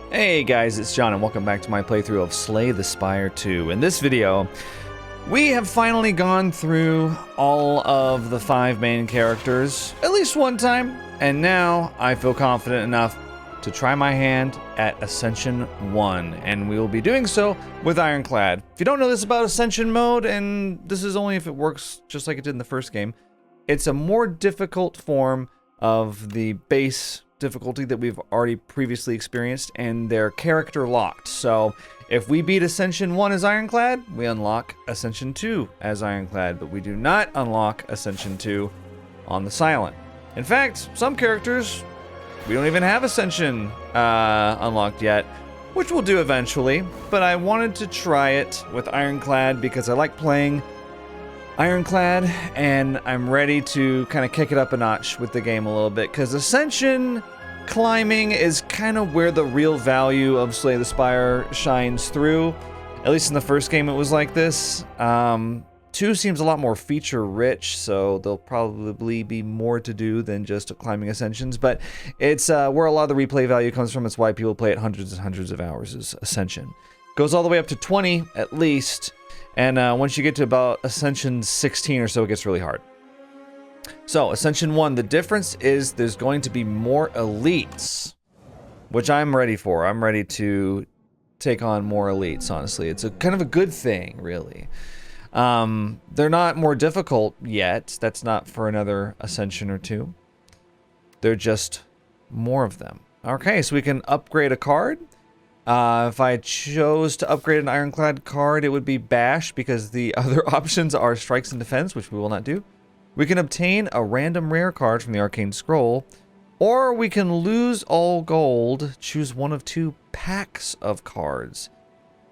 Hey guys, it's John and welcome back to my playthrough of Slay the Spire 2. In this video, we have finally gone through all of the 5 main characters, at least one time, and now I feel confident enough to try my hand at Ascension 1, and we will be doing so with Ironclad. If you don't know this about Ascension mode, and this is only if it works just like it did in the first game, it's a more difficult form of the base difficulty that we've already previously experienced, and they're character locked. So if we beat Ascension 1 as Ironclad, we unlock Ascension 2 as Ironclad, but we do not unlock Ascension 2 on the Silent. In fact, some characters, we don't even have Ascension unlocked yet, which we'll do eventually, but I wanted to try it with Ironclad because I like playing Ironclad, and I'm ready to kind of kick it up a notch with the game a little bit, because Ascension climbing is kind of where the real value of Slay the Spire shines through. At least in the first game it was like this. 2 seems a lot more feature-rich, so there'll probably be more to do than just climbing Ascensions, but it's where a lot of the replay value comes from. It's why people play it hundreds and hundreds of hours, is Ascension. Goes all the way up to 20, at least. And once you get to about Ascension 16 or so, it gets really hard. So, Ascension 1, the difference is there's going to be more elites, which I'm ready for. I'm ready to take on more elites, honestly. It's a kind of a good thing, really. They're not more difficult yet. That's not for another Ascension or 2. They're just more of them. Okay, so we can upgrade a card. If I chose to upgrade an Ironclad card, it would be Bash, because the other options are Strikes and Defense, which we will not do. We can obtain a random rare card from the Arcane Scroll, or we can lose all gold, choose one of 2 packs of cards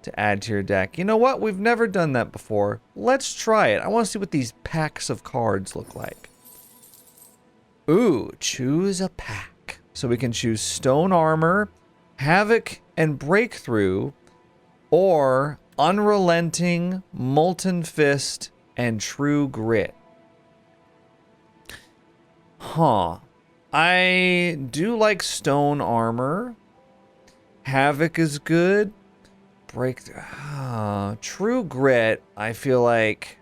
to add to your deck. You know what? We've never done that before. Let's try it. I want to see what these packs of cards look like. Ooh, choose a pack. So we can choose Stone Armor, Havoc and Breakthrough, or Unrelenting, Molten Fist, and True Grit. Huh. I do like Stone Armor. Havoc is good. Breakthrough. True Grit, I feel like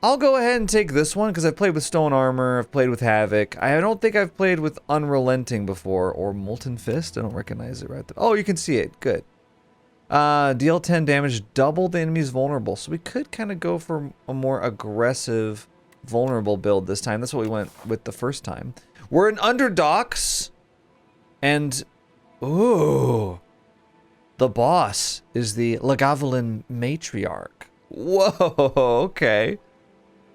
I'll go ahead and take this one, because I've played with Stone Armor, I've played with Havoc. I don't think I've played with Unrelenting before, or Molten Fist. I don't recognize it right there. Oh, you can see it. Good. Deal 10 damage, double the enemy's vulnerable. So we could kind of go for a more aggressive, vulnerable build this time. That's what we went with the first time. We're in Underdogs, and ooh, the boss is the Lagavulin Matriarch. Whoa, okay.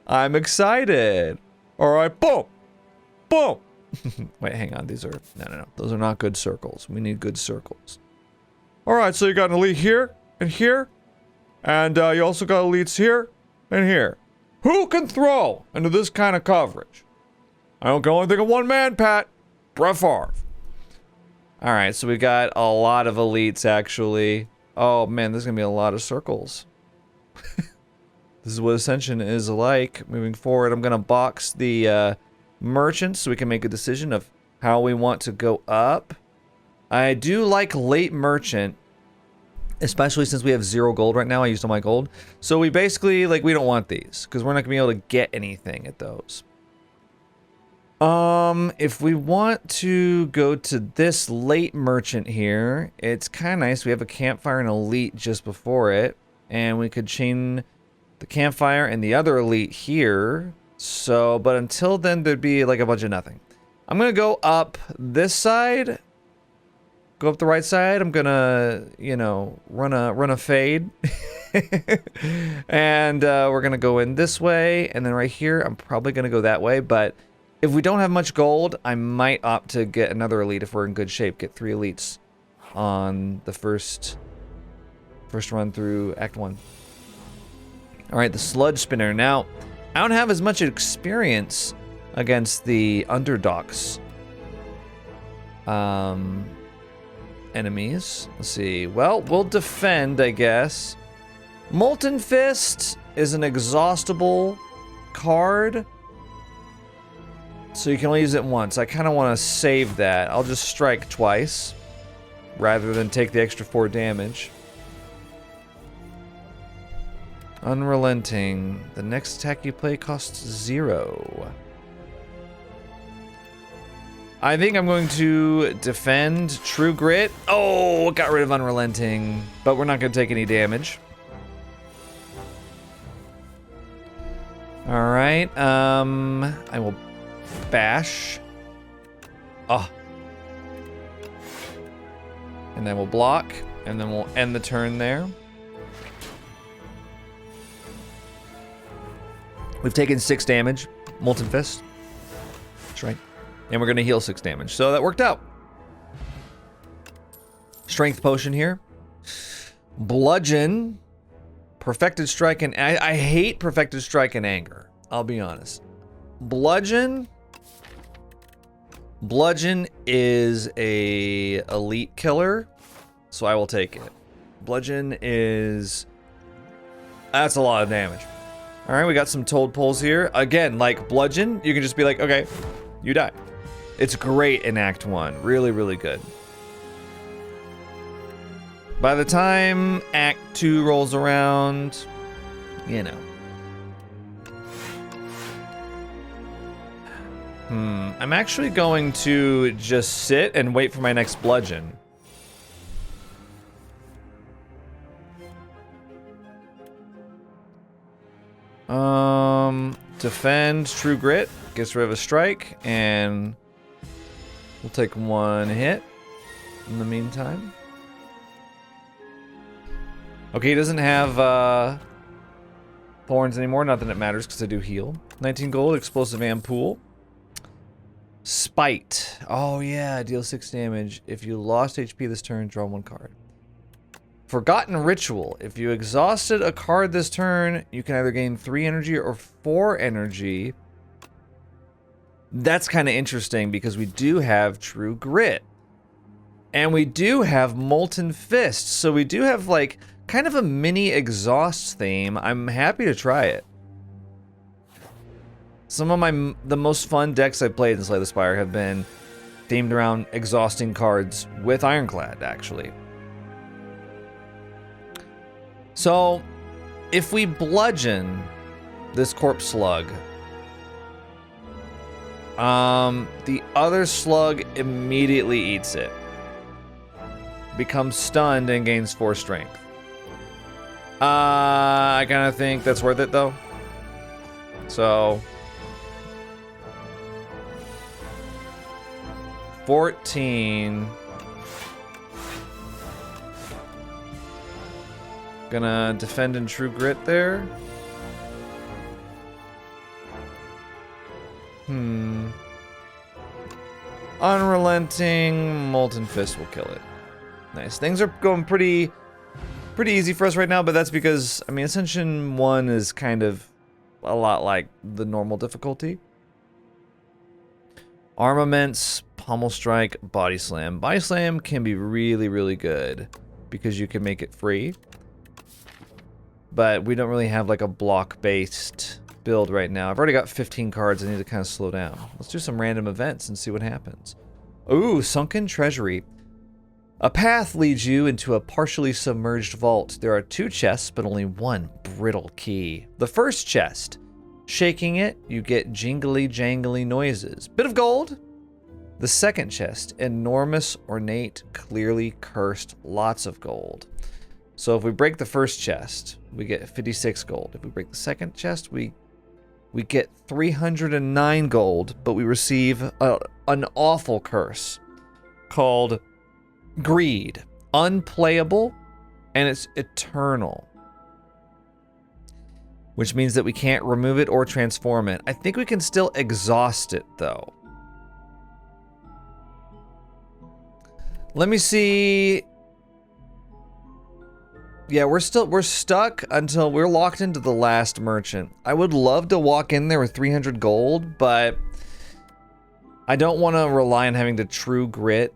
I'm excited. All right, boom, boom. Wait, hang on. These are, no. Those are not good circles. We need good circles. All right, so you got an elite here and here. And you also got elites here and here. Who can throw into this kind of coverage? I don't only think of one man, Pat. Brett Favre. All right, so we got a lot of elites, actually. Oh, man, there's going to be a lot of circles. This is what Ascension is like. Moving forward, I'm going to box the merchants so we can make a decision of how we want to go up. I do like late merchant, especially since we have 0 gold right now. I used all my gold. So we basically, like, we don't want these, because we're not going to be able to get anything at those. If we want to go to this late merchant here, it's kind of nice. We have a campfire and elite just before it, and we could chain the campfire and the other elite here. So, but until then, there'd be like a bunch of nothing. I'm gonna go up this side, go up the right side. I'm gonna, you know, run a fade, and we're gonna go in this way, and then right here, I'm probably gonna go that way. But if we don't have much gold, I might opt to get another elite if we're in good shape. Get 3 elites on the first run through Act 1. All right, the Sludge Spinner. Now, I don't have as much experience against the Underdogs enemies. Let's see. Well, we'll defend, I guess. Molten Fist is an exhaustible card. So you can only use it once. I kind of want to save that. I'll just strike twice rather than take the extra 4 damage. Unrelenting. The next attack you play costs 0. I think I'm going to defend True Grit. Oh, got rid of Unrelenting, but we're not going to take any damage. All right. I will bash. Oh. And then we'll block, and then we'll end the turn there. We've taken 6 damage. Molten Fist. That's right. And we're going to heal 6 damage. So that worked out. Strength Potion here. Bludgeon. Perfected Strike and... I hate Perfected Strike and Anger. I'll be honest. Bludgeon. Bludgeon is a elite killer. So I will take it. Bludgeon is... That's a lot of damage. Alright, we got some Toad Poles here. Again, like Bludgeon, you can just be like, okay, you die. It's great in Act 1. Really, really good. By the time Act 2 rolls around, you know. I'm actually going to just sit and wait for my next Bludgeon. Defend True Grit, gets rid of a strike, and we'll take 1 hit in the meantime. Okay, he doesn't have thorns anymore, not that it matters because I do heal. 19 gold, explosive ampoule. Spite. Oh yeah, deal 6 damage. If you lost HP this turn, draw 1 card. Forgotten Ritual. If you exhausted a card this turn, you can either gain 3 energy or 4 energy. That's kind of interesting because we do have True Grit. And we do have Molten Fist. So we do have like kind of a mini exhaust theme. I'm happy to try it. Some of the most fun decks I've played in Slay the Spire have been themed around exhausting cards with Ironclad, actually. So, if we bludgeon this Corpse Slug, the other slug immediately eats it, becomes stunned, and gains 4 strength. I kind of think that's worth it, though. So, 14... Gonna defend in True Grit there. Unrelenting Molten Fist will kill it. Nice. Things are going pretty easy for us right now, but that's because, I mean, Ascension 1 is kind of a lot like the normal difficulty. Armaments, Pommel Strike, Body Slam. Body Slam can be really, really good because you can make it free. But we don't really have like a block-based build right now. I've already got 15 cards. I need to kind of slow down. Let's do some random events and see what happens. Ooh, Sunken Treasury. A path leads you into a partially submerged vault. There are 2 chests, but only 1 brittle key. The first chest. Shaking it, you get jingly jangly noises. Bit of gold. The second chest. Enormous, ornate, clearly cursed, lots of gold. So if we break the first chest, we get 56 gold. If we break the second chest, we get 309 gold, but we receive an awful curse called Greed. Unplayable, and it's eternal. Which means that we can't remove it or transform it. I think we can still exhaust it, though. Let me see... Yeah, we're stuck until we're locked into the last merchant. I would love to walk in there with 300 gold, but I don't want to rely on having to True Grit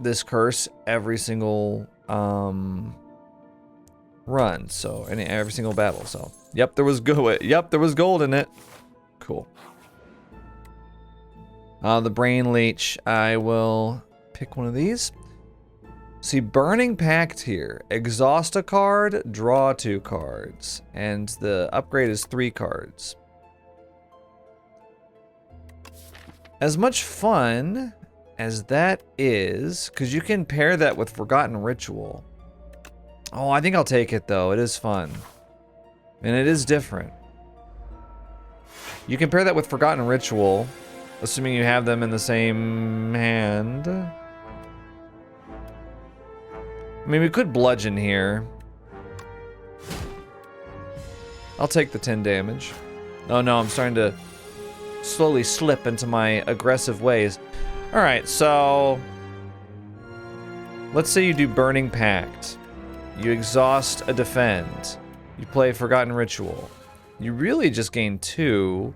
this curse every single run. So every single battle. So yep, there was gold in it. Cool. The Brain Leech, I will pick one of these. See, Burning Pact here. Exhaust a card, draw 2 cards. And the upgrade is 3 cards. As much fun as that is, because you can pair that with Forgotten Ritual. Oh, I think I'll take it though. It is fun. And it is different. You can pair that with Forgotten Ritual, assuming you have them in the same hand. I mean, we could bludgeon here. I'll take the 10 damage. Oh no, I'm starting to slowly slip into my aggressive ways. Alright, so let's say you do Burning Pact. You exhaust a defend. You play Forgotten Ritual. You really just gain 2.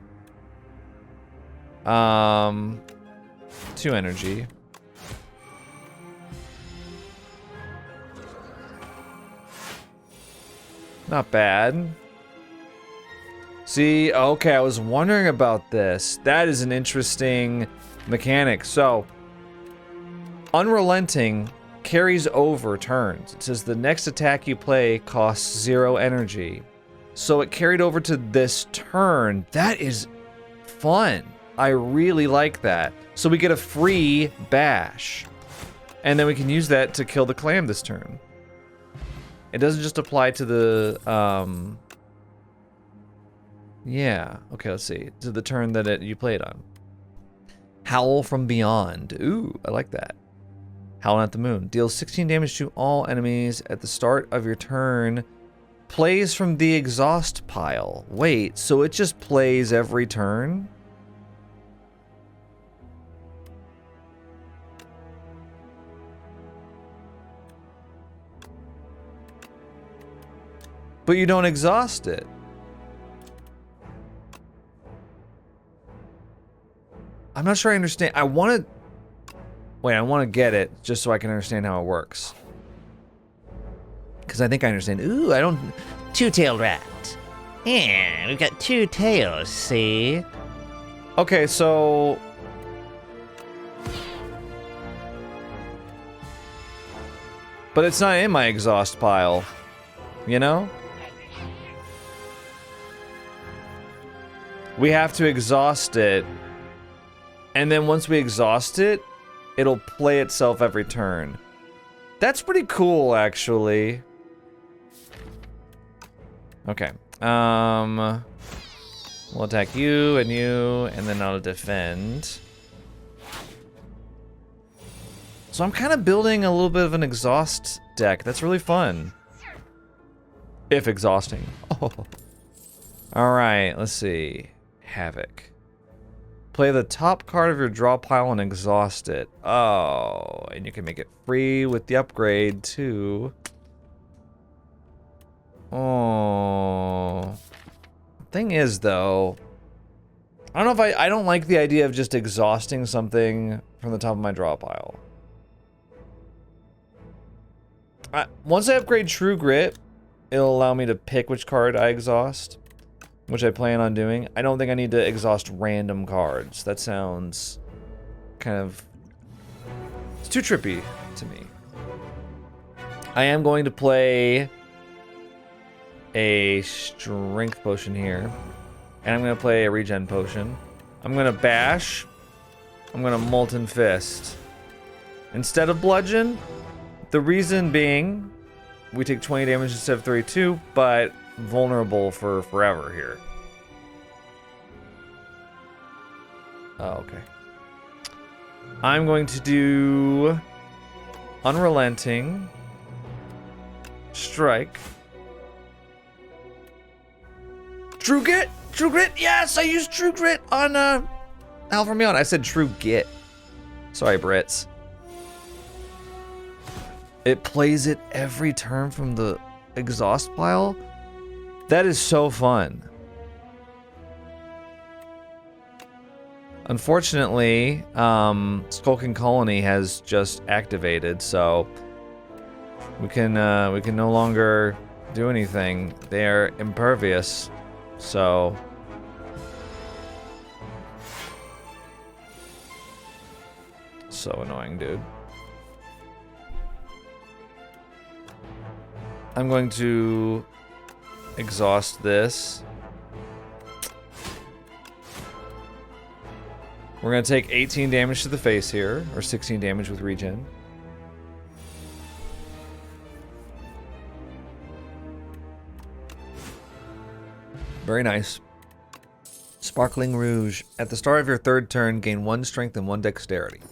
2 energy. Not bad. See, okay, I was wondering about this. That is an interesting mechanic. So, Unrelenting carries over turns. It says the next attack you play costs 0 energy. So it carried over to this turn. That is fun. I really like that. So we get a free bash. And then we can use that to kill the clam this turn. It doesn't just apply to the, yeah, okay, let's see. To the turn that you played on. Howl from Beyond. Ooh, I like that. Howling at the Moon. Deals 16 damage to all enemies at the start of your turn. Plays from the exhaust pile. Wait, so it just plays every turn? But you don't exhaust it. I'm not sure I understand. I want to... Wait, I want to get it just so I can understand how it works. Because I think I understand. Ooh, I don't... Two-tailed rat. Yeah, we've got 2 tails, see? Okay, so... But it's not in my exhaust pile. You know? We have to exhaust it. And then once we exhaust it, it'll play itself every turn. That's pretty cool, actually. Okay. We'll attack you, and then I'll defend. So I'm kind of building a little bit of an exhaust deck. That's really fun. If exhausting. Oh. Alright, let's see. Havoc. Play the top card of your draw pile and exhaust it. Oh, and you can make it free with the upgrade too. Oh. Thing is though, I don't know if I don't like the idea of just exhausting something from the top of my draw pile. Once I upgrade True Grit, it'll allow me to pick which card I exhaust, which I plan on doing. I don't think I need to exhaust random cards. That sounds kind of... It's too trippy to me. I am going to play a Strength Potion here. And I'm going to play a Regen Potion. I'm going to Bash. I'm going to Molten Fist. Instead of Bludgeon, the reason being, we take 20 damage instead of 32, but vulnerable for forever here. Oh, okay. I'm going to do Unrelenting, Strike, True Grit, True Grit. Yes, I used True Grit on Howl from Beyond. I said True Git. Sorry, Brits. It plays it every turn from the exhaust pile. That is so fun. Unfortunately, Skulking Colony has just activated, so we can no longer do anything. They are impervious, so So annoying, dude. I'm going to exhaust this. We're going to take 18 damage to the face here, or 16 damage with regen. Very nice. Sparkling Rouge. At the start of your third turn, gain 1 strength and 1 dexterity.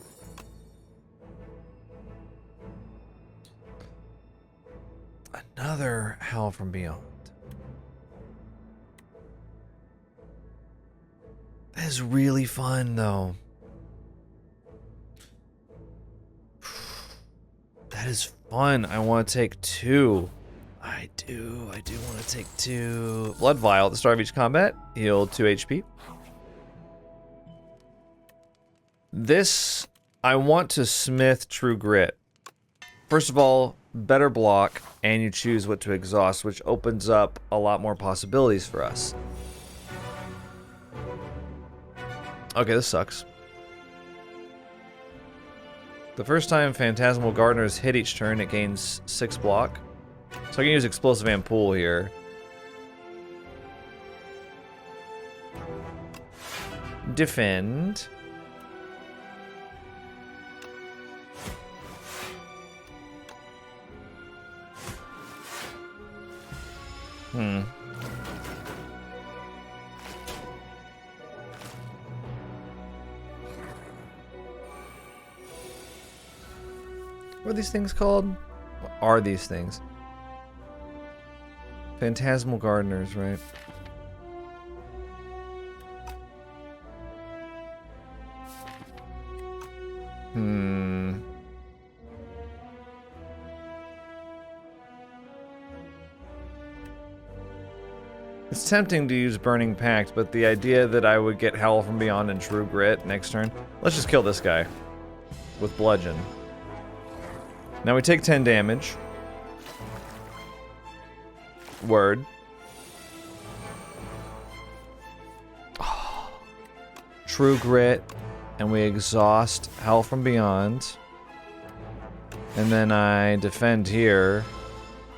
Another Howl from Beyond. That is really fun, though. That is fun. I want to take 2. I do want to take 2. Blood Vial at the start of each combat. Heal 2 HP. This, I want to smith True Grit. First of all, better block, and you choose what to exhaust, which opens up a lot more possibilities for us. Okay, this sucks. The first time Phantasmal Gardeners hit each turn, it gains 6 block. So I can use Explosive Ampoule here. Defend. What are these things called? What are these things? Phantasmal Gardeners, right? It's tempting to use Burning Pact, but the idea that I would get Howl from Beyond and True Grit next turn... Let's just kill this guy. With Bludgeon. Now we take 10 damage. Word. Oh. True Grit. And we exhaust Howl from Beyond. And then I defend here.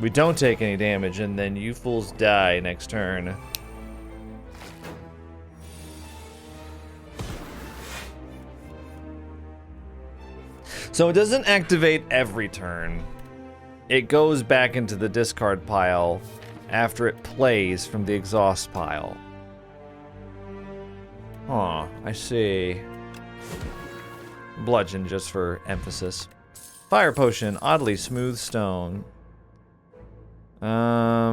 We don't take any damage, and then you fools die next turn. So it doesn't activate every turn. It goes back into the discard pile after it plays from the exhaust pile. Aw, I see. Bludgeon, just for emphasis. Fire Potion, oddly smooth stone. I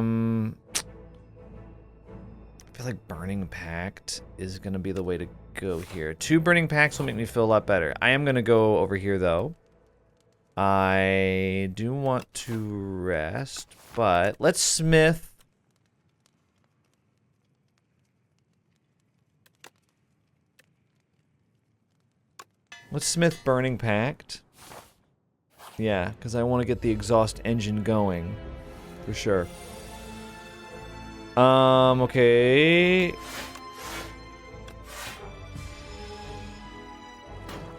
feel like Burning Pact is going to be the way to go here. 2 Burning Pacts will make me feel a lot better. I am going to go over here, though. I do want to rest, but let's smith. Let's smith Burning Pact. Yeah, because I want to get the exhaust engine going. For sure. Okay.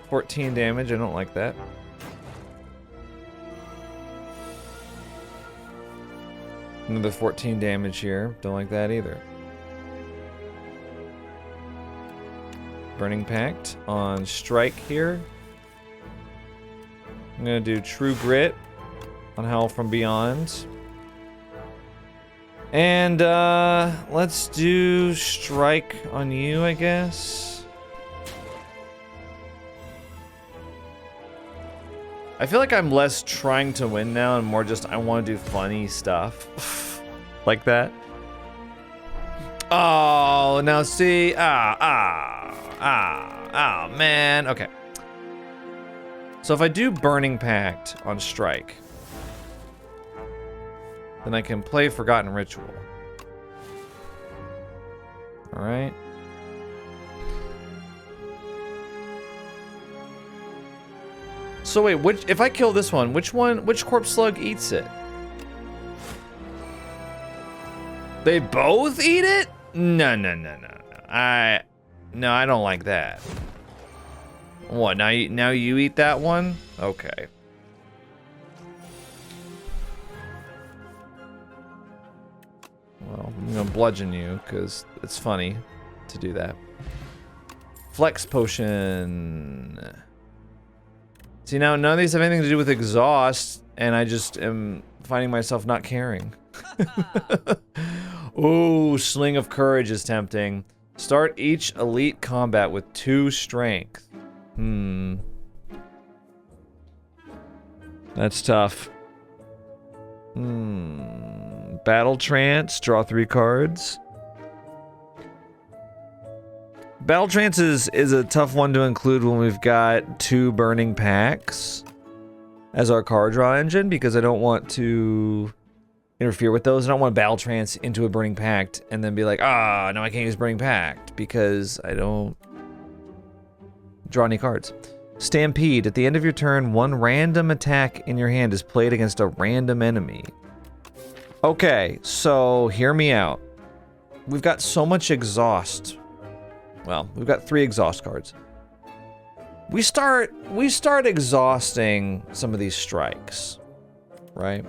14 damage, I don't like that. Another 14 damage here, don't like that either. Burning Pact on strike here. I'm gonna do True Grit on Howl from Beyond. And, let's do strike on you, I guess. I feel like I'm less trying to win now and more just I want to do funny stuff. Like that. Oh, now see. Man. Okay. So if I do Burning Pact on strike, then I can play Forgotten Ritual. Alright. So wait, if I kill this one, which Corpse Slug eats it? They both eat it? No. I don't like that. What, now you eat that one? Okay. Well, I'm gonna bludgeon you, because it's funny to do that. Flex potion. See, now none of these have anything to do with exhaust, and I just am finding myself not caring. Ooh, Sling of Courage is tempting. Start each elite combat with 2 strength. That's tough. Battle Trance, draw 3 cards. Battle Trance is a tough one to include when we've got 2 burning packs as our card draw engine, because I don't want to interfere with those. I don't want to Battle Trance into a burning pact and then be like, ah, no, I can't use burning pact because I don't draw any cards. Stampede. At the end of your turn, 1 random attack in your hand is played against a random enemy. Okay, so hear me out. We've got so much exhaust. Well, we've got 3 exhaust cards. We start exhausting some of these strikes, right?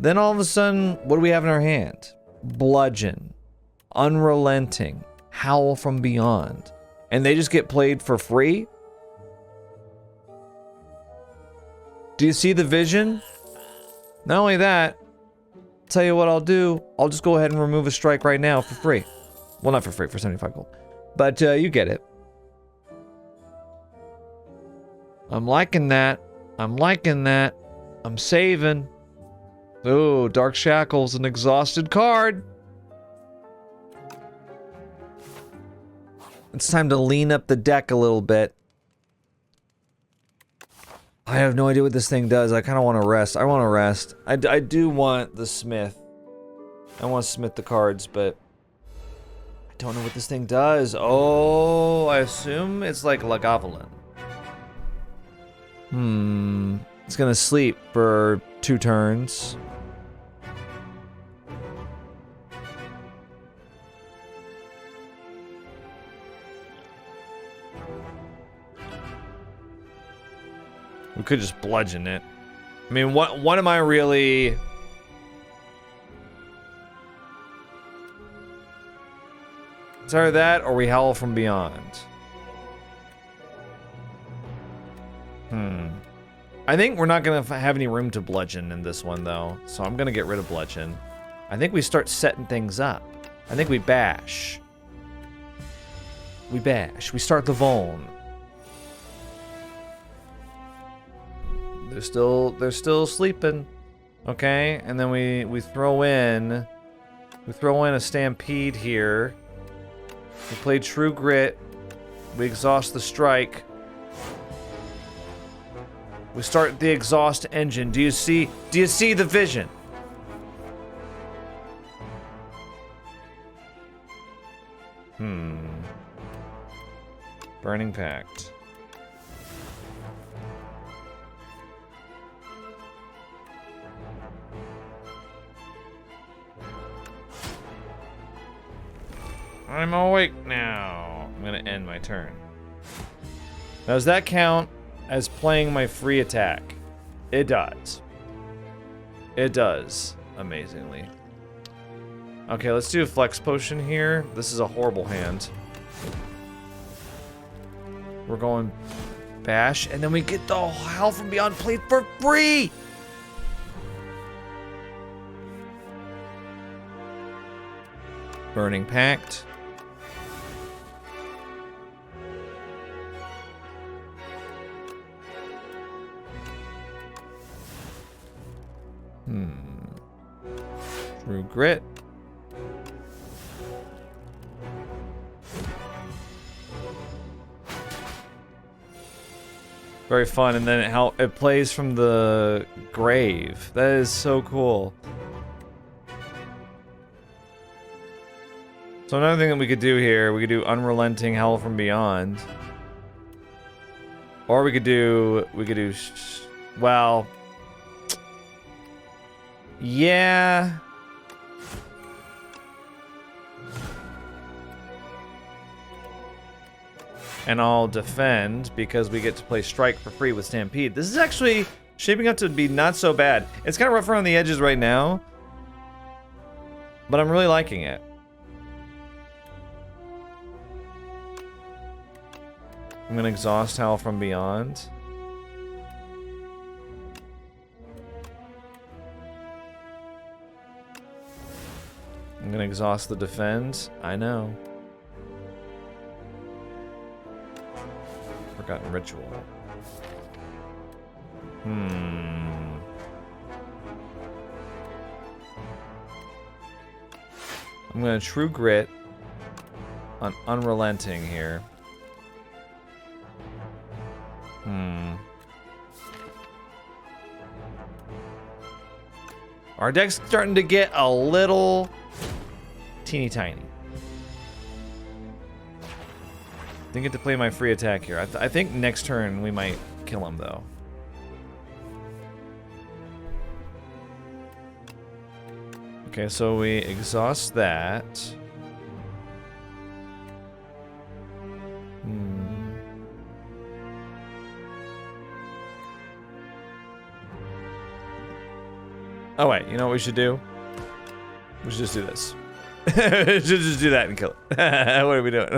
Then all of a sudden, what do we have in our hand? Bludgeon, Unrelenting, Howl from Beyond. And they just get played for free? Do you see the vision? Not only that, tell you what I'll do. I'll just go ahead and remove a strike right now for free. Well, not for free, for 75 gold. But you get it. I'm liking that. I'm liking that. I'm saving. Ooh, Dark Shackle's an exhausted card. It's time to lean up the deck a little bit. I have no idea what this thing does. I kind of want to rest. I want to rest. I do want the smith. I want to smith the cards, but I don't know what this thing does. Oh, I assume it's like Lagavulin. It's gonna sleep for 2 turns. We could just bludgeon it. I mean, what am I really... It's either that or we Howl from Beyond. I think we're not gonna have any room to bludgeon in this one, though. So I'm gonna get rid of bludgeon. I think we start setting things up. I think we bash. We bash. We start the Voln. They're still sleeping. Okay, and then we throw in a Stampede here. We play True Grit. We exhaust the strike. We start the exhaust engine. Do you see the vision? Burning Pact. I'm awake now. I'm gonna end my turn. Now, does that count as playing my free attack? It does. It does, amazingly. Okay, let's do a flex potion here. This is a horrible hand. We're going bash, and then we get the Howl from Beyond played for free! Burning Pact. True Grit. Very fun, and then it plays from the grave. That is so cool. So another thing that we could do here, we could do Unrelenting Howl from Beyond. Or we could do, well, yeah. And I'll defend because we get to play Strike for free with Stampede. This is actually shaping up to be not so bad. It's kind of rough around the edges right now, but I'm really liking it. I'm gonna exhaust Howl from Beyond. I'm gonna exhaust the defend. I know. Forgotten Ritual. I'm gonna True Grit on Unrelenting here. Our deck's starting to get a little teeny tiny. Didn't get to play my free attack here. I think next turn we might kill him though. Okay, so we exhaust that. Oh wait, you know what we should do? We should just do this. We should just do that and kill it. What are we doing?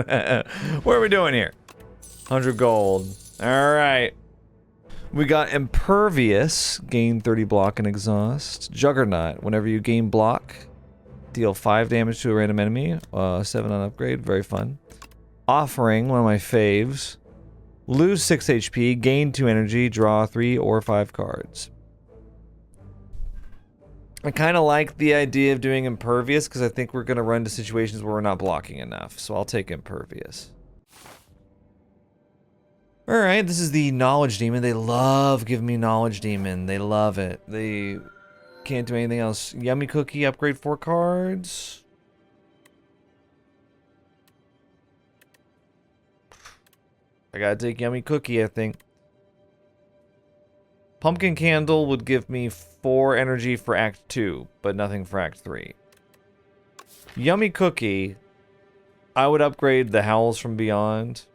What are we doing here? 100 gold. Alright. We got Impervious, gain 30 block and exhaust. Juggernaut, whenever you gain block, deal 5 damage to a random enemy. 7 on upgrade, very fun. Offering, one of my faves. Lose 6 HP, gain 2 energy, draw 3 or 5 cards. I kind of like the idea of doing Impervious because I think we're going to run into situations where we're not blocking enough. So I'll take Impervious. Alright, this is the Knowledge Demon. They love giving me Knowledge Demon. They love it. They can't do anything else. Yummy Cookie, upgrade 4 cards. I gotta take Yummy Cookie, I think. Pumpkin Candle would give me 4 energy for Act 2, but nothing for Act 3. Yummy Cookie, I would upgrade the Howls from Beyond.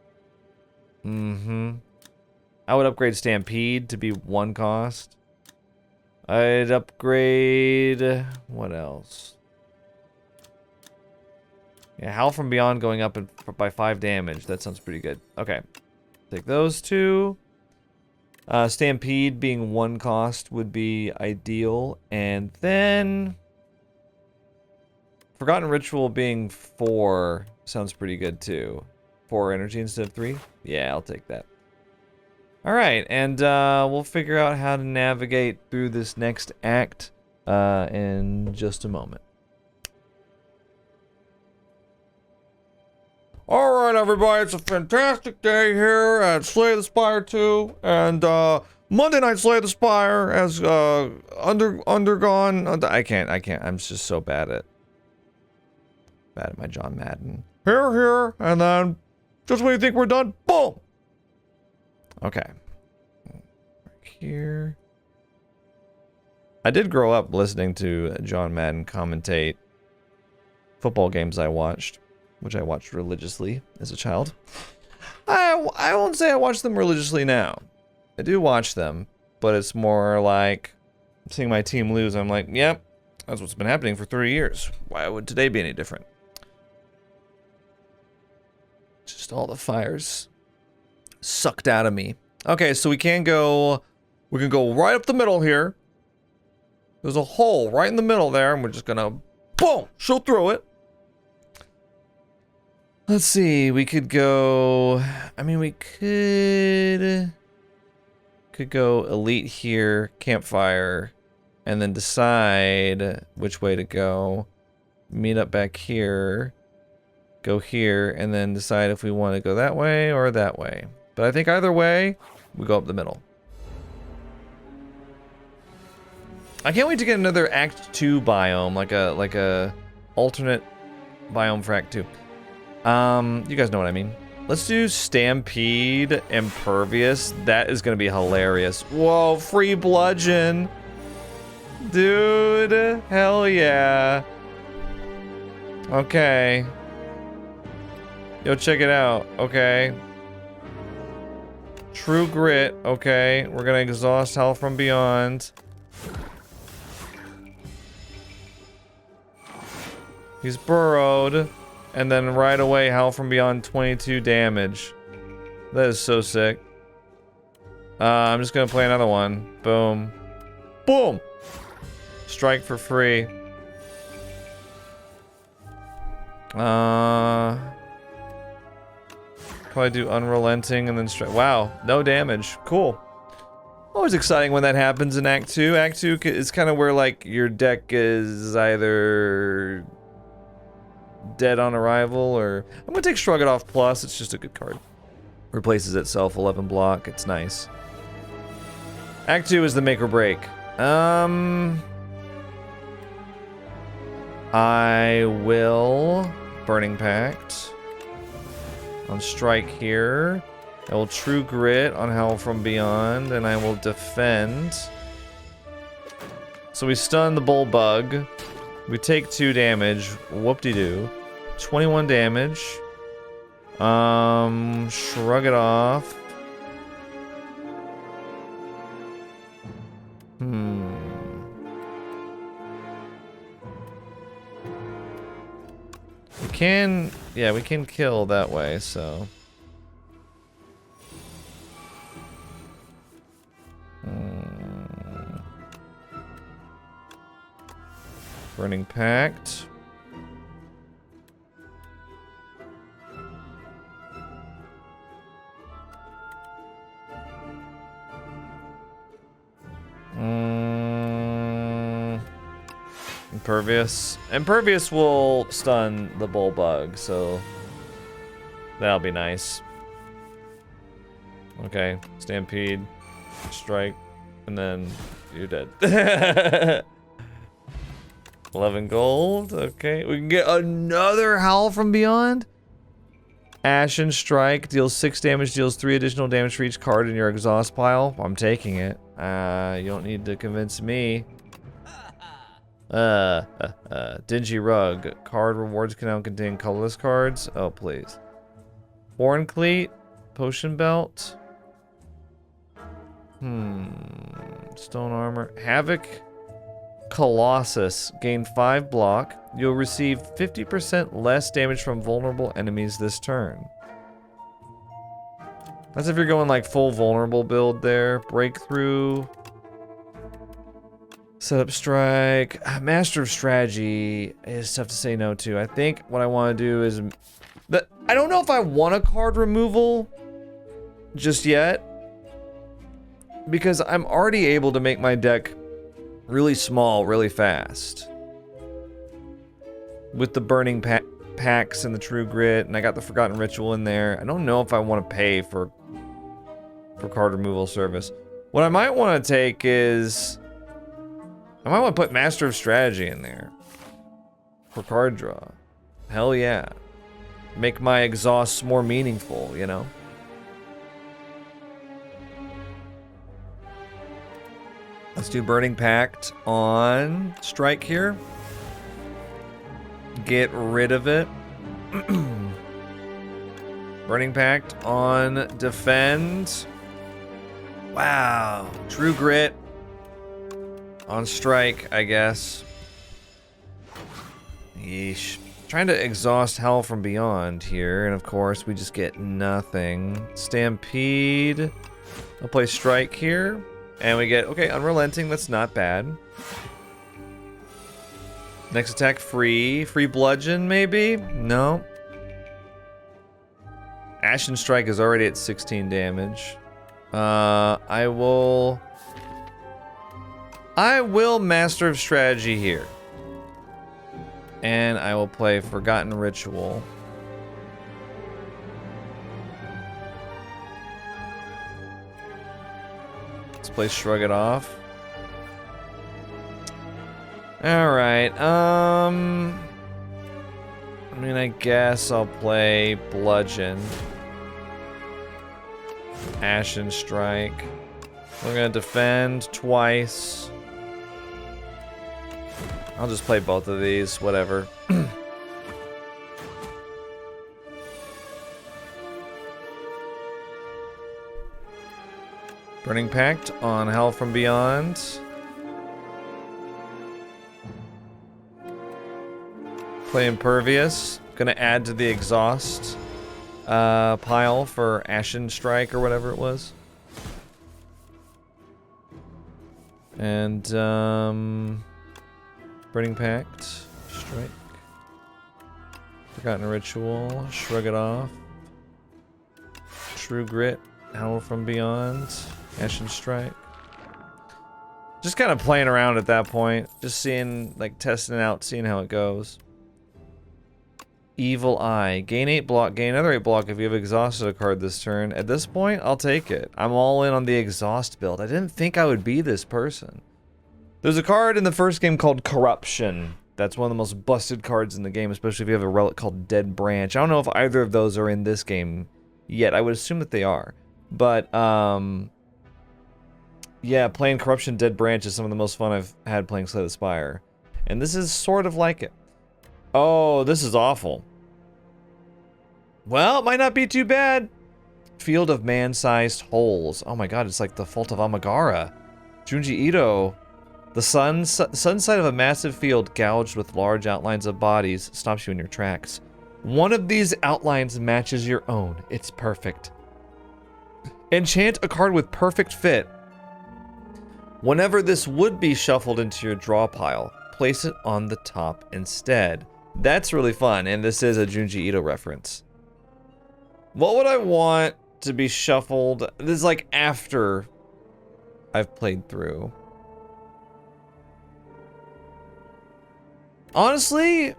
I would upgrade Stampede to be 1 cost. I'd upgrade... what else? Yeah, Howl from Beyond going up by 5 damage. That sounds pretty good. Okay. Take those 2. Stampede being 1 cost would be ideal. And then... Forgotten Ritual being 4 sounds pretty good too. 4 energy instead of 3? Yeah, I'll take that. Alright, and we'll figure out how to navigate through this next act in just a moment. Alright everybody, it's a fantastic day here at Slay the Spire 2, and Monday Night Slay the Spire has undergone... I can't, I'm just so bad at my John Madden. Here, and then, just when you think we're done, boom! Okay. Right here. I did grow up listening to John Madden commentate football games I watched, which I watched religiously as a child. I won't say I watch them religiously now. I do watch them, but it's more like seeing my team lose. I'm like, yep, that's what's been happening for 30 years. Why would today be any different? Just all the fires sucked out of me. Okay, so we can go right up the middle here. There's a hole right in the middle there, and we're just gonna, boom, shoot through it. Let's see, we could go, I mean, we could go elite here, campfire, and then decide which way to go. Meet up back here, go here, and then decide if we want to go that way or that way. But I think either way, we go up the middle. I can't wait to get another Act 2 biome, like a alternate biome for Act 2. You guys know what I mean. Let's do Stampede, Impervious. That is gonna be hilarious. Whoa, free bludgeon. Dude, hell yeah. Okay. Yo, check it out, okay. True Grit. Okay, we're gonna exhaust Hell from Beyond. He's burrowed. And then right away, Hell from Beyond 22 damage. That is so sick. I'm just gonna play another one. Boom. Boom! Strike for free. Probably do Unrelenting and then strike. Wow, no damage. Cool. Always exciting when that happens in Act 2. Act 2 is kind of where, like, your deck is either dead on arrival or... I'm gonna take Shrug It Off Plus. It's just a good card. Replaces itself, 11 block. It's nice. Act 2 is the make or break. I will Burning Pact on strike here. I will True Grit on Hell from Beyond, and I will defend. So we stun the Bullbug. We take 2 damage. Whoop-de-doo. 21 damage. Shrug it off. We can, yeah, we can kill that way, so. Burning Pact. Impervious. Impervious will stun the Bullbug, so that'll be nice. Okay, Stampede, strike, and then you're dead. 11 gold. Okay, we can get another Howl from Beyond. Ashen Strike deals 6 damage, deals 3 additional damage for each card in your exhaust pile. I'm taking it. You don't need to convince me. Dingy Rug. Card rewards can now contain colorless cards. Oh, please. Horn Cleat. Potion Belt. Stone Armor. Havoc. Colossus. Gain 5 block. You'll receive 50% less damage from vulnerable enemies this turn. That's if you're going like full vulnerable build there. Breakthrough. Setup Strike. Master of Strategy is tough to say no to. I think what I want to do is... I don't know if I want a card removal just yet. Because I'm already able to make my deck really small, really fast. With the Burning Packs and the True Grit, and I got the Forgotten Ritual in there. I don't know if I want to pay for card removal service. What I might want to take is... I might want to put Master of Strategy in there. For card draw. Hell yeah. Make my exhausts more meaningful, you know? Let's do Burning Pact on strike here. Get rid of it. Burning Pact on defend. Wow. True Grit on strike, I guess. Yeesh. Trying to exhaust Hell from Beyond here, and of course we just get nothing. Stampede. I'll play strike here. And we get, okay, Unrelenting, that's not bad. Next attack, free. Free Bludgeon, maybe? No. Ashen Strike is already at 16 damage. I will Master of Strategy here. And I will play Forgotten Ritual. Let's play Shrug It Off. Alright, I mean, I guess I'll play Bludgeon. Ashen Strike. We're gonna defend twice. I'll just play both of these, whatever. Burning Pact on Hell from Beyond. Play Impervious. Gonna add to the exhaust pile for Ashen Strike or whatever it was. And Burning Pact. Strike. Forgotten Ritual. Shrug it off. True Grit. Howl from Beyond. Ashen Strike. Just kind of playing around at that point. Just seeing, like, testing it out, seeing how it goes. Evil Eye. Gain 8 block, gain another 8 block if you have exhausted a card this turn. At this point, I'll take it. I'm all in on the exhaust build. I didn't think I would be this person. There's a card in the first game called Corruption. That's one of the most busted cards in the game, especially if you have a relic called Dead Branch. I don't know if either of those are in this game yet. I would assume that they are. But, yeah, playing Corruption Dead Branch is some of the most fun I've had playing Slay the Spire. And this is sort of like it. Oh, this is awful. Well, it might not be too bad. Field of man-sized holes. Oh my god, it's like the Fault of Amagara. Junji Ito. The sun side of a massive field gouged with large outlines of bodies stops you in your tracks. One of these outlines matches your own. It's perfect. Enchant a card with perfect fit. Whenever this would be shuffled into your draw pile, place it on the top instead. That's really fun, and this is a Junji Ito reference. What would I want to be shuffled? This is like after I've played through. Honestly,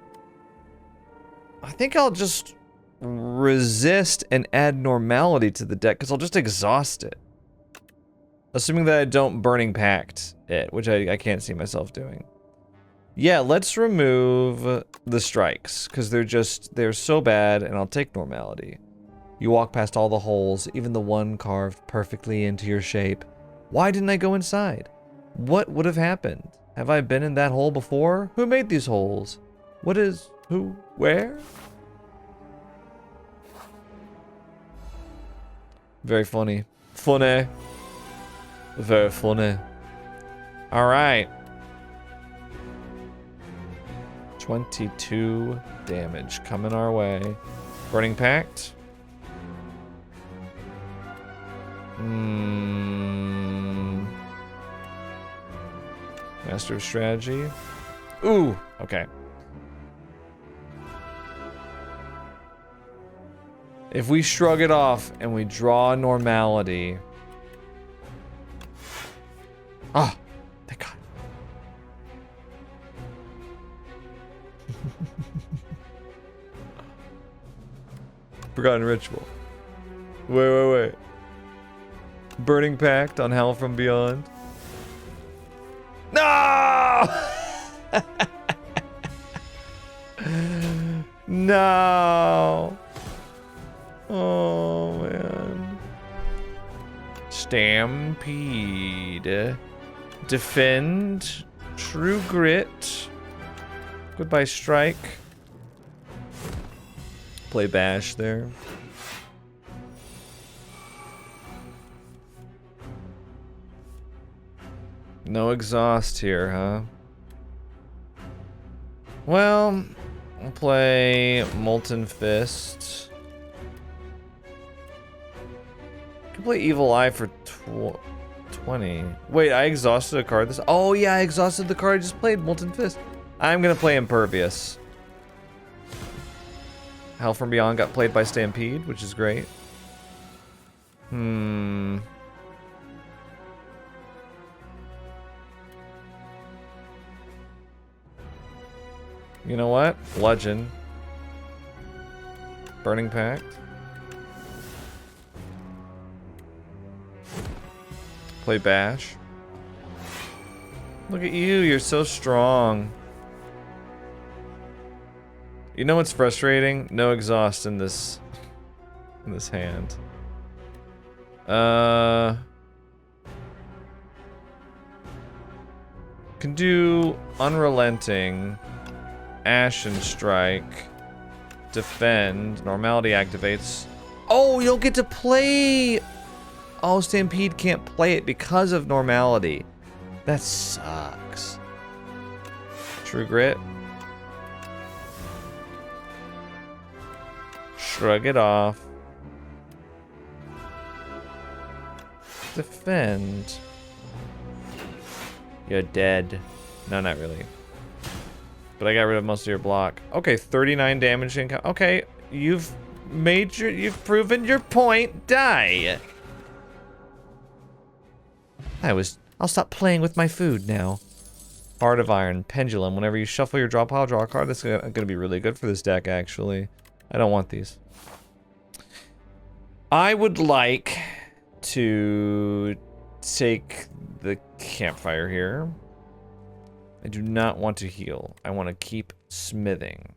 I think I'll just resist and add normality to the deck, because I'll just exhaust it. Assuming that I don't Burning Pact it, which I can't see myself doing. Yeah, let's remove the strikes, because they're so bad, and I'll take normality. You walk past all the holes, even the one carved perfectly into your shape. Why didn't I go inside? What would have happened? Have I been in that hole before? Who made these holes? What is, who, where? Very funny. Funny. Very funny. Alright. 22 damage coming our way. Burning Pact. Master of Strategy. Ooh, okay. If we shrug it off and we draw normality. Ah, thank God. Forgotten Ritual. Wait. Burning Pact on Hell from Beyond. No! No! Oh, man. Stampede. Defend. True Grit. Goodbye, Strike. Play Bash there. No exhaust here, huh? Well, I'll play Molten Fist. I can play Evil Eye for 20. Wait, I exhausted a card this. Oh yeah, I exhausted the card I just played, Molten Fist. I'm gonna play Impervious. Hell from Beyond got played by Stampede, which is great. You know what? Bludgeon. Burning Pact. Play Bash. Look at you, you're so strong. You know what's frustrating? No exhaust in this hand. Can do Unrelenting. Ashen Strike. Defend. Normality activates. Oh, you don't get to play. Oh, Stampede can't play it because of normality. That sucks. True Grit. Shrug it off. Defend. You're dead. No, not really. But I got rid of most of your block. Okay, 39 damage income. Okay, you've proven your point. Die. I'll stop playing with my food now. Heart of Iron, Pendulum. Whenever you shuffle your draw pile, draw a card. That's gonna be really good for this deck, actually. I don't want these. I would like to take the campfire here. I do not want to heal. I want to keep smithing.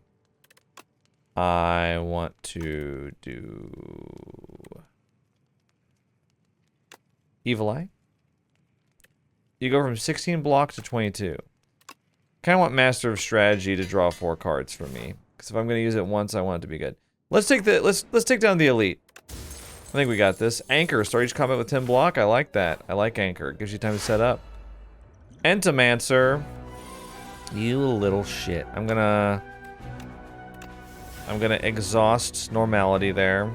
I want to do Evil Eye. You go from 16 block to 22. Kind of want Master of Strategy to draw 4 cards for me, because if I'm going to use it once, I want it to be good. Let's take down the elite. I think we got this. Anchor, start each combat with 10 block. I like that. I like Anchor. It gives you time to set up. Entomancer. You little shit. I'm gonna exhaust normality there.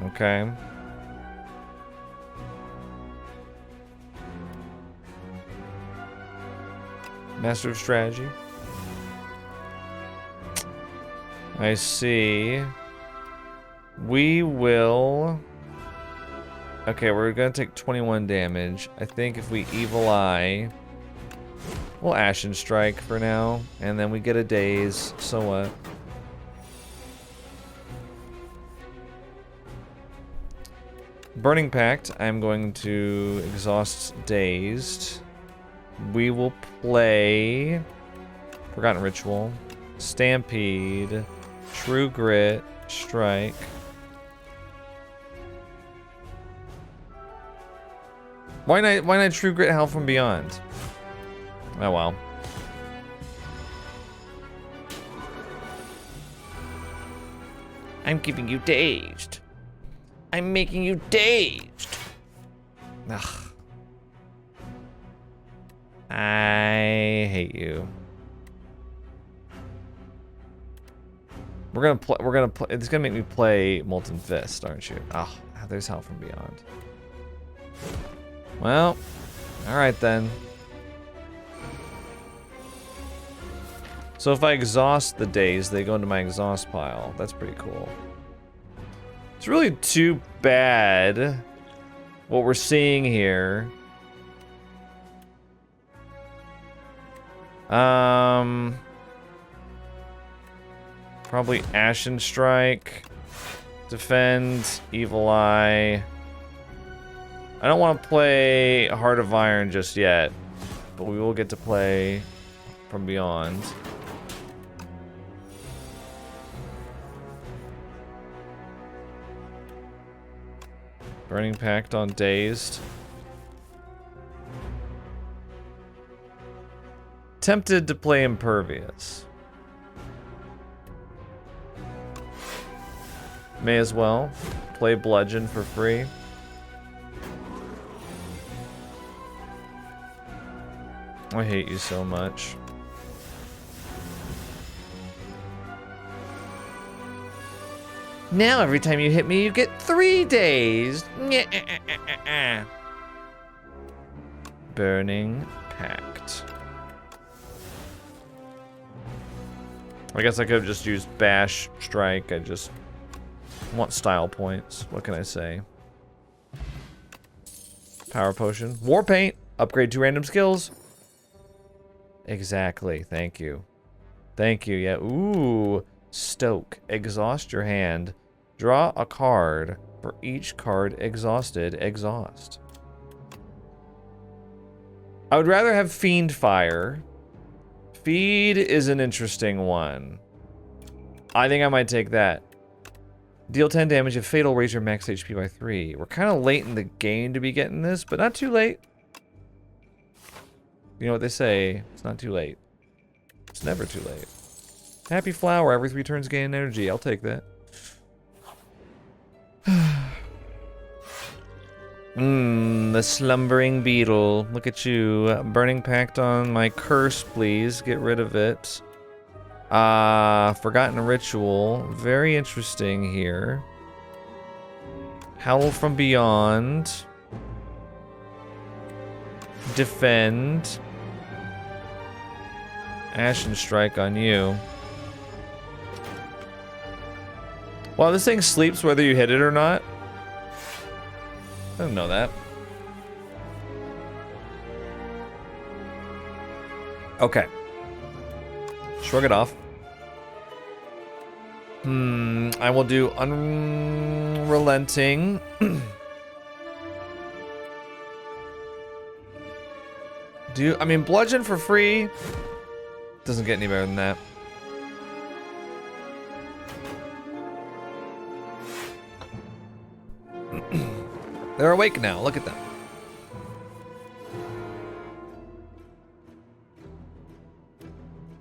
Okay. Master of Strategy. I see. We will... Okay, we're gonna take 21 damage. I think if we Evil Eye... We'll Ashen Strike for now, and then we get a Daze, so what? Burning Pact, I'm going to exhaust Dazed. We will play Forgotten Ritual, Stampede, True Grit, Strike. Why not True Grit Hell from Beyond? Oh well. I'm keeping you dazed. I'm making you dazed. Ugh. I hate you. We're gonna play. It's gonna make me play Molten Fist, aren't you? Oh, there's Hell from Beyond. Well, all right then. So if I exhaust the days, they go into my exhaust pile. That's pretty cool. It's really too bad what we're seeing here. Probably Ashen Strike, Defend, Evil Eye. I don't want to play Heart of Iron just yet, but we will get to play From Beyond. Burning Pact on Dazed. Tempted to play Impervious. May as well play Bludgeon for free. I hate you so much. Now every time you hit me, you get 3 days. Burning Pact. I guess I could have just used Bash Strike. I just want style points. What can I say? Power Potion. War Paint. Upgrade 2 random skills. Exactly. Thank you. Thank you. Yeah. Ooh. Stoke. Exhaust your hand. Draw a card. For each card exhausted, exhaust. I would rather have Fiend Fire. Feed is an interesting one. I think I might take that. Deal 10 damage if fatal, raise your max HP by 3. We're kind of late in the game to be getting this, but not too late. You know what they say, it's not too late. It's never too late. Happy Flower, every 3 turns gain energy. I'll take that. The slumbering beetle. Look at you. Burning pact on my curse, please. Get rid of it. Forgotten ritual. Very interesting here. Howl from beyond. Defend. Ashen strike on you. Wow, this thing sleeps whether you hit it or not. I didn't know that. Okay. Shrug it off. I will do unrelenting. I mean, bludgeon for free doesn't get any better than that. They're awake now. Look at them.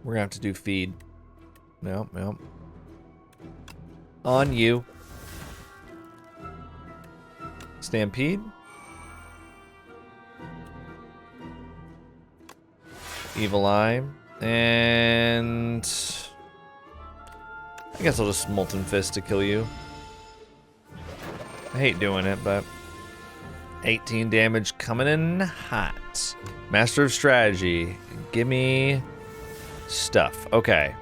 We're gonna have to do feed. Nope. On you. Stampede. Evil Eye. And I guess I'll just Molten Fist to kill you. I hate doing it, but 18 damage coming in hot. Master of Strategy. Give me stuff. Okay.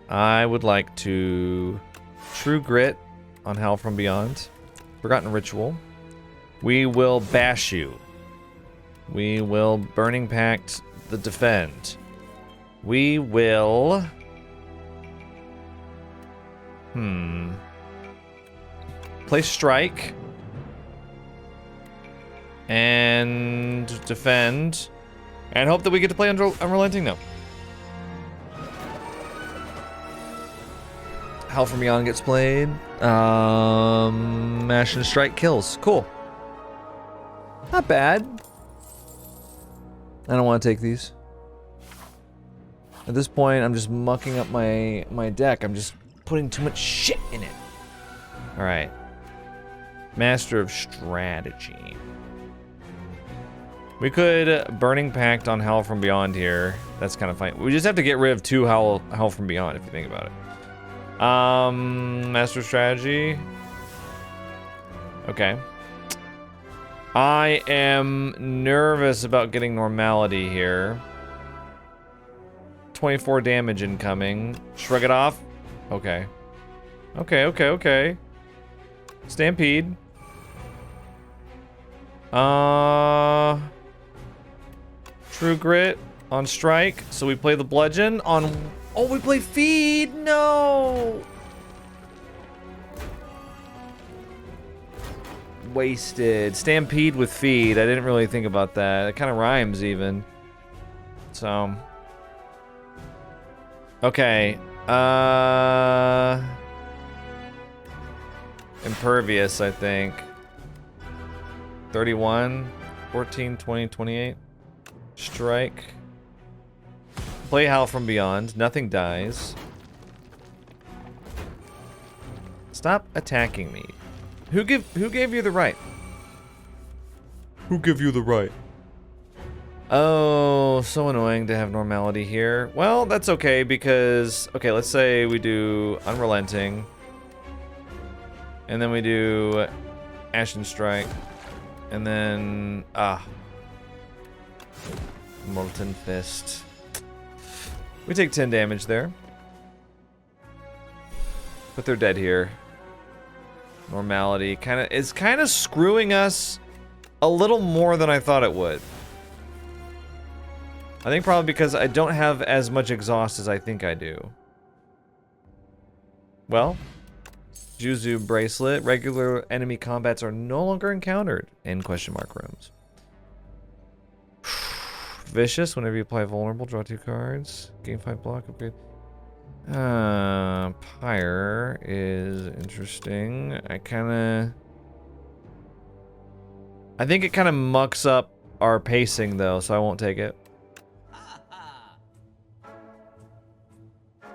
I would like to True Grit on Howl from Beyond. Forgotten Ritual. We will bash you. We will Burning Pact the Defend. We will... play Strike. And defend. And hope that we get to play Unrelenting now. Howl from Beyond gets played. Mash and Strike kills. Cool. Not bad. I don't want to take these. At this point, I'm just mucking up my deck. I'm just putting too much shit in it. Alright. Master of Strategy. We could Burning Pact on Howl from Beyond here. That's kind of fine. We just have to get rid of 2 Howl from Beyond, if you think about it. Master of Strategy. Okay. I am nervous about getting normality here. 24 damage incoming. Shrug it off. Okay. Okay. Stampede. True Grit on Strike. So we play the Bludgeon on... Oh, we play Feed! No! Wasted. Stampede with Feed. I didn't really think about that. It kind of rhymes even. So... Okay. Impervious, I think. 31, 14, 20, 28. Strike. Play Howl from Beyond. Nothing dies. Stop attacking me. Who gave you the right? Who gave you the right? Oh, so annoying to have normality here. Well, that's okay because... Okay, let's say we do Unrelenting. And then we do Ashen Strike. And then... Molten Fist. We take 10 damage there. But they're dead here. Normality is kind of screwing us a little more than I thought it would. I think probably because I don't have as much exhaust as I think I do. Well, Juzu Bracelet. Regular enemy combats are no longer encountered in question mark rooms. Vicious. Whenever you apply vulnerable, draw 2 cards. Gain 5 block. Upgrade. Pyre is interesting. I think it kind of mucks up our pacing though, so I won't take it.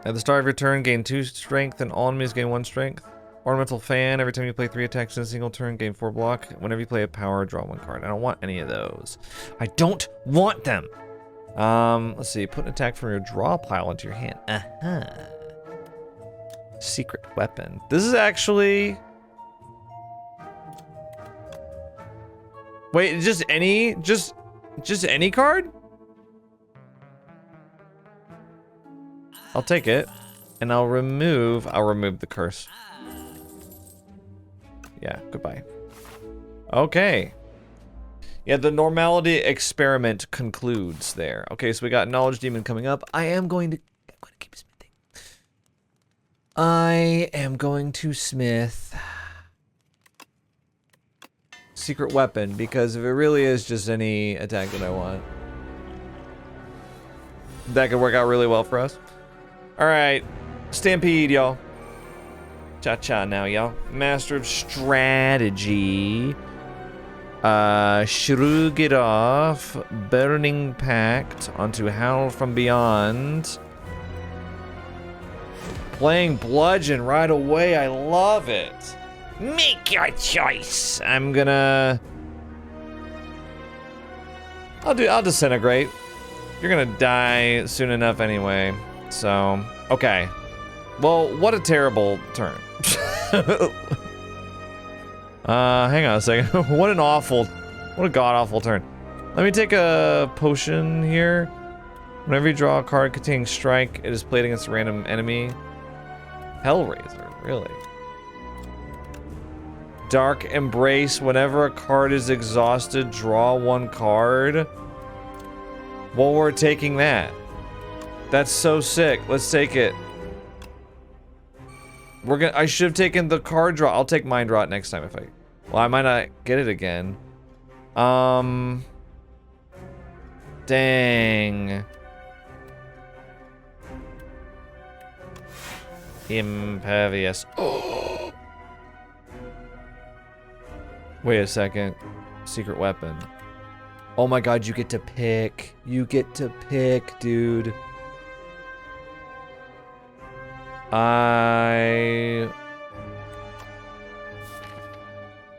At the start of your turn, gain 2 strength, and all enemies gain 1 strength. Ornamental fan. Every time you play 3 attacks in a single turn, gain 4 block. Whenever you play a power, draw 1 card. I don't want any of those. I don't want them. Let's see. Put an attack from your draw pile into your hand. Secret weapon. This is actually... Wait, just any card? I'll take it. And I'll remove the curse. Yeah, goodbye. Okay. Yeah, the normality experiment concludes there. Okay, so we got Knowledge Demon coming up. I'm going to keep smithing. I am going to smith secret weapon, because if it really is just any attack that I want, that could work out really well for us. Alright, Stampede, y'all. Cha-cha now, y'all. Master of Strategy. Shrug it off. Burning Pact onto Howl from Beyond. Playing Bludgeon right away, I love it. Make your choice. I'm gonna... I'll disintegrate. You're gonna die soon enough anyway, so... Okay. Well, what a terrible turn. Hang on a second. What a god-awful turn. Let me take a potion here. Whenever you draw a card containing strike, it is played against a random enemy. Hellraiser, really? Dark Embrace. Whenever a card is exhausted, draw 1 card. Well, we're taking that. That's so sick. Let's take it. I should have taken the card draw. I'll take mind draw it next time if I... Well, I might not get it again. Dang. Impervious. Oh. Wait a second. Secret weapon. Oh my god, you get to pick. You get to pick, dude.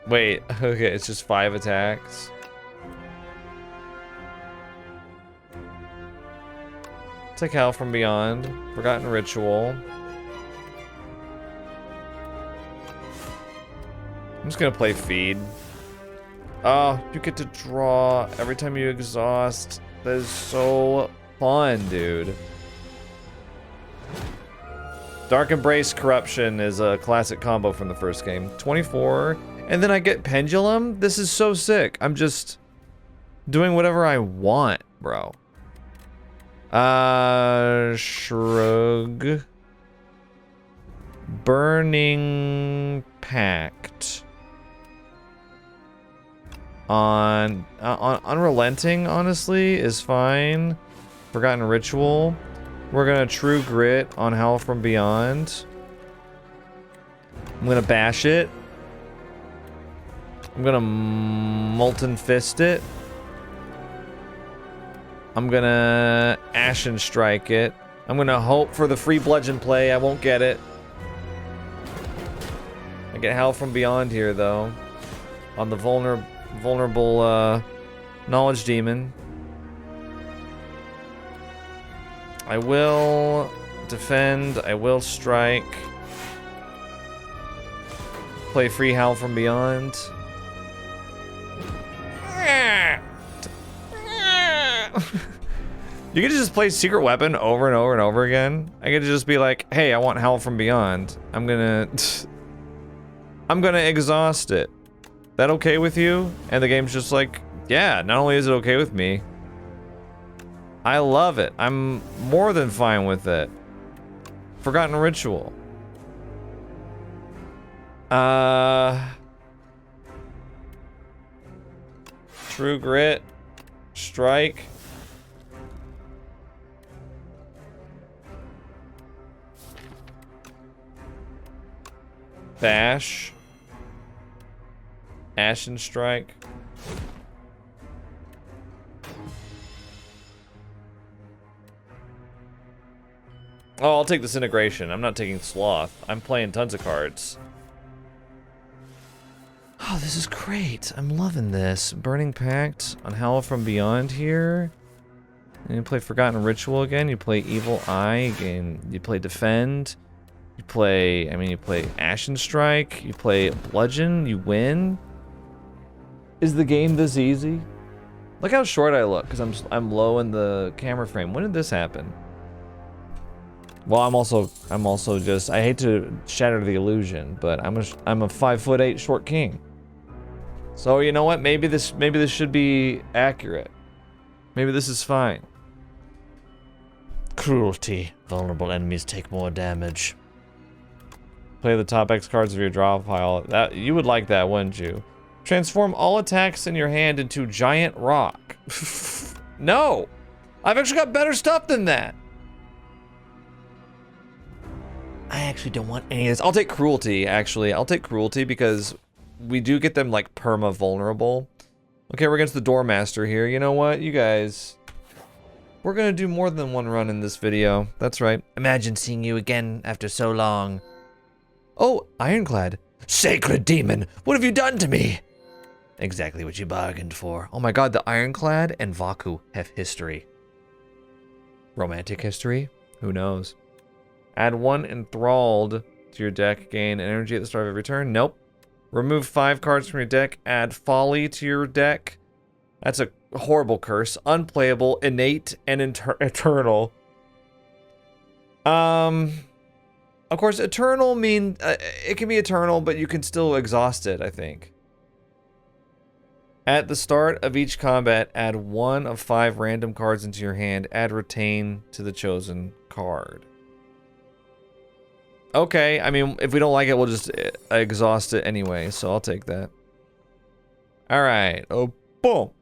Wait, okay, it's just 5 attacks. Take Howl from Beyond. Forgotten Ritual. I'm just gonna play Feed. Oh, you get to draw every time you exhaust. That is so fun, dude. Dark Embrace Corruption is a classic combo from the first game. 24, and then I get Pendulum? This is so sick. I'm just doing whatever I want, bro. Shrug. Burning Pact. On Unrelenting, honestly, is fine. Forgotten Ritual. We're gonna True Grit on Howl from Beyond. I'm gonna bash it. I'm gonna Molten Fist it. I'm gonna Ashen Strike it. I'm gonna hope for the free bludgeon play. I won't get it. I get Howl from Beyond here, though. On the vulnerable Knowledge Demon. I will defend, I will strike. Play free Howl from Beyond. You could just play Secret Weapon over and over and over again. I could just be like, hey, I want Howl from Beyond. I'm gonna exhaust it. That okay with you? And the game's just like, yeah, not only is it okay with me, I love it. I'm more than fine with it. Forgotten Ritual. True Grit. Strike. Bash. Ashen Strike. Oh, I'll take Disintegration. I'm not taking Sloth. I'm playing tons of cards. Oh, this is great. I'm loving this. Burning Pact on Howl from Beyond here. And you play Forgotten Ritual again. You play Evil Eye again. You play Defend. You play, you play Ashen Strike. You play Bludgeon. You win. Is the game this easy? Look how short I look, because I'm low in the camera frame. When did this happen? Well, I'm also just, I hate to shatter the illusion, but I'm a 5'8" short king. So you know what? Maybe this should be accurate. Maybe this is fine. Cruelty. Vulnerable enemies take more damage. Play the top X cards of your draw pile. That you would like that, wouldn't you? Transform all attacks in your hand into giant rock. No! I've actually got better stuff than that. I actually don't want any of this. I'll take Cruelty, actually. I'll take Cruelty because we do get them, like, perma-vulnerable. Okay, we're against the Doormaster here. You know what, you guys? We're gonna do more than one run in this video. That's right. Imagine seeing you again after so long. Oh, Ironclad. Sacred demon, what have you done to me? Exactly what you bargained for. Oh my god, the Ironclad and Vaku have history. Romantic history? Who knows? Add 1 Enthralled to your deck. Gain energy at the start of every turn. Nope. Remove 5 cards from your deck. Add Folly to your deck. That's a horrible curse. Unplayable, innate, and eternal. Of course, eternal mean it can be eternal, but you can still exhaust it, I think. At the start of each combat, add 1 of 5 random cards into your hand. Add Retain to the chosen card. Okay, I mean, if we don't like it, we'll just exhaust it anyway, so I'll take that. Alright. Oh, boom.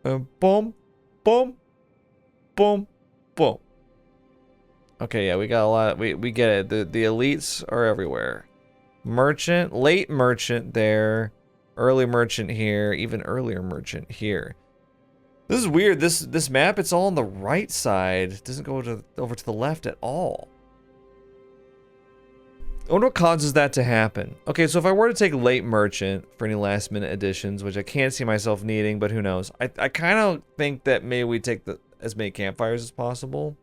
Boom. Boom. Boom. Boom. Okay, yeah, we got a lot. We get it. The elites are everywhere. Merchant, late merchant there. Early merchant here. Even earlier merchant here. This is weird. This map, it's all on the right side. It doesn't go over to the left at all. I wonder what causes that to happen. Okay, so if I were to take late merchant for any last minute additions, which I can't see myself needing, but who knows. I kind of think that maybe we take as many campfires as possible.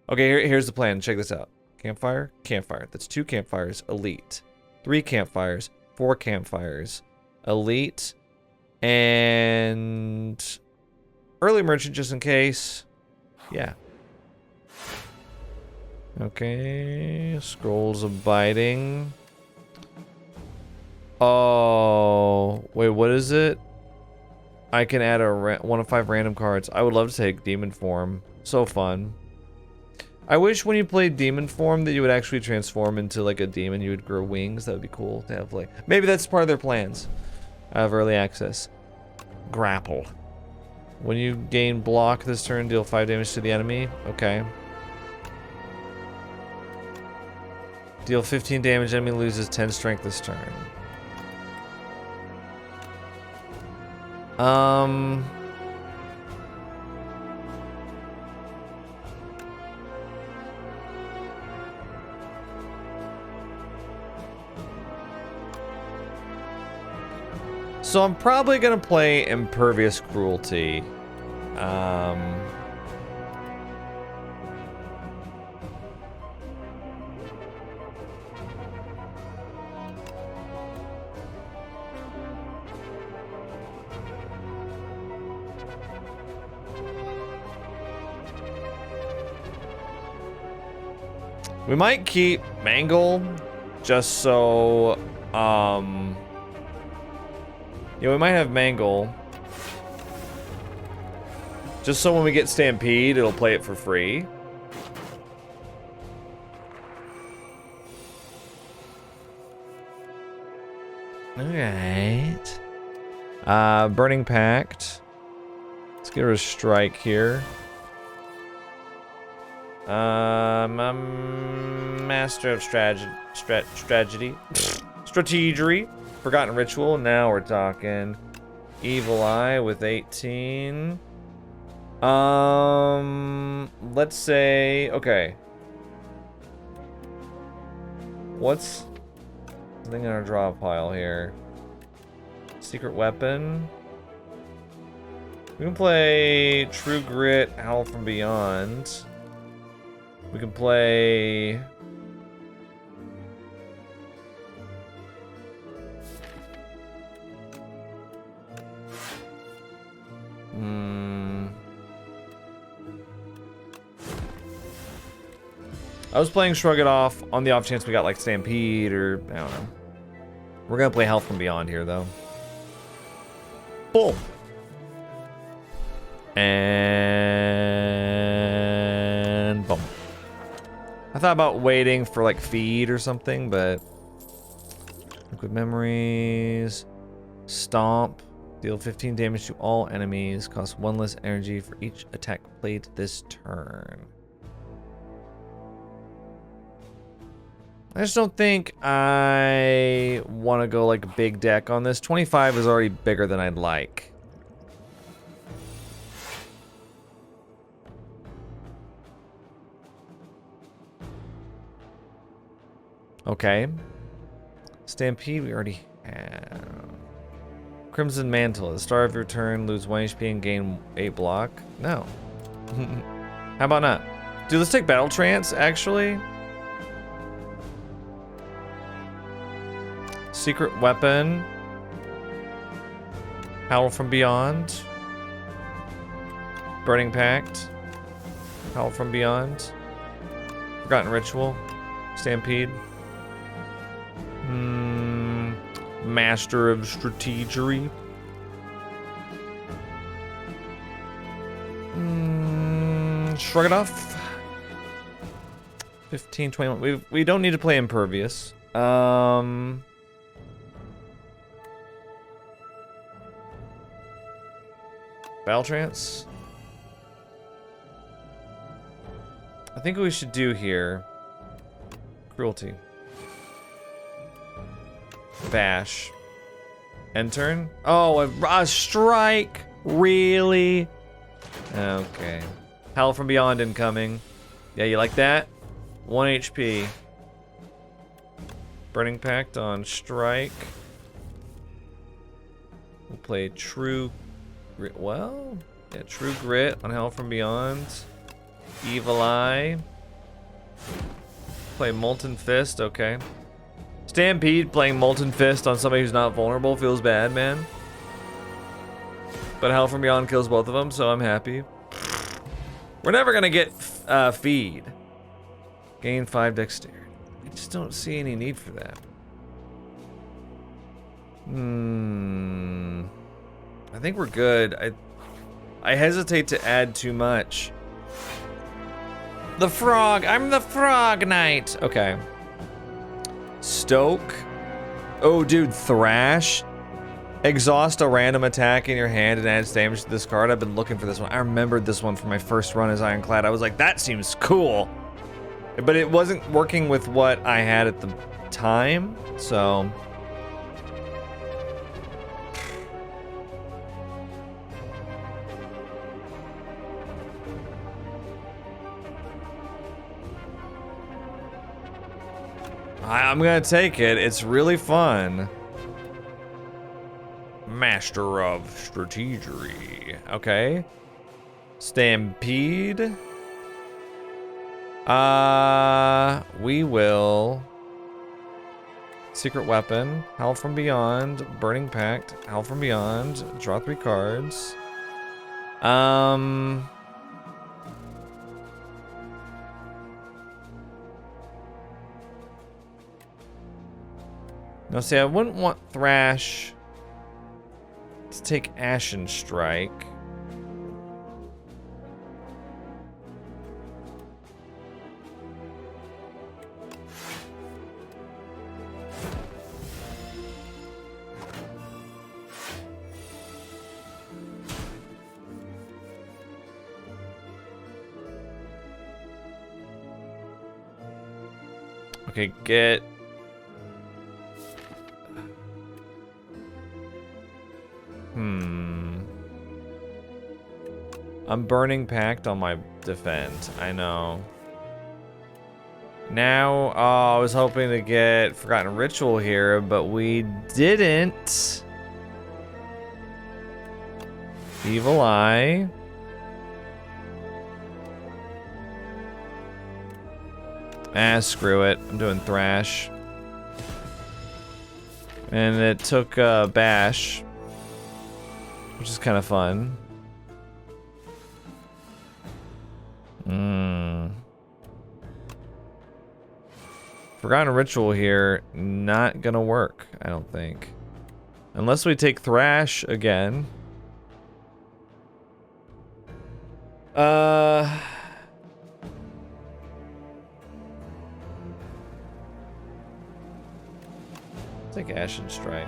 Okay, here's the plan. Check this out. Campfire, campfire. That's 2 campfires. Elite. 3 campfires. 4 campfires. Elite. And early merchant just in case. Yeah. Okay, Scrolls of Biting. Oh, wait, what is it? I can add 1 of 5 random cards. I would love to take Demon Form. So fun. I wish when you played Demon Form that you would actually transform into like a demon. You would grow wings. That would be cool to have. Like, maybe that's part of their plans. I have early access. Grapple. When you gain block this turn, deal 5 damage to the enemy. Okay. Deal 15 damage, enemy loses 10 strength this turn. So I'm probably gonna play Impervious Cruelty. We might keep Mangle, just so, yeah, we might have Mangle. Just so when we get Stampede, it'll play it for free. Alright. Burning Pact. Let's get rid of Strike here. Master of Strategy. Strategery. Forgotten Ritual. Now we're talking. Evil Eye with 18. Let's say, okay. What's the thing in our draw pile here? Secret weapon. We can play True Grit, Howl from Beyond. We can play... I was playing Shrug It Off on the off chance we got like Stampede or I don't know. We're gonna play Health from Beyond here though. Boom. And boom. I thought about waiting for like feed or something, but liquid memories, stomp, deal 15 damage to all enemies, cost 1 less energy for each attack played this turn. I just don't think I want to go like a big deck on this. 25 is already bigger than I'd like. Okay. Stampede we already have. Crimson Mantle. At the start of your turn, lose 1 HP and gain 8 block. No. How about not? Dude, let's take Battle Trance, actually. Secret Weapon. Howl from Beyond. Burning Pact. Howl from Beyond. Forgotten Ritual. Stampede. Master of Strategery. Shrug It Off. 15, 21. We don't need to play Impervious. Battle Trance. I think what we should do here. Cruelty. Bash. End turn? Oh, a strike? Really? Okay. Howl from Beyond incoming. Yeah, you like that? 1 HP. Burning Pact on strike. We'll play True Grit. Well, yeah, True Grit on Howl from Beyond. Evil Eye. Play Molten Fist, okay. Stampede playing Molten Fist on somebody who's not vulnerable feels bad, man. But Hell from Beyond kills both of them, so I'm happy. We're never gonna get feed. Gain 5 dexterity. I just don't see any need for that. I think we're good. I hesitate to add too much. The frog. I'm the frog knight. Okay. Stoke. Oh, dude, Thrash. Exhaust a random attack in your hand and adds damage to this card. I've been looking for this one. I remembered this one from my first run as Ironclad. I was like, that seems cool. But it wasn't working with what I had at the time, so... I'm gonna take it. It's really fun. Master of Strategery. Okay. Stampede. We will... Secret Weapon. Howl from Beyond. Burning Pact. Howl from Beyond. Draw 3 cards. No, see, I wouldn't want Thrash to take Ashen Strike. Okay, get... I'm Burning Pact on my defend. I know. Now, I was hoping to get Forgotten Ritual here, but we didn't. Evil Eye. Ah, screw it. I'm doing Thrash. And it took Bash, which is kind of fun. Forgotten Ritual here, not gonna work, I don't think. Unless we take Thrash again. Take Ashen Strike.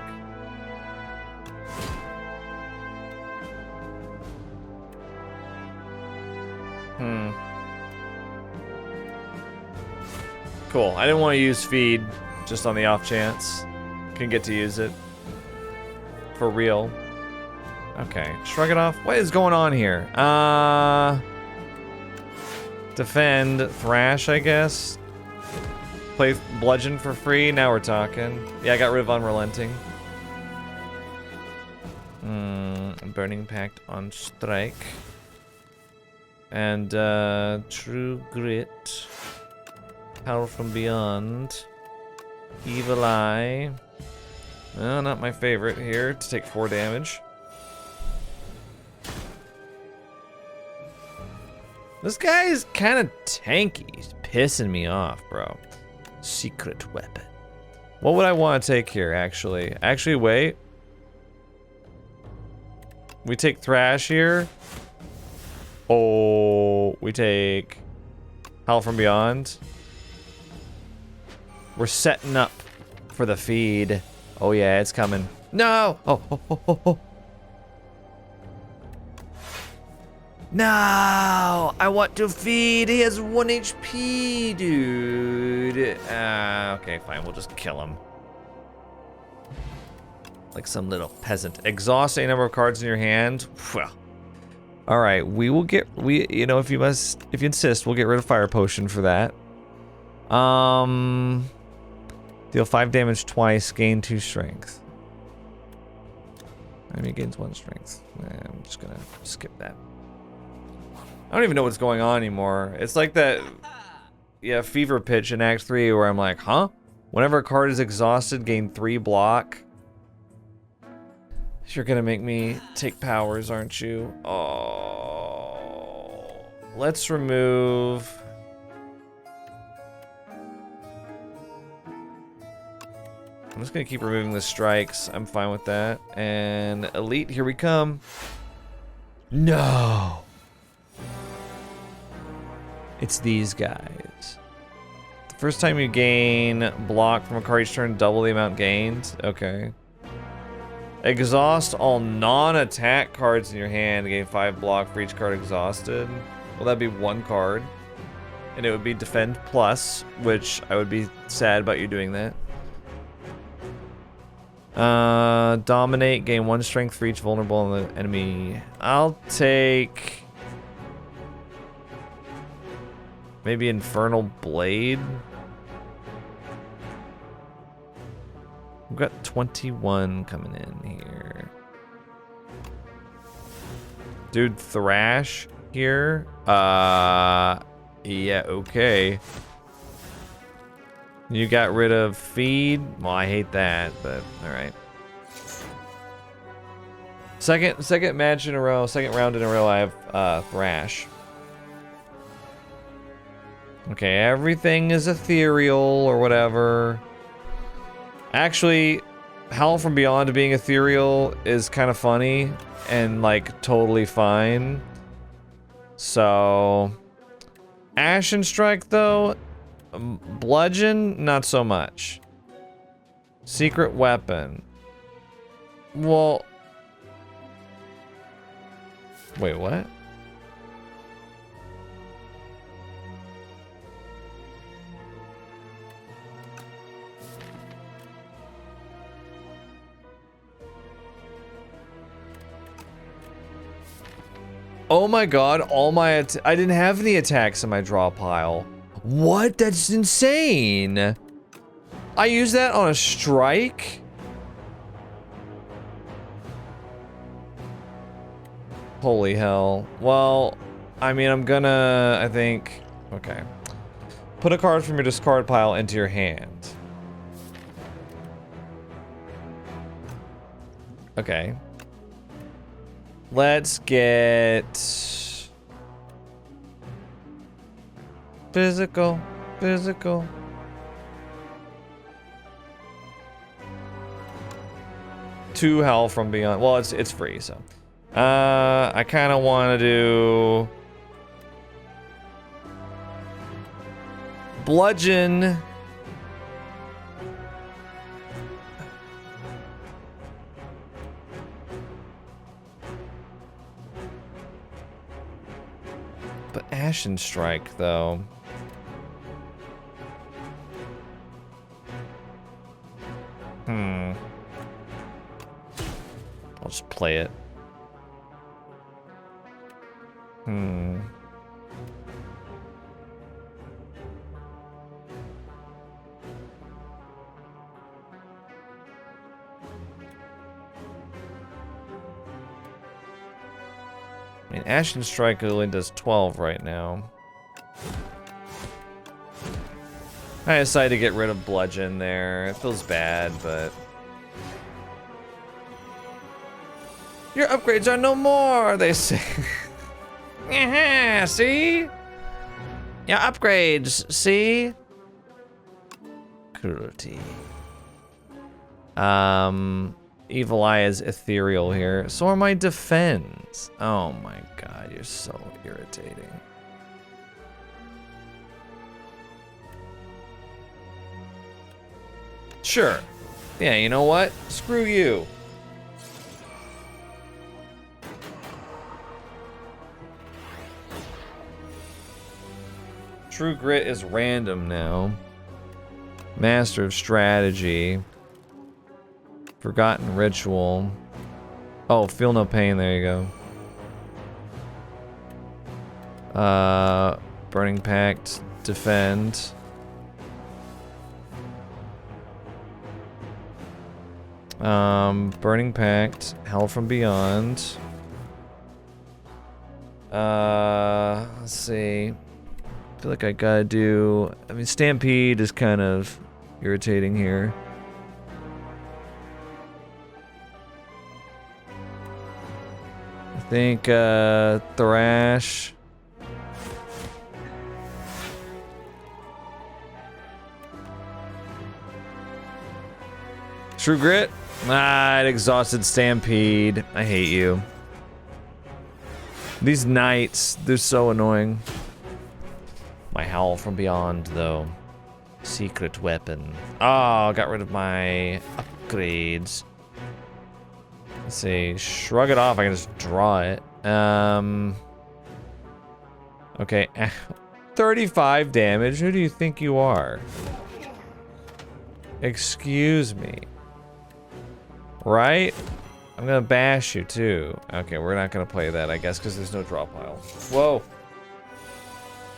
Cool. I didn't want to use Feed, just on the off chance. Can get to use it. For real. Okay, shrug it off. What is going on here? Defend, Thrash, I guess. Play Bludgeon for free, now we're talking. Yeah, I got rid of Unrelenting. Burning Pact on Strike. And, True Grit. Power from Beyond. Evil Eye. Not my favorite here, to take 4 damage. This guy is kind of tanky. He's pissing me off, bro. Secret weapon. What would I want to take here, actually? Actually, wait. We take Thrash here. Oh, we take Howl from Beyond. We're setting up for the feed. Oh yeah, it's coming. No! Oh. No! I want to feed. He has 1 HP, dude. Okay, fine. We'll just kill him. Like some little peasant. Exhaust a number of cards in your hand. Well. Alright, we will get... you know, if you insist, we'll get rid of Fire Potion for that. Deal 5 damage twice, gain 2 strength. Enemy gains 1 strength. I'm just gonna skip that. I don't even know what's going on anymore. It's like that, yeah, Fever Pitch in Act 3 where I'm like, huh? Whenever a card is exhausted, gain 3 block. You're gonna make me take powers, aren't you? Oh. Let's remove... I'm just gonna keep removing the strikes. I'm fine with that. And Elite, here we come. No! It's these guys. The first time you gain block from a card each turn, double the amount gained. Okay. Exhaust all non-attack cards in your hand. Gain 5 block for each card exhausted. Well, that'd be 1 card. And it would be Defend Plus, which I would be sad about you doing that. Dominate. Gain 1 strength for each vulnerable on the enemy. I'll take... maybe Infernal Blade. We've got 21 coming in here. Dude, Thrash here. Yeah, okay. You got rid of Feed. Well, I hate that, but alright. Second match in a row, second round in a row, I have Thrash. Okay, everything is ethereal or whatever. Actually, Howl from Beyond being ethereal is kind of funny and like totally fine. So, Ashen Strike though, Bludgeon, not so much. Secret Weapon. Well, wait, what? Oh my god, I didn't have any attacks in my draw pile. What? That's insane. I used that on a strike? Holy hell. Well, I mean, I'm gonna, I think, okay. Put a card from your discard pile into your hand. Okay. Let's get physical. 2 hell from beyond. Well, it's free, so. I kind of want to do bludgeon. But Ashen Strike, though. I'll just play it. I mean, Ashen Strike only does 12 right now. I decided to get rid of Bludgeon there. It feels bad, but... Your upgrades are no more, they say. Yeah, see? Your upgrades, see? Cruelty. Evil Eye is ethereal here. So are my defends. Oh my god, you're so irritating. Sure. Yeah, you know what? Screw you. True Grit is random now. Master of Strategy. Forgotten Ritual. Oh, Feel No Pain, there you go. Burning Pact, Defend. Burning Pact, Hell from Beyond. Let's see. I feel like I gotta do... I mean, Stampede is kind of irritating here. I think, Thrash. True Grit? Ah, it exhausted Stampede. I hate you. These knights, they're so annoying. My Howl from Beyond, though. Secret weapon. Oh, got rid of my upgrades. Let's see. Shrug it off. I can just draw it. Okay. 35 damage. Who do you think you are? Excuse me. Right? I'm gonna bash you, too. Okay, we're not gonna play that, I guess, because there's no draw pile. Whoa.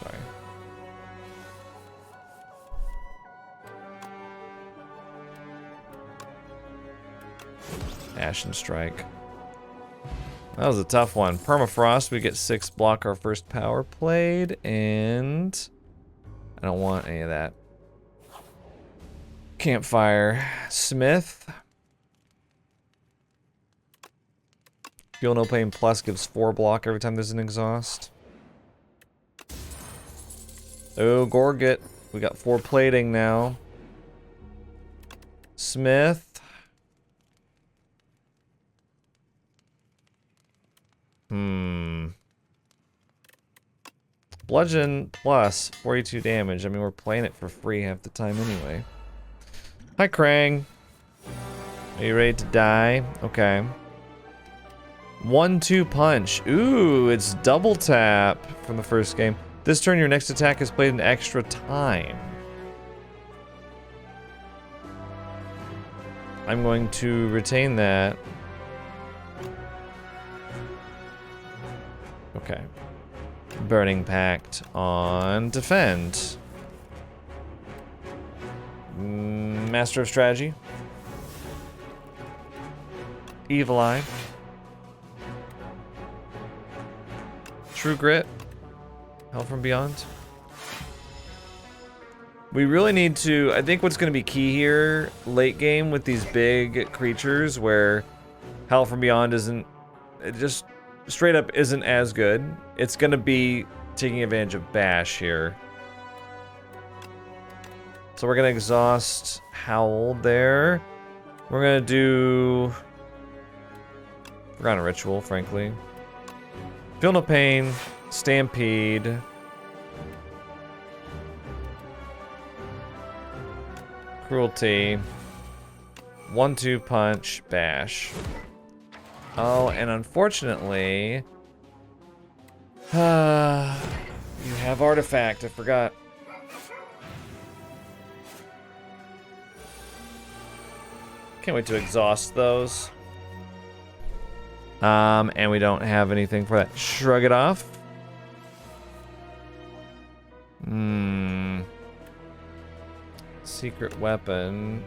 Sorry. Ashen Strike. That was a tough one. Permafrost, we get 6 block our first power played, and I don't want any of that. Campfire. Smith. Feel No Pain Plus gives 4 block every time there's an exhaust. Oh, Gorget. We got 4 plating now. Smith. Bludgeon plus 42 damage. I mean, we're playing it for free half the time anyway. Hi, Krang. Are you ready to die? Okay. 1-2 punch. Ooh, it's double tap from the first game. This turn, your next attack is played an extra time. I'm going to retain that. Okay. Burning Pact on Defend. Master of Strategy. Evil Eye. True Grit. Hell from Beyond. We really need to, I think what's going to be key here, late game with these big creatures where Hell from Beyond isn't, it just straight up isn't as good. It's going to be taking advantage of Bash here. So we're going to exhaust Howl there. We're going to do Forgotten Ritual, frankly. Feel No Pain, Stampede. Cruelty. 1-2 punch, Bash. Oh, and unfortunately, you have Artifact, I forgot. Can't wait to exhaust those. And we don't have anything for that. Shrug it off. Secret weapon.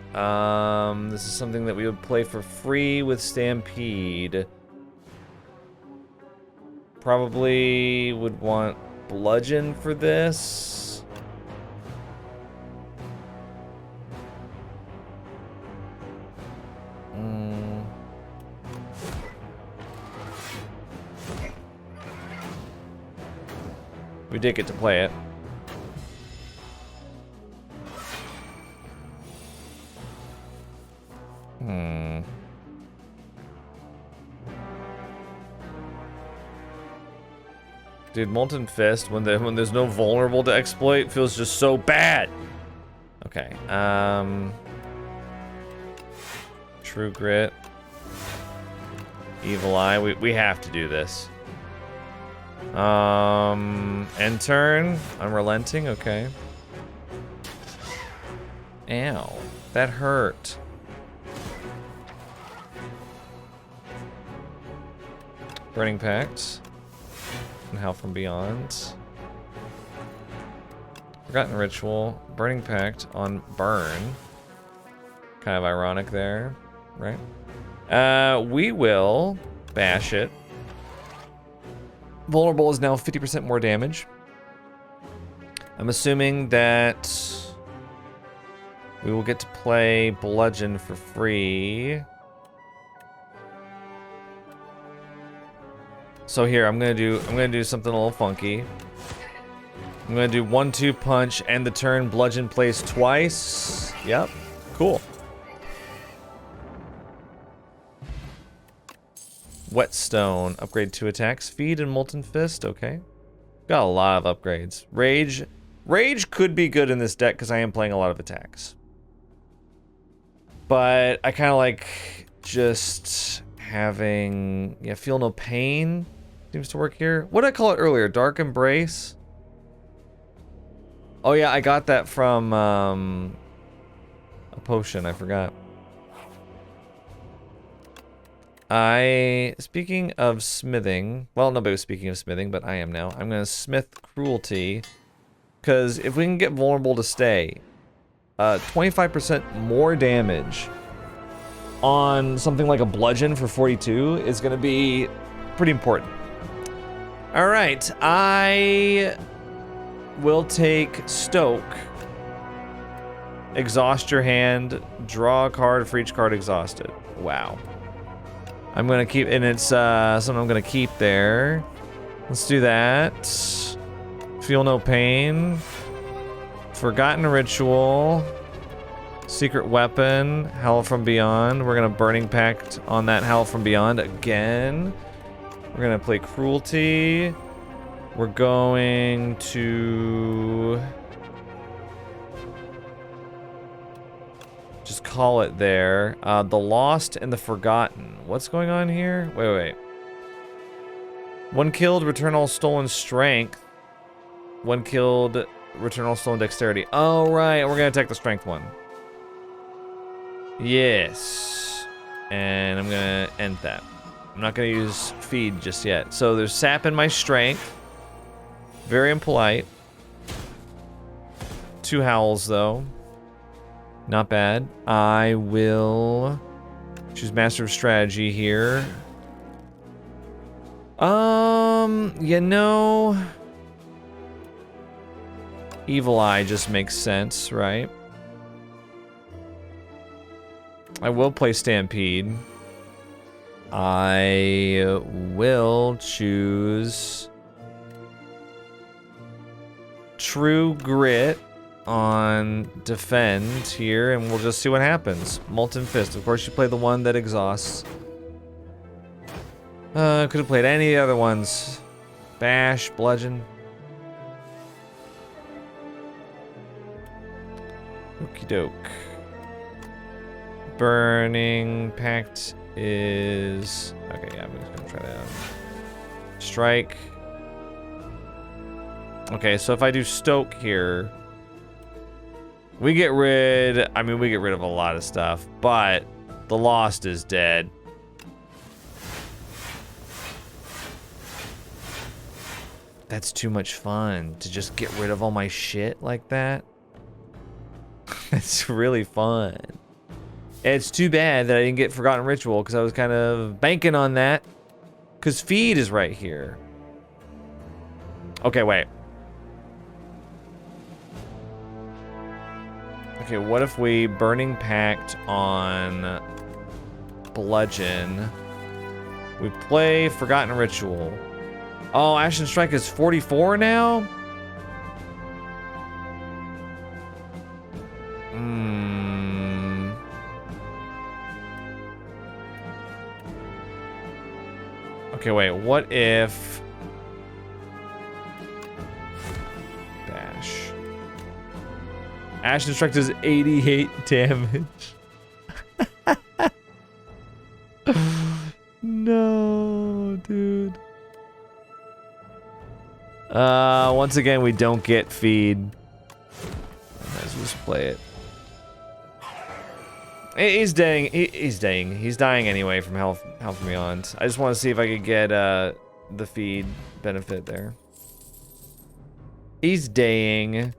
This is something that we would play for free with Stampede. Probably would want Bludgeon for this. We did get to play it. Dude, Molten Fist, when there's no vulnerable to exploit, feels just so bad. Okay, True Grit. Evil Eye, we have to do this. End turn, Unrelenting, okay. Ow, that hurt. Burning Pact. And Hell from Beyond. Forgotten Ritual. Burning Pact on Burn. Kind of ironic there, right? We will bash it. Vulnerable is now 50% more damage. I'm assuming that we will get to play Bludgeon for free. So here, I'm gonna do something a little funky. I'm gonna do 1-2 punch, end the turn, Bludgeon plays twice. Yep, cool. Whetstone, upgrade 2 attacks, Feed and Molten Fist, okay. Got a lot of upgrades. Rage could be good in this deck because I am playing a lot of attacks. But I kind of like just having, yeah, Feel No Pain seems to work here. What did I call it earlier? Dark Embrace? Oh yeah, I got that from a potion, I forgot. Speaking of smithing, well, nobody was speaking of smithing, but I am now. I'm gonna smith Cruelty, because if we can get vulnerable to stay, 25% more damage on something like a Bludgeon for 42 is gonna be pretty important. All right, I will take Stoke. Exhaust your hand, draw a card for each card exhausted. Wow. I'm gonna keep, and it's something I'm gonna keep there. Let's do that. Feel No Pain. Forgotten Ritual. Secret Weapon. Hell from Beyond. We're gonna Burning Pact on that Hell from Beyond again. We're gonna play Cruelty. We're going to just call it there. The Lost and the Forgotten. What's going on here? Wait. One killed, return all stolen strength. One killed, return all stolen dexterity. Oh, right. We're going to attack the strength one. Yes. And I'm going to end that. I'm not going to use feed just yet. So there's sap in my strength. Very impolite. 2 howls, though. Not bad. I will choose Master of Strategy here. You know, Evil Eye just makes sense, right? I will play Stampede. I will choose True Grit on Defend here, and we'll just see what happens. Molten Fist. Of course, you play the one that exhausts. Could have played any of the other ones. Bash, Bludgeon. Okie doke. Burning Pact is... Okay, yeah, I'm just gonna try that out. Strike. Okay, so if I do Stoke here, we get rid... I mean, we get rid of a lot of stuff, but the Lost is dead. That's too much fun to just get rid of all my shit like that. It's really fun. It's too bad that I didn't get Forgotten Ritual because I was kind of banking on that. Because Feed is right here. Okay, wait. Okay, what if we Burning Pact on Bludgeon? We play Forgotten Ritual. Oh, Ashen Strike is 44 now? Okay, wait, what if... Bash. Ashen Strike does 88 damage. No, dude. Once again, we don't get Feed. Might as well just play it. He's dying. He's dying. He's dying anyway from health beyond. I just want to see if I could get the Feed benefit there. He's dying.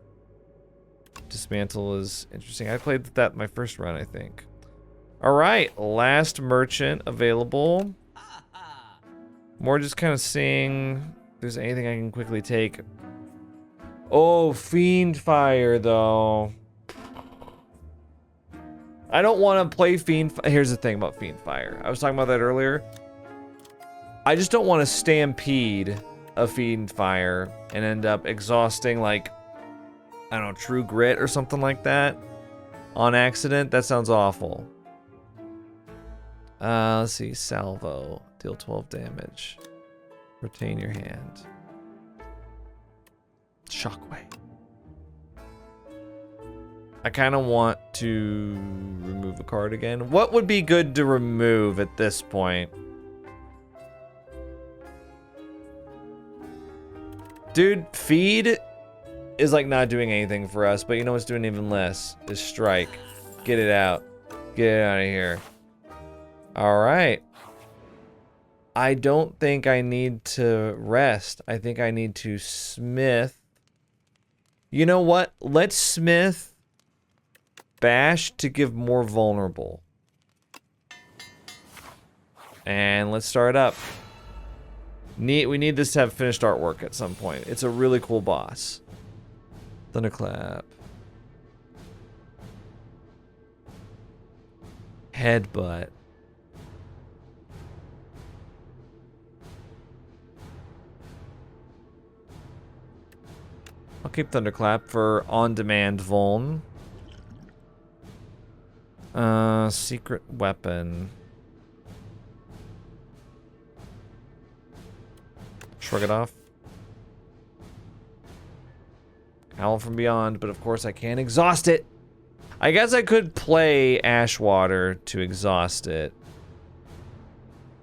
Dismantle is interesting. I played that my first run, I think. All right, last merchant available. More just kind of seeing if there's anything I can quickly take. Oh, Fiend Fire though. I don't want to play Fiend. Here's the thing about Fiend Fire. I was talking about that earlier. I just don't want to stampede a Fiend Fire and end up exhausting, like, I don't know, True Grit or something like that on accident. That sounds awful. Let's see. Salvo. Deal 12 damage. Retain your hand. Shockwave. I kind of want to remove a card again. What would be good to remove at this point? Dude, Feed is like not doing anything for us, but you know what's doing even less? Is Strike. Get it out. Get it out of here. Alright. I don't think I need to rest. I think I need to smith. You know what? Let's smith Bash to give more vulnerable. And let's start up. We need this to have finished artwork at some point. It's a really cool boss. Thunderclap. Headbutt. I'll keep Thunderclap for on-demand vuln. Secret weapon. Shrug it off. Howl from Beyond, but of course I can't exhaust it. I guess I could play Ashwater to exhaust it.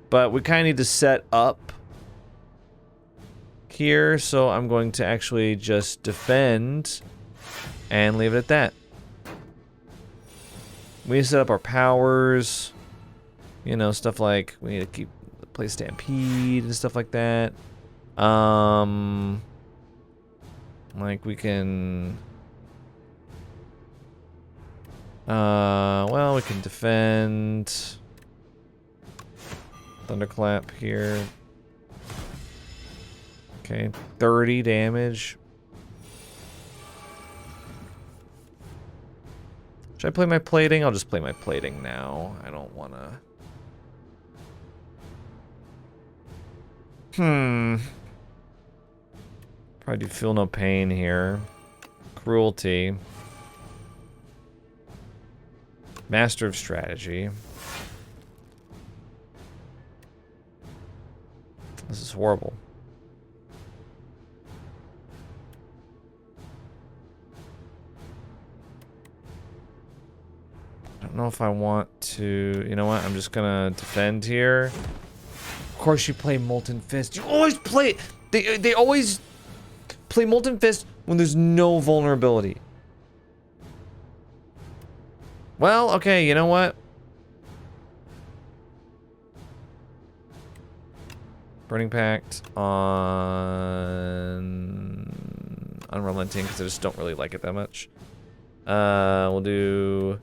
But we kind of need to set up here, so I'm going to actually just defend and leave it at that. We need to set up our powers, you know, stuff like we need to play Stampede and stuff like that. Like we can well, we can defend Thunderclap here. Okay, 30 damage. Should I play my plating? I'll just play my plating now. I don't want to... Probably do feel no pain here. Cruelty. Master of strategy. This is horrible. I don't know if I want to... You know what? I'm just gonna defend here. Of course you play Molten Fist. You always play... They always play Molten Fist when there's no vulnerability. Well, okay, you know what? Burning Pact on Unrelenting, because I just don't really like it that much. We'll do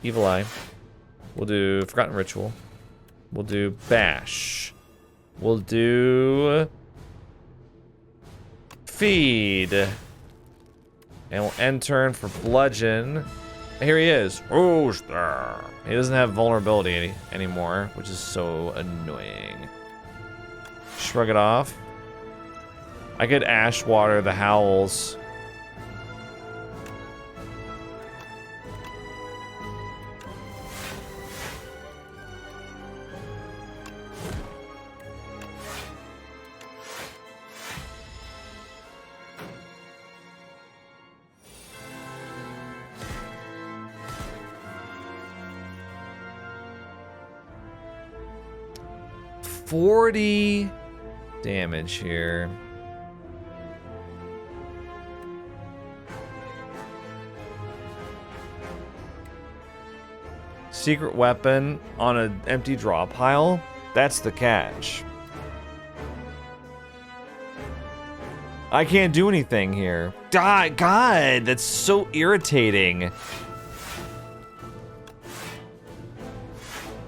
Evil Eye. We'll do Forgotten Ritual. We'll do Bash. We'll do Feed. And we'll end turn for Bludgeon. Here he is. Oh, he doesn't have vulnerability anymore, which is so annoying. Shrug it off. I could Ash Water the Howls. $40 damage here. Secret weapon on an empty draw pile? That's the catch. I can't do anything here. God, that's so irritating.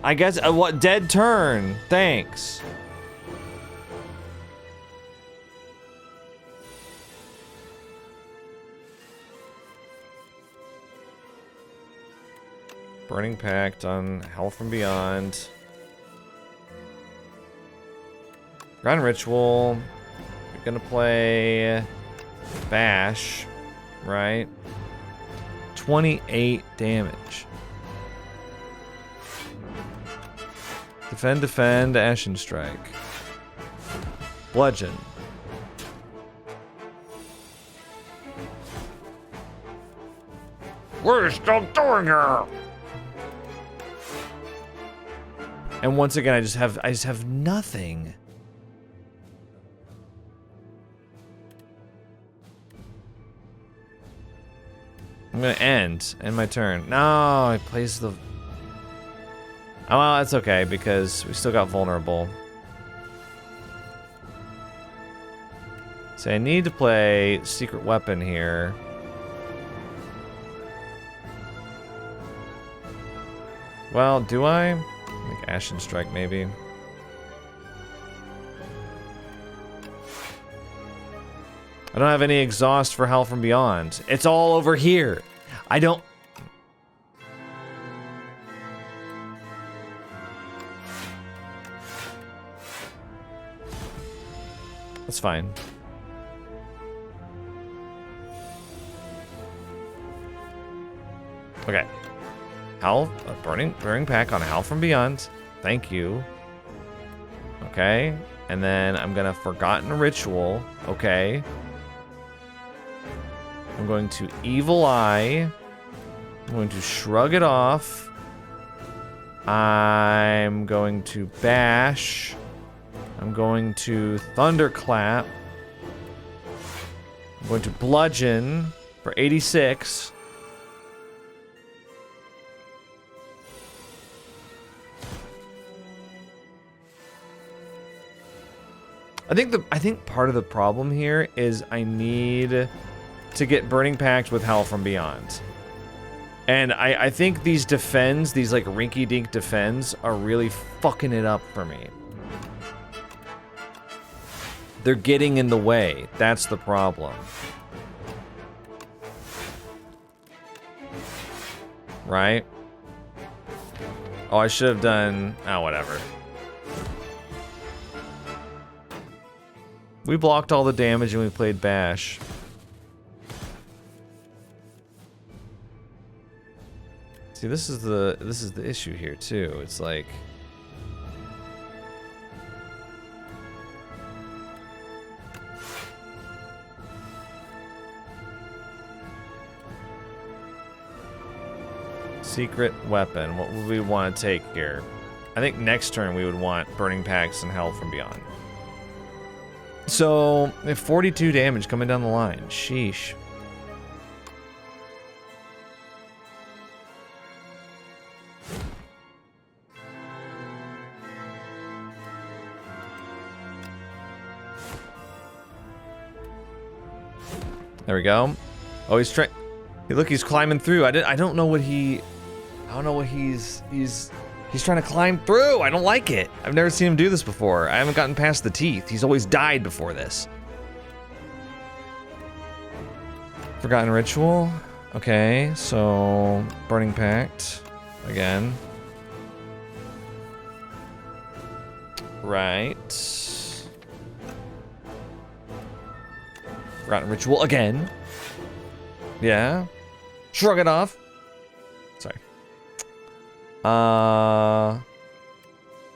I guess, what, dead turn. Thanks. Burning Pact on Hell from Beyond. Ground Ritual. You're gonna play Bash, right? 28 damage. Defend, Ashen Strike. Bludgeon. We're still doing it! And once again, I just have nothing. I'm gonna end my turn. No, I place the... Oh, well, that's okay, because we still got vulnerable. So I need to play Secret Weapon here. Well, do I? Like Ashen Strike, maybe. I don't have any exhaust for Hell from Beyond. It's all over here. I don't... That's fine. Okay. Howl, burning pack on Howl from Beyond. Thank you. Okay. And then I'm gonna Forgotten Ritual. Okay. I'm going to Evil Eye. I'm going to Shrug it off. I'm going to Bash. I'm going to Thunderclap. I'm going to Bludgeon for 86. I think part of the problem here is I need to get Burning Pact with Hell from Beyond. And I think these defends, these like rinky-dink defends, are really fucking it up for me. They're getting in the way. That's the problem. Right? Oh, I should have done... Oh, whatever. We blocked all the damage and we played Bash. See, this is the issue here too. It's like secret weapon. What would we want to take here? I think next turn we would want Burning Packs and Hell from Beyond. So, we have 42 damage coming down the line. Sheesh. There we go. Oh, he's trying. Hey, look, he's climbing through. I don't know what he's trying to climb through. I don't like it. I've never seen him do this before. I haven't gotten past the teeth. He's always died before this. Forgotten Ritual. Okay, so Burning Pact again. Right. Forgotten Ritual again. Yeah. Shrug it off. Sorry.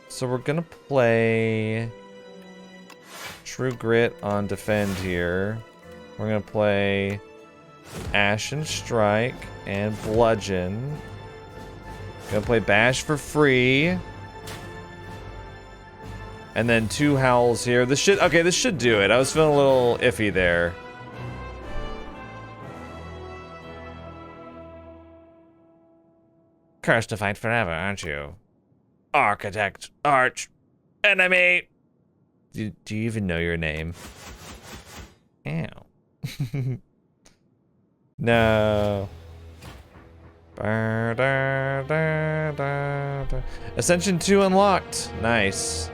So we're gonna play True Grit on Defend here. We're gonna play Ashen Strike and Bludgeon. Gonna play Bash for free. And then 2 Howls here. This should do it. I was feeling a little iffy there. Cursed to fight forever, aren't you? Architect, arch, enemy! Do you even know your name? Ow. No. Ascension 2 unlocked. Nice.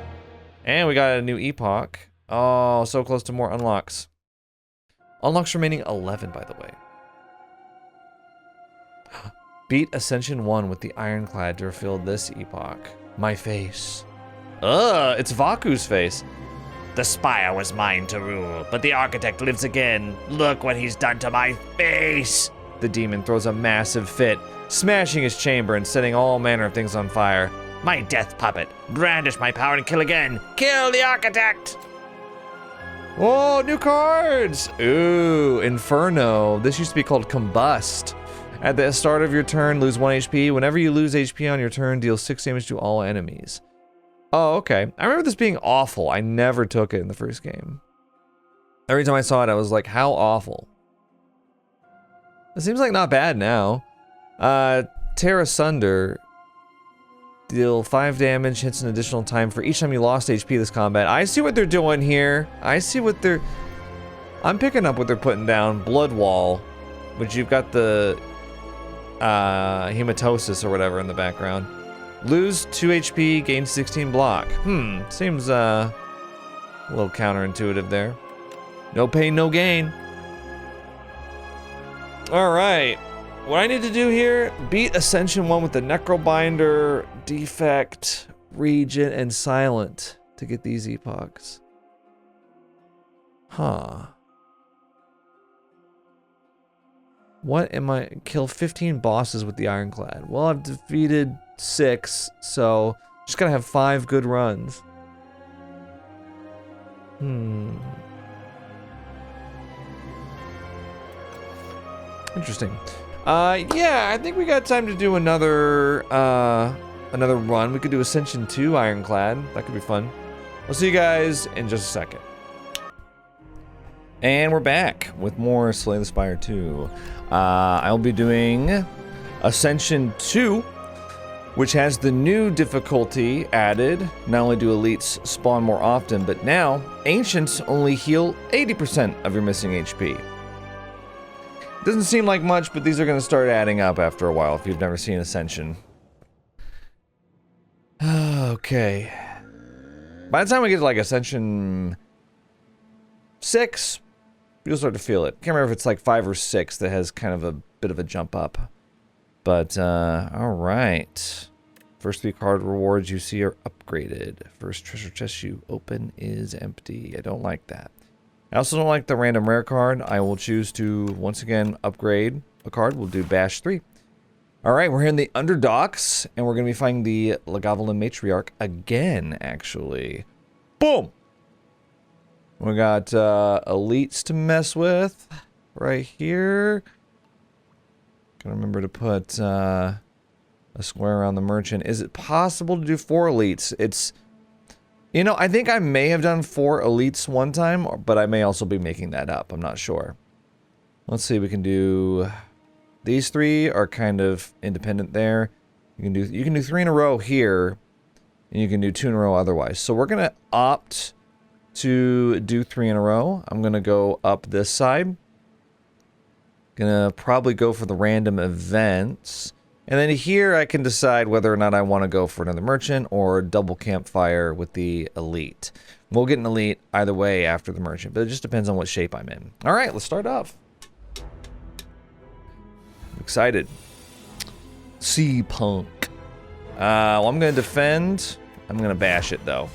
And we got a new epoch. Oh, so close to more unlocks. Unlocks remaining 11, by the way. Beat Ascension 1 with the Ironclad to reveal this epoch. My face. Ugh, it's Vaku's face. The Spire was mine to rule, but the Architect lives again. Look what he's done to my face! The demon throws a massive fit, smashing his chamber and setting all manner of things on fire. My death puppet. Brandish my power and kill again. Kill the Architect! Oh, new cards! Ooh, Inferno. This used to be called Combust. At the start of your turn, lose 1 HP. Whenever you lose HP on your turn, deal 6 damage to all enemies. Oh, okay. I remember this being awful. I never took it in the first game. Every time I saw it, I was like, how awful. It seems like not bad now. Tear Asunder. Deal 5 damage, hits an additional time for each time you lost HP this combat. I see what they're doing here. I see what they're... I'm picking up what they're putting down. Blood Wall, which you've got the hematosis or whatever in the background. Lose 2 HP, gain 16 block. Seems a little counterintuitive there. No pain, no gain. Alright. What I need to do here, beat Ascension 1 with the Necrobinder, Defect, Regent, and Silent to get these epochs. Huh. What am I... Kill 15 bosses with the Ironclad. Well, I've defeated 6, so just gotta have 5 good runs. Interesting. Yeah, I think we got time to do another run. We could do Ascension 2 Ironclad. That could be fun. We'll see you guys in just a second. And we're back with more Slay the Spire 2. I'll be doing Ascension 2, which has the new difficulty added. Not only do elites spawn more often, but now Ancients only heal 80% of your missing HP. Doesn't seem like much, but these are going to start adding up after a while if you've never seen Ascension. Okay. By the time we get to like Ascension 6, you'll start to feel it. Can't remember if it's like 5 or 6 that has kind of a bit of a jump up. But, alright. First 3 card rewards you see are upgraded. First treasure chest you open is empty. I don't like that. I also don't like the random rare card. I will choose to, once again, upgrade a card. We'll do Bash 3. Alright, we're here in the Underdocks, and we're going to be fighting the Lagavelin Matriarch again, actually. Boom! We got elites to mess with right here. Gotta remember to put a square around the merchant. Is it possible to do 4 elites? It's... You know, I think I may have done 4 elites one time, but I may also be making that up. I'm not sure. Let's see, we can do... These 3 are kind of independent there. You can do 3 in a row here, and you can do 2 in a row otherwise. So we're gonna opt to do 3 in a row. I'm gonna go up this side. Gonna probably go for the random events. And then here I can decide whether or not I want to go for another merchant or double campfire with the elite. We'll get an elite either way after the merchant, but it just depends on what shape I'm in. All right, let's start off. I'm excited. Sea Punk. Well, I'm going to defend. I'm going to bash it, though.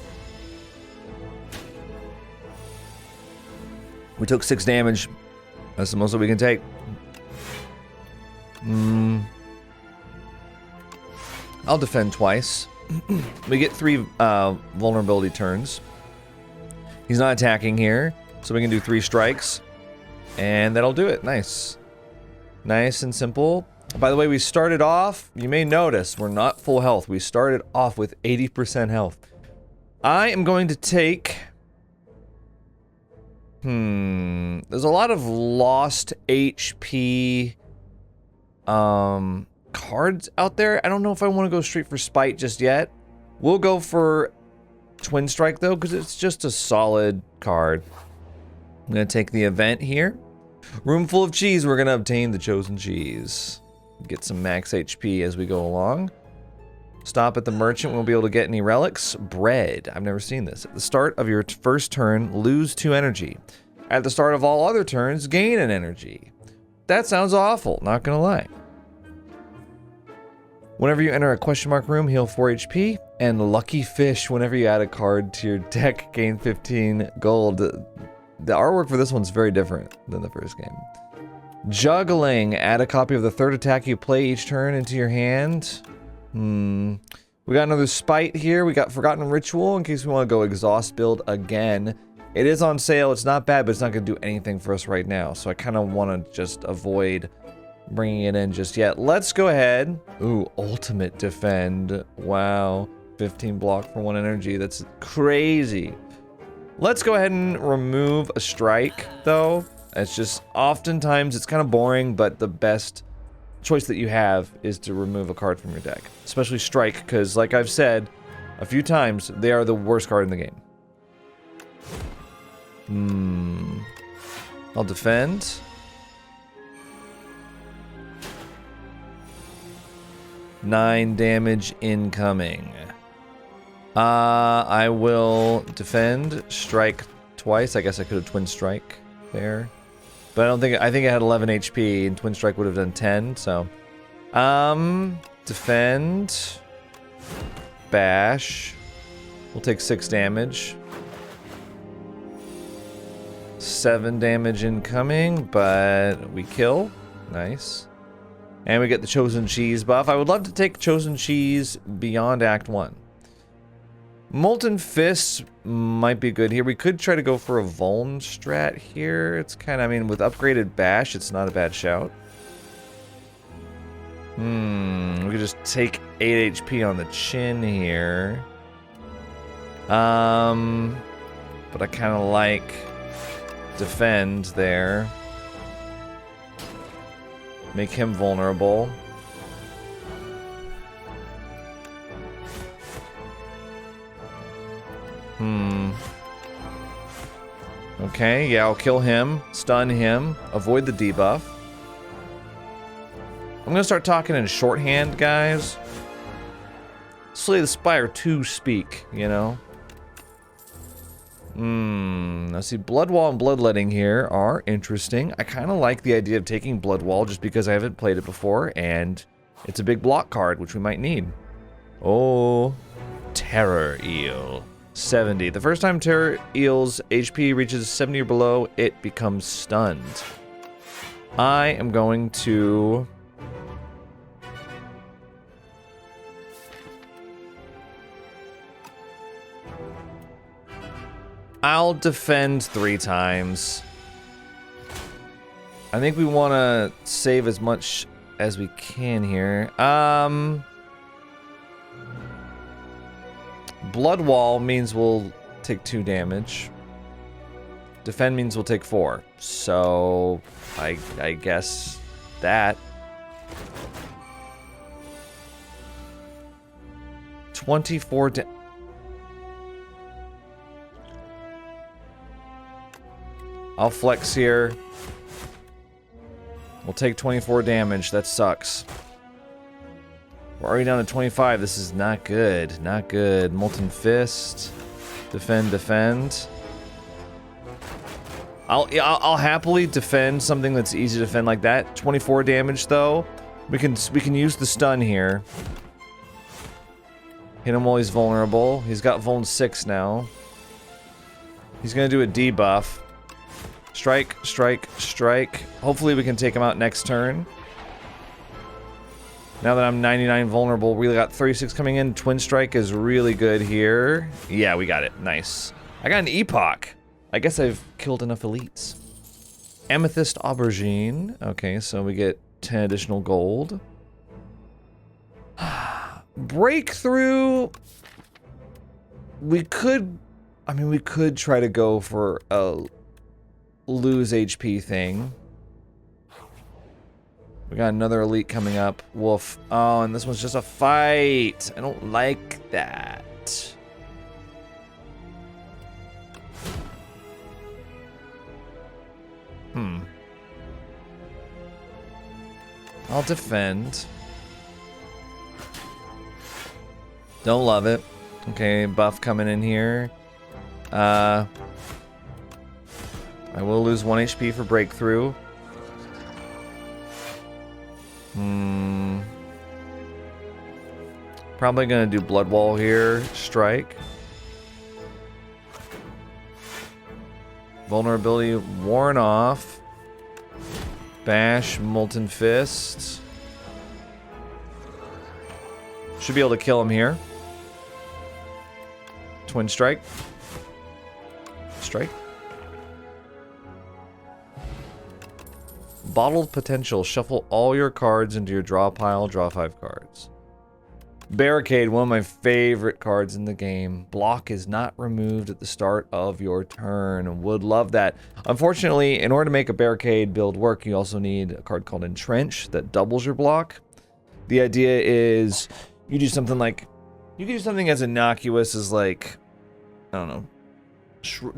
We took 6 damage. That's the most that we can take. I'll defend twice. We get 3 vulnerability turns. He's not attacking here, so we can do 3 strikes. And that'll do it. Nice. Nice and simple. By the way, we started off, you may notice, we're not full health. We started off with 80% health. I am going to take... There's a lot of lost HP... cards out there. I don't know if I want to go straight for Spite just yet. We'll go for Twin Strike though, because it's just a solid card. I'm going to take the event here. Room full of cheese. We're going to obtain the chosen cheese. Get some max HP as we go along. Stop at the merchant. Won't be able to get any relics. Bread. I've never seen this. At the start of your first turn, lose 2 energy. At the start of all other turns, gain an energy. That sounds awful, not gonna lie. Whenever you enter a question mark room, heal 4 HP. And Lucky Fish, whenever you add a card to your deck, gain 15 gold. The artwork for this one's very different than the first game. Juggling, add a copy of the 3rd attack you play each turn into your hand. We got another Spite here. We got Forgotten Ritual in case we want to go exhaust build again. It is on sale. It's not bad, but it's not going to do anything for us right now. So I kind of want to just avoid bringing it in just yet. Let's go ahead. Ooh, Ultimate Defend. Wow. 15 block for 1 energy. That's crazy. Let's go ahead and remove a strike, though. It's just, oftentimes, it's kind of boring, but the best choice that you have is to remove a card from your deck. Especially strike, because like I've said a few times, they are the worst card in the game. I'll defend. Nine damage incoming. I will defend, strike twice. I guess I could have twin strike there. But I don't think, I think I had 11 HP and twin strike would have done 10, so. Defend. Bash. We'll take 6 damage. 7 damage incoming, but we kill. Nice. And we get the Chosen Cheese buff. I would love to take Chosen Cheese beyond Act 1. Molten Fists might be good here. We could try to go for a Vuln strat here. It's kind of, I mean, with upgraded Bash, it's not a bad shout. We could just take 8 HP on the chin here. But I kind of like defend there. Make him vulnerable. Okay, yeah, I'll kill him, stun him, avoid the debuff. I'm gonna start talking in shorthand, guys. Slay the Spire to speak, you know? Now see, Blood Wall and Bloodletting here are interesting. I kind of like the idea of taking Blood Wall just because I haven't played it before, and it's a big block card, which we might need. Oh, Terror Eel. 70. The first time Terror Eel's HP reaches 70 or below, it becomes stunned. I am going to... I'll defend 3 times. I think we want to save as much as we can here. Blood Wall means we'll take 2 damage. Defend means we'll take 4. So, I guess that. 24 damage. I'll flex here. We'll take 24 damage. That sucks. We're already down to 25. This is not good. Not good. Molten Fist. Defend, defend. I'll happily defend something that's easy to defend like that. 24 damage though. We can use the stun here. Hit him while he's vulnerable. He's got Vuln 6 now. He's gonna do a debuff. Strike, strike, strike. Hopefully we can take him out next turn. Now that I'm 99 vulnerable, we got 36 coming in. Twin Strike is really good here. Yeah, we got it. Nice. I got an Epoch. I guess I've killed enough elites. Amethyst Aubergine. Okay, so we get 10 additional gold. Breakthrough. We could try to go for a lose HP thing. We got another elite coming up. Wolf. Oh, and this one's just a fight. I don't like that. I'll defend. Don't love it. Okay, buff coming in here. I will lose 1 HP for breakthrough. Probably gonna do Blood Wall here. Strike. Vulnerability worn off. Bash, Molten Fist. Should be able to kill him here. Twin Strike. Strike. Bottled Potential. Shuffle all your cards into your draw pile. Draw 5 cards. Barricade, one of my favorite cards in the game. Block is not removed at the start of your turn. Would love that. Unfortunately, in order to make a barricade build work, you also need a card called Entrench that doubles your block. The idea is you do something like, you can do something as innocuous as like, I don't know,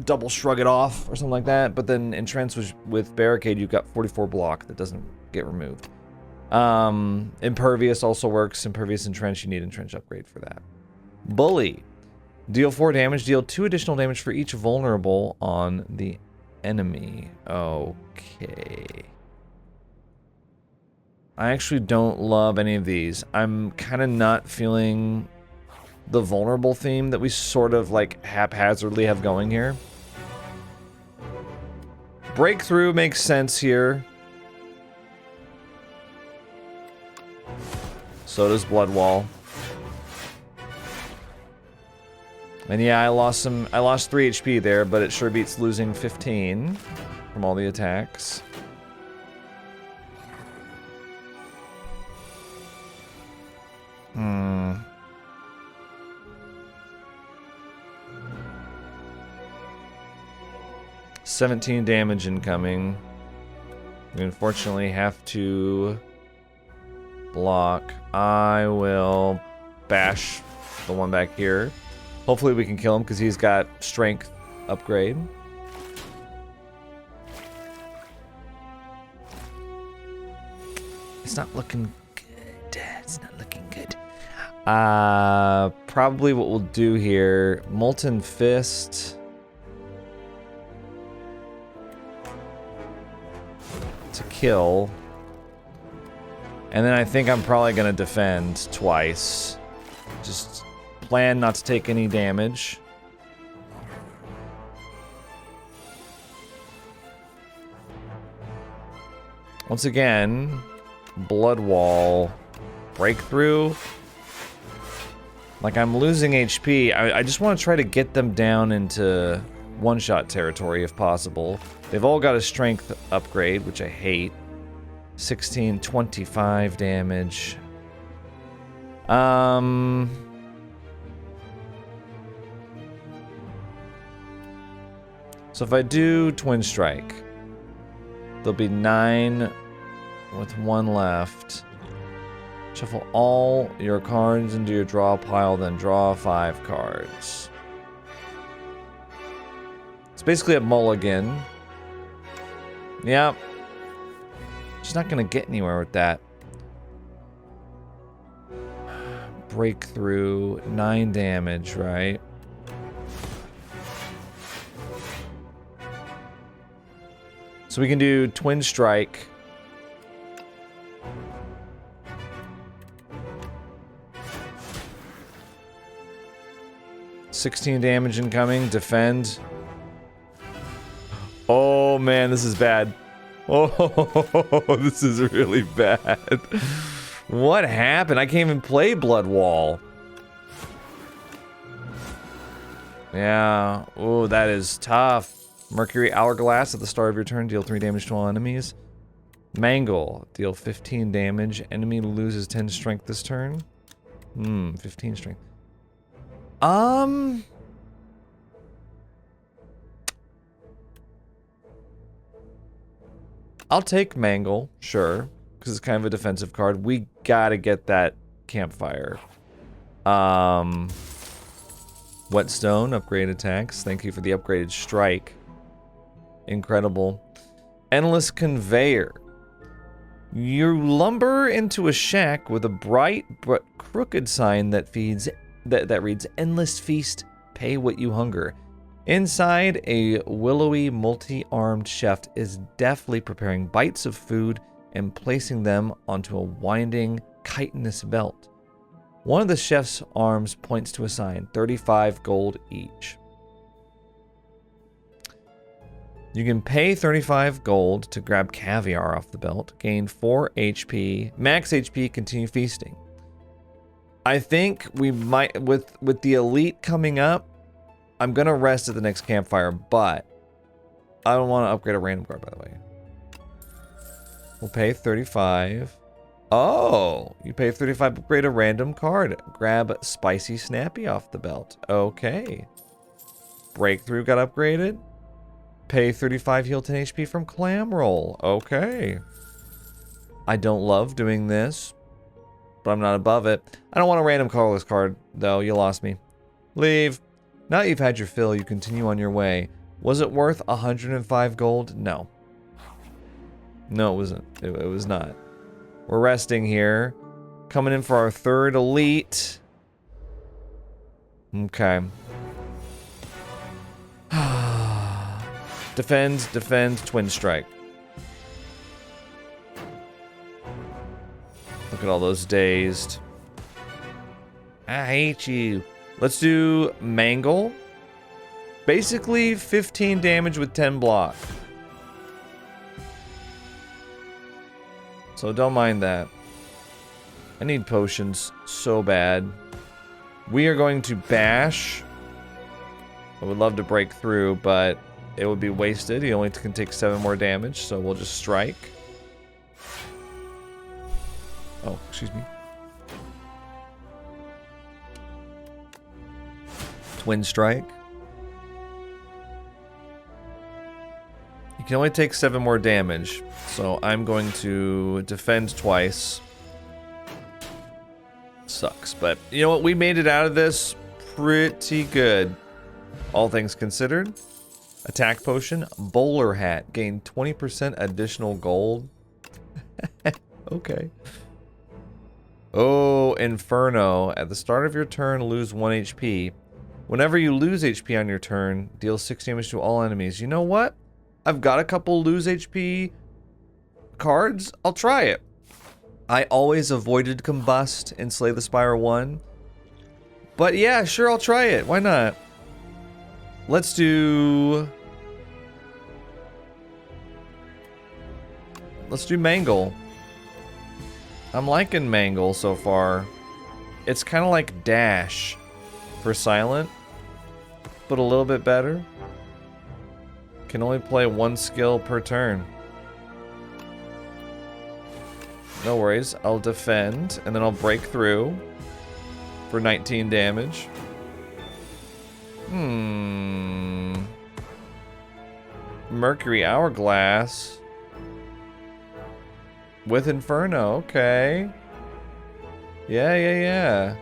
double shrug it off or something like that, but then Entrench with barricade, you've got 44 block that doesn't get removed. Impervious also works. Impervious Entrench, you need Entrench upgrade for that. Bully. Deal 4 damage, deal 2 additional damage for each vulnerable on the enemy. Okay. I actually don't love any of these. I'm kind of not feeling the vulnerable theme that we sort of like haphazardly have going here. Breakthrough makes sense here. So does Blood Wall. And yeah, I lost 3 HP there, but it sure beats losing 15 from all the attacks. Hmm. 17 damage incoming. We unfortunately have to block. I will bash the one back here. Hopefully we can kill him because he's got strength upgrade. It's not looking good. It's not looking good. Probably what we'll do here, Molten Fist. kill. And then I think I'm probably going to defend twice. Just plan not to take any damage. Once again, blood wall, breakthrough. Like, I'm losing HP. I just want to try to get them down into one-shot territory if possible. They've all got a strength upgrade, which I hate. 16, 25 damage. So if I do Twin Strike, there'll be 9 with 1 left. Shuffle all your cards into your draw pile, then draw 5 cards. It's basically a mulligan. Yep. Just not gonna get anywhere with that. Breakthrough, 9 damage, right? So we can do Twin Strike. $16 damage incoming. Defend. Oh man, this is bad. Oh, this is really bad. What happened? I can't even play Blood Wall. Yeah. Oh, that is tough. Mercury Hourglass at the start of your turn. Deal 3 damage to all enemies. Mangle. Deal 15 damage. Enemy loses 10 strength this turn. 15 strength. I'll take Mangle, sure, because it's kind of a defensive card. We gotta get that Campfire. Whetstone, upgrade attacks. Thank you for the upgraded Strike. Incredible. Endless Conveyor. You lumber into a shack with a bright but crooked sign that reads Endless Feast, Pay What You Hunger. Inside, a willowy, multi-armed chef is deftly preparing bites of food and placing them onto a winding, chitinous belt. One of the chef's arms points to a sign, 35 gold each. You can pay 35 gold to grab caviar off the belt, gain 4 HP, max HP, continue feasting. I think we might, with the elite coming up, I'm gonna rest at the next campfire, but I don't want to upgrade a random card, by the way. We'll pay 35. Oh, you pay 35, upgrade a random card. Grab Spicy Snappy off the belt. Okay. Breakthrough got upgraded. Pay 35, heal 10 HP from Clam Roll. Okay. I don't love doing this, but I'm not above it. I don't want a random colorless card, though. You lost me. Leave. Now that you've had your fill, you continue on your way. Was it worth 105 gold? No. No, it wasn't. It was not. We're resting here. Coming in for our 3rd elite. Okay. Defend, Twin Strike. Look at all those dazed. I hate you. Let's do Mangle. Basically, 15 damage with 10 block. So don't mind that. I need potions so bad. We are going to bash. I would love to break through, but it would be wasted. He only can take 7 more damage, so we'll just strike. Oh, excuse me. Twin Strike. You can only take 7 more damage, so I'm going to defend twice. Sucks, but you know what? We made it out of this pretty good. All things considered. Attack potion, bowler hat, gain 20% additional gold. Okay. Oh, Inferno. At the start of your turn, lose 1 HP. Whenever you lose HP on your turn, deal 6 damage to all enemies. You know what? I've got a couple lose HP cards, I'll try it. I always avoided Combust in Slay the Spire 1. But yeah, sure, I'll try it. Why not? Let's do Mangle. I'm liking Mangle so far. It's kind of like Dash for Silent, but a little bit better. Can only play one skill per turn. No worries, I'll defend, and then I'll break through for 19 damage. Mercury Hourglass with Inferno, okay. Yeah.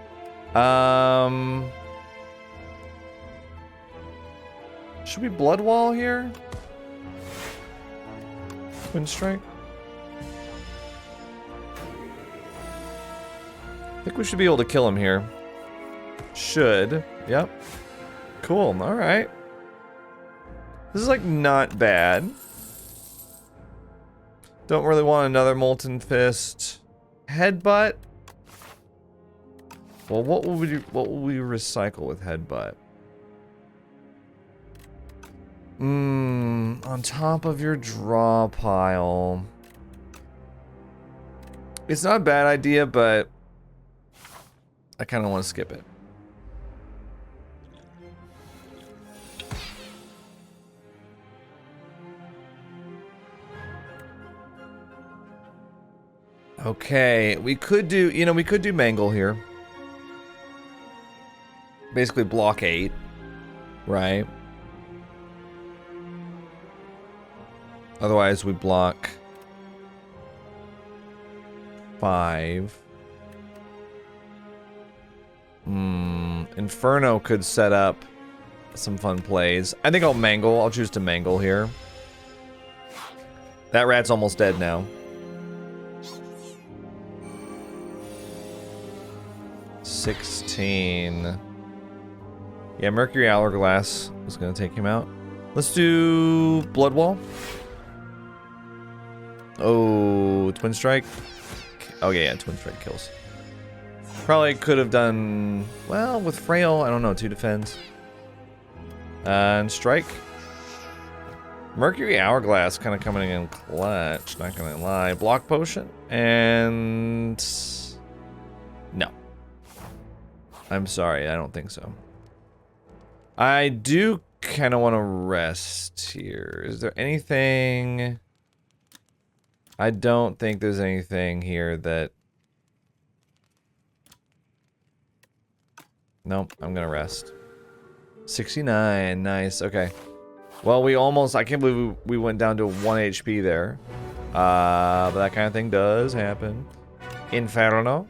Should we Blood Wall here? Twin Strike? I think we should be able to kill him here. Should. Yep. Cool. Alright. This is like not bad. Don't really want another Molten Fist. Headbutt? Well, what will we recycle with Headbutt? On top of your draw pile. It's not a bad idea, but I kind of want to skip it. Okay, we could do, we could do Mangle here. Basically block 8, right? Otherwise we block 5. Inferno could set up some fun plays. I think I'll Mangle. I'll choose to Mangle here. That rat's almost dead now. 16. Yeah, Mercury Hourglass is going to take him out. Let's do Blood Wall. Oh, Twin Strike. Oh, yeah, Twin Strike kills. Probably could have done, well, with Frail, I don't know, 2 defense. And Strike. Mercury Hourglass kind of coming in clutch, not gonna lie. Block Potion, and no. I'm sorry, I don't think so. I do kind of want to rest here. Is there anything? I don't think there's anything here that... Nope, I'm gonna rest. 69, nice, okay. Well, we almost, I can't believe we went down to 1 HP there. But that kind of thing does happen. Inferno.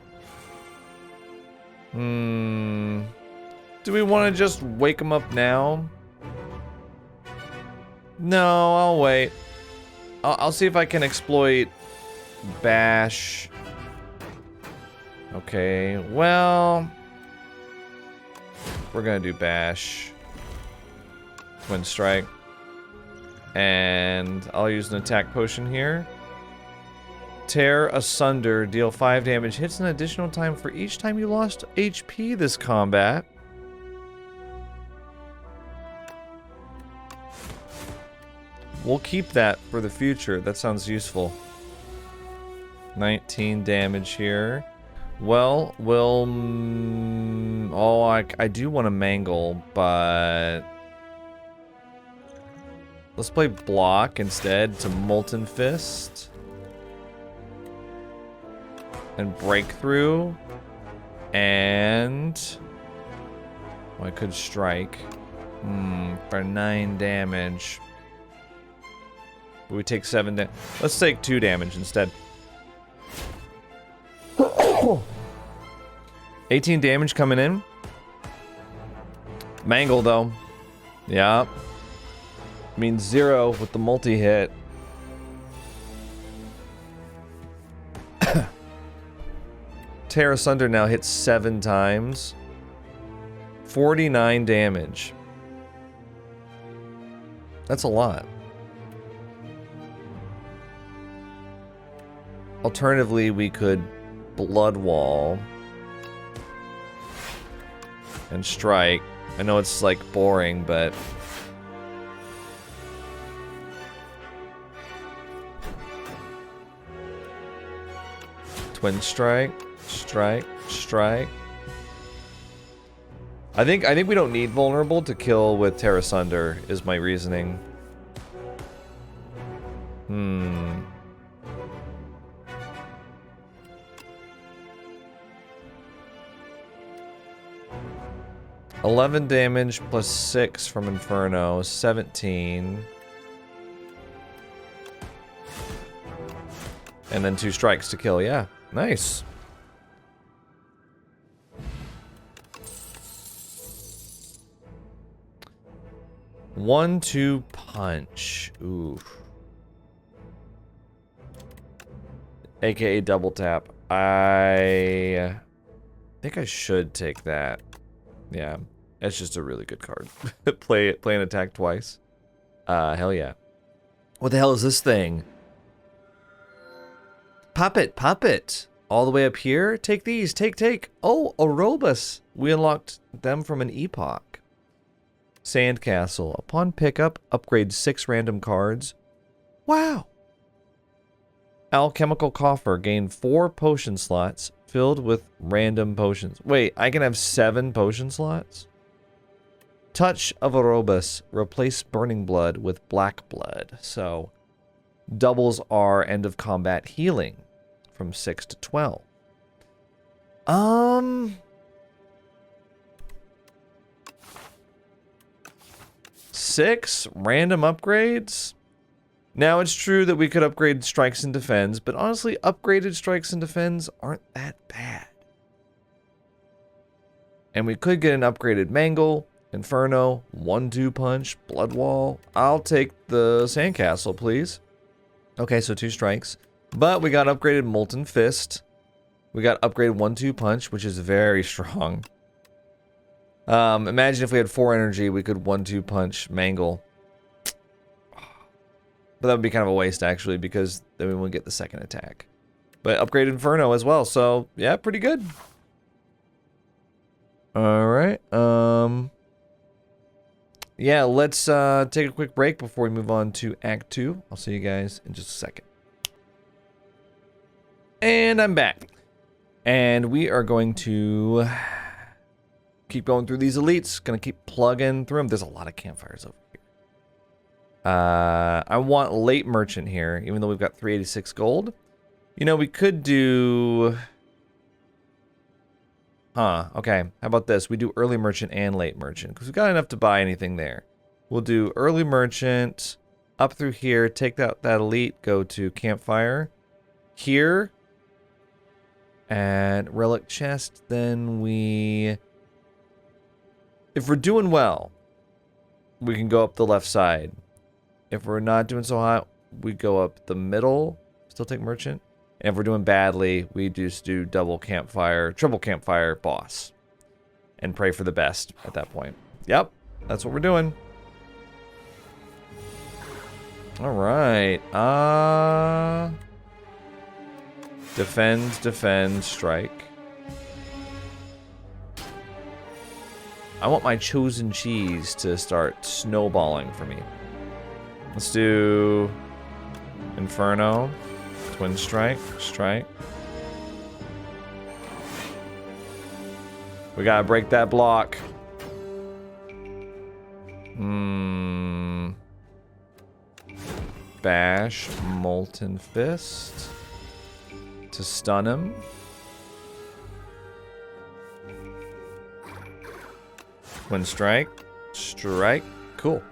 Do we want to just wake him up now? No, I'll wait. I'll see if I can exploit Bash. Okay, well... We're gonna do Bash. Twin Strike. And I'll use an attack potion here. Tear Asunder. Deal 5 damage. Hits an additional time for each time you lost HP this combat. We'll keep that for the future. That sounds useful. 19 damage here. Well, we'll... oh, I do want to Mangle, but... Let's play Block instead to Molten Fist. And Breakthrough. And... well, I could Strike. For 9 damage. We take 7 damage. Let's take 2 damage instead. 18 damage coming in. Mangle, though. Yeah. Means 0 with the multi-hit. Tear Asunder now hits 7 times. 49 damage. That's a lot. Alternatively, we could blood wall and strike. I know it's like boring, but twin strike, strike, strike. I think we don't need vulnerable to kill with Terra Sunder is my reasoning. 11 damage plus 6 from Inferno, 17. And then 2 strikes to kill, yeah. Nice. One-two punch. Oof. AKA double tap. I think I should take that. Yeah. It's just a really good card. play an attack twice. Hell yeah. What the hell is this thing? Pop it, pop it. All the way up here? Take these, take. Oh, Aurobus. We unlocked them from an epoch. Sandcastle. Upon pickup, upgrade 6 random cards. Wow. Alchemical Coffer. Gain 4 potion slots filled with random potions. Wait, I can have 7 potion slots? Touch of Aurobus. Replace Burning Blood with Black Blood. So, doubles our end of combat healing from 6 to 12. 6 random upgrades? Now, it's true that we could upgrade strikes and defends, but honestly, upgraded strikes and defends aren't that bad. And we could get an upgraded Mangle, Inferno, 1-2 punch, Blood Wall. I'll take the Sandcastle, please. Okay, so 2 strikes. But we got upgraded Molten Fist. We got upgraded 1-2 punch, which is very strong. Imagine if we had 4 energy, we could 1-2 punch Mangle. But that would be kind of a waste, actually, because then we wouldn't get the second attack. But upgraded Inferno as well, so yeah, pretty good. Alright, yeah, let's take a quick break before we move on to Act 2. I'll see you guys in just a second. And I'm back. And we are going to keep going through these elites. Gonna keep plugging through them. There's a lot of campfires over here. I want late merchant here, even though we've got 386 gold. You know, we could do... okay. How about this? We do early merchant and late merchant, because we've got enough to buy anything there. We'll do early merchant, up through here, take that elite, go to campfire. Here, and relic chest, then we... If we're doing well, we can go up the left side. If we're not doing so hot, we go up the middle, still take merchant. And if we're doing badly, we just do double campfire, triple campfire boss. And pray for the best at that point. Yep, that's what we're doing. Alright, defend, strike. I want my chosen cheese to start snowballing for me. Let's do Inferno, twin strike, strike. We gotta break that block. Bash, Molten Fist to stun him. Twin strike, strike, cool.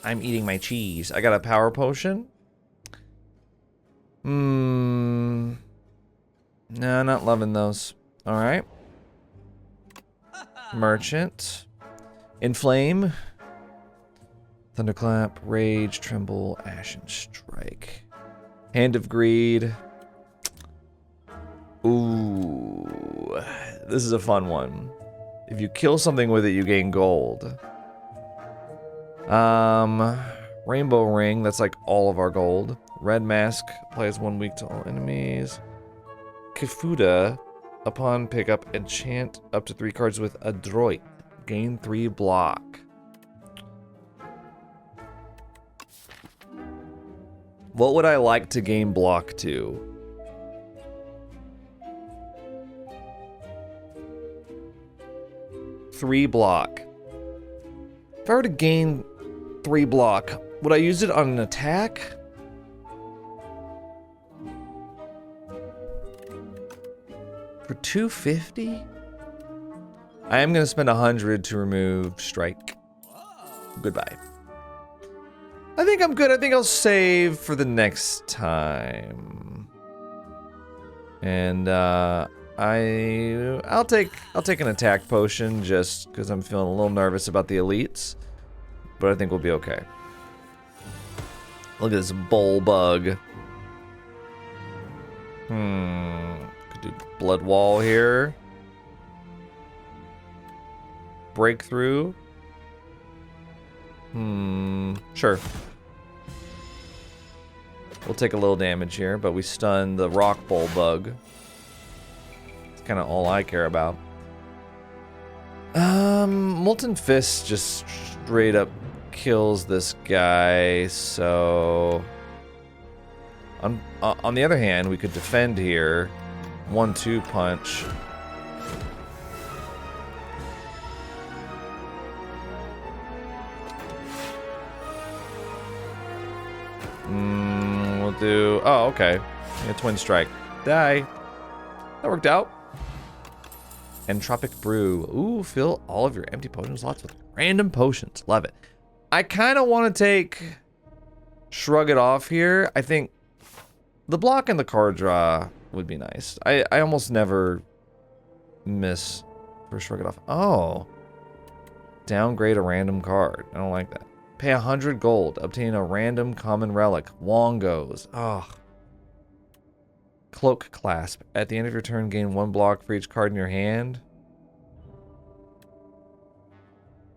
I'm eating my cheese. I got a power potion. No, not loving those. Alright. Merchant. Inflame. Thunderclap. Rage. Tremble. Ashen Strike. Hand of Greed. Ooh. This is a fun one. If you kill something with it, you gain gold. Rainbow Ring, that's like all of our gold. Red Mask applies 1 weak to all enemies. Kifuda, upon pickup, enchant up to 3 cards with Adroit. Gain 3 block. What would I like to gain block to? Three block. If I were to gain 3 block, would I use it on an attack? For 250? I am going to spend 100 to remove strike. Goodbye. I think I'm good. I think I'll save for the next time. And I'll take an attack potion just because I'm feeling a little nervous about the elites. But I think we'll be okay. Look at this bull bug. Could do blood wall here. Breakthrough. Sure. We'll take a little damage here, but we stun the rock bull bug. It's kind of all I care about. Molten Fist just straight up kills this guy, so on the other hand, we could defend here. 1-2 punch. We'll do... Oh, okay. Yeah, twin strike. Die. That worked out. Entropic Brew. Ooh, fill all of your empty potion slots with random potions. Love it. I kind of want to take... Shrug it off here. I think the block and the card draw would be nice. I almost never miss for Shrug it off. Oh. Downgrade a random card. I don't like that. Pay 100 gold. Obtain a random common relic. Wongos. Oh. Cloak Clasp. At the end of your turn, gain 1 block for each card in your hand.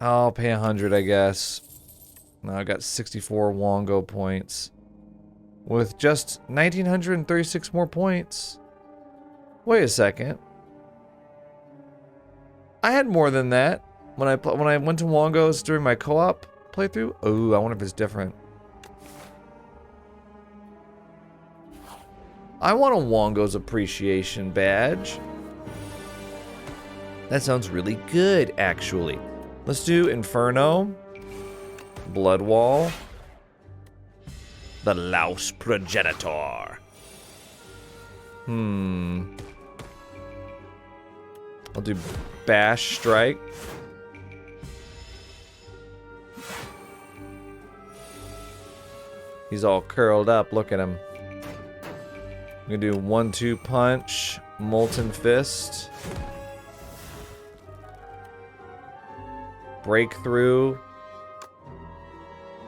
I'll pay 100, I guess. Now I got 64 Wongo points. With just 1,936 more points. Wait a second. I had more than that when I went to Wongos during my co-op playthrough. Oh, I wonder if it's different. I want a Wongo's appreciation badge. That sounds really good, actually. Let's do Inferno. Blood Wall. The Louse Progenitor. I'll do Bash Strike. He's all curled up. Look at him. I'm gonna do 1-2 punch. Molten Fist. Breakthrough.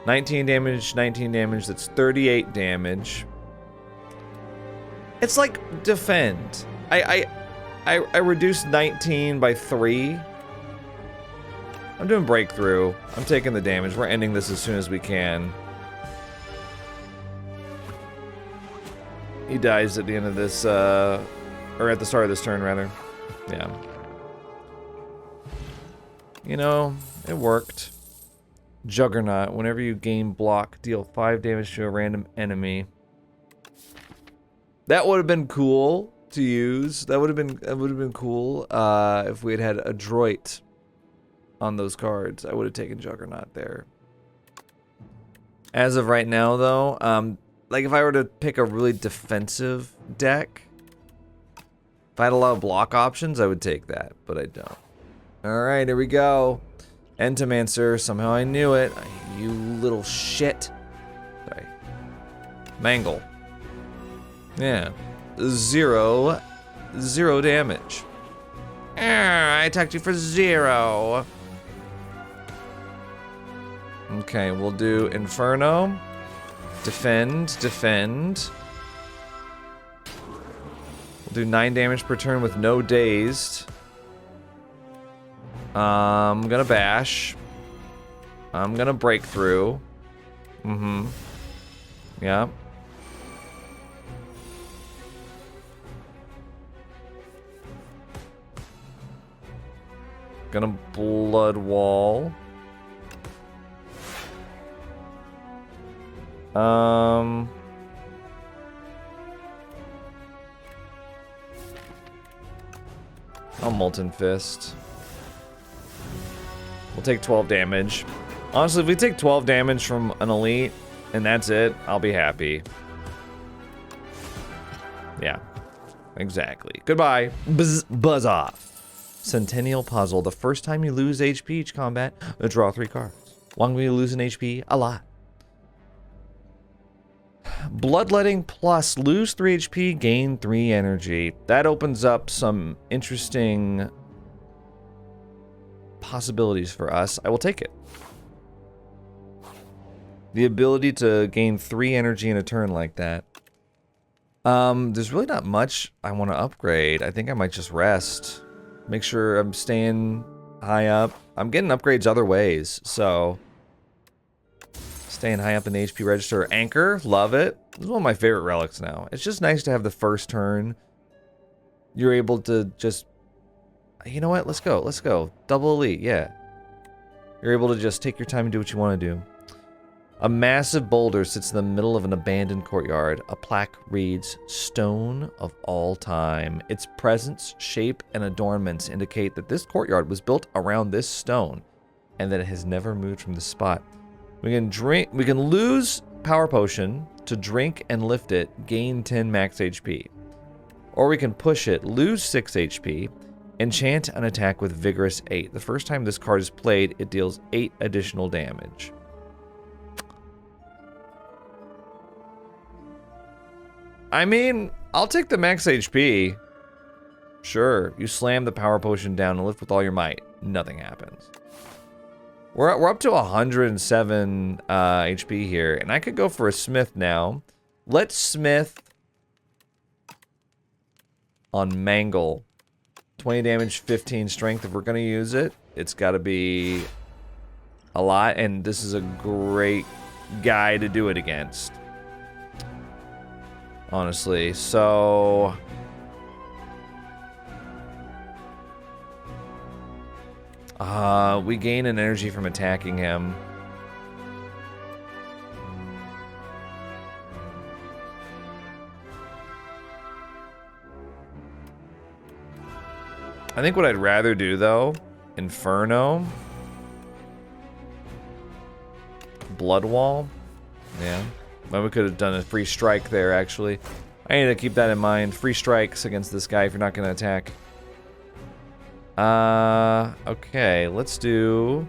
19 damage, 19 damage. That's 38 damage. It's like defend. I reduced 19 by 3. I'm doing breakthrough. I'm taking the damage. We're ending this as soon as we can. He dies at the end of this, or at the start of this turn, rather. Yeah. You know, it worked. Juggernaut. Whenever you gain block, deal 5 damage to a random enemy. That would have been cool to use. That would have been cool if we had had Adroit on those cards. I would have taken Juggernaut there. As of right now, though, like if I were to pick a really defensive deck, if I had a lot of block options, I would take that, but I don't. All right, here we go. Entomancer, somehow I knew it. You little shit. Sorry. Mangle. Yeah. 0 damage. I attacked you for 0. Okay, we'll do Inferno. Defend. We'll do 9 damage per turn with no dazed. I'm gonna bash. I'm gonna break through. Yeah. Gonna blood wall. I'll Molten Fist. We'll take 12 damage. Honestly, if we take 12 damage from an elite, and that's it, I'll be happy. Yeah, exactly. Goodbye. Buzz off. Centennial Puzzle. The first time you lose HP each combat, draw 3 cards. Long way you lose an HP? A lot. Bloodletting plus lose 3 HP, gain 3 energy. That opens up some interesting possibilities for us. I will take it. The ability to gain 3 energy in a turn like that. There's really not much I want to upgrade. I think I might just rest. Make sure I'm staying high up. I'm getting upgrades other ways, so... Staying high up in the HP register. Anchor, love it. This is one of my favorite relics now. It's just nice to have the first turn. You're able to just... You know what? Let's go. Let's go. Double elite, yeah. You're able to just take your time and do what you want to do. A massive boulder sits in the middle of an abandoned courtyard. A plaque reads, Stone of All Time. Its presence, shape, and adornments indicate that this courtyard was built around this stone, and that it has never moved from the spot. We can lose Power Potion to drink and lift it, gain 10 max HP. Or we can push it, lose 6 HP, enchant an attack with Vigorous 8. The first time this card is played, it deals 8 additional damage. I mean, I'll take the max HP. Sure, you slam the Power Potion down and lift with all your might. Nothing happens. We're up to 107 HP here, and I could go for a Smith now. Let's Smith on Mangle. 20 damage, 15 strength. If we're going to use it, it's got to be a lot, and this is a great guy to do it against. Honestly, so... we gain an energy from attacking him. I think what I'd rather do, though, Inferno. Blood Wall. Yeah. Well, we could have done a free strike there, actually. I need to keep that in mind. Free strikes against this guy if you're not going to attack. Okay, let's do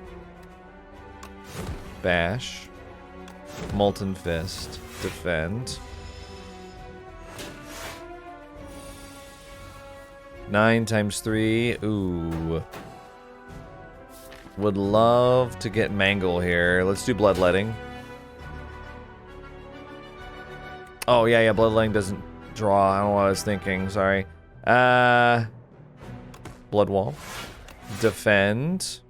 Bash, Molten Fist, Defend. 9 times 3, ooh. Would love to get Mangle here. Let's do Bloodletting. Oh, yeah, Bloodletting doesn't draw. I don't know what I was thinking, sorry. Blood Wall. Defend.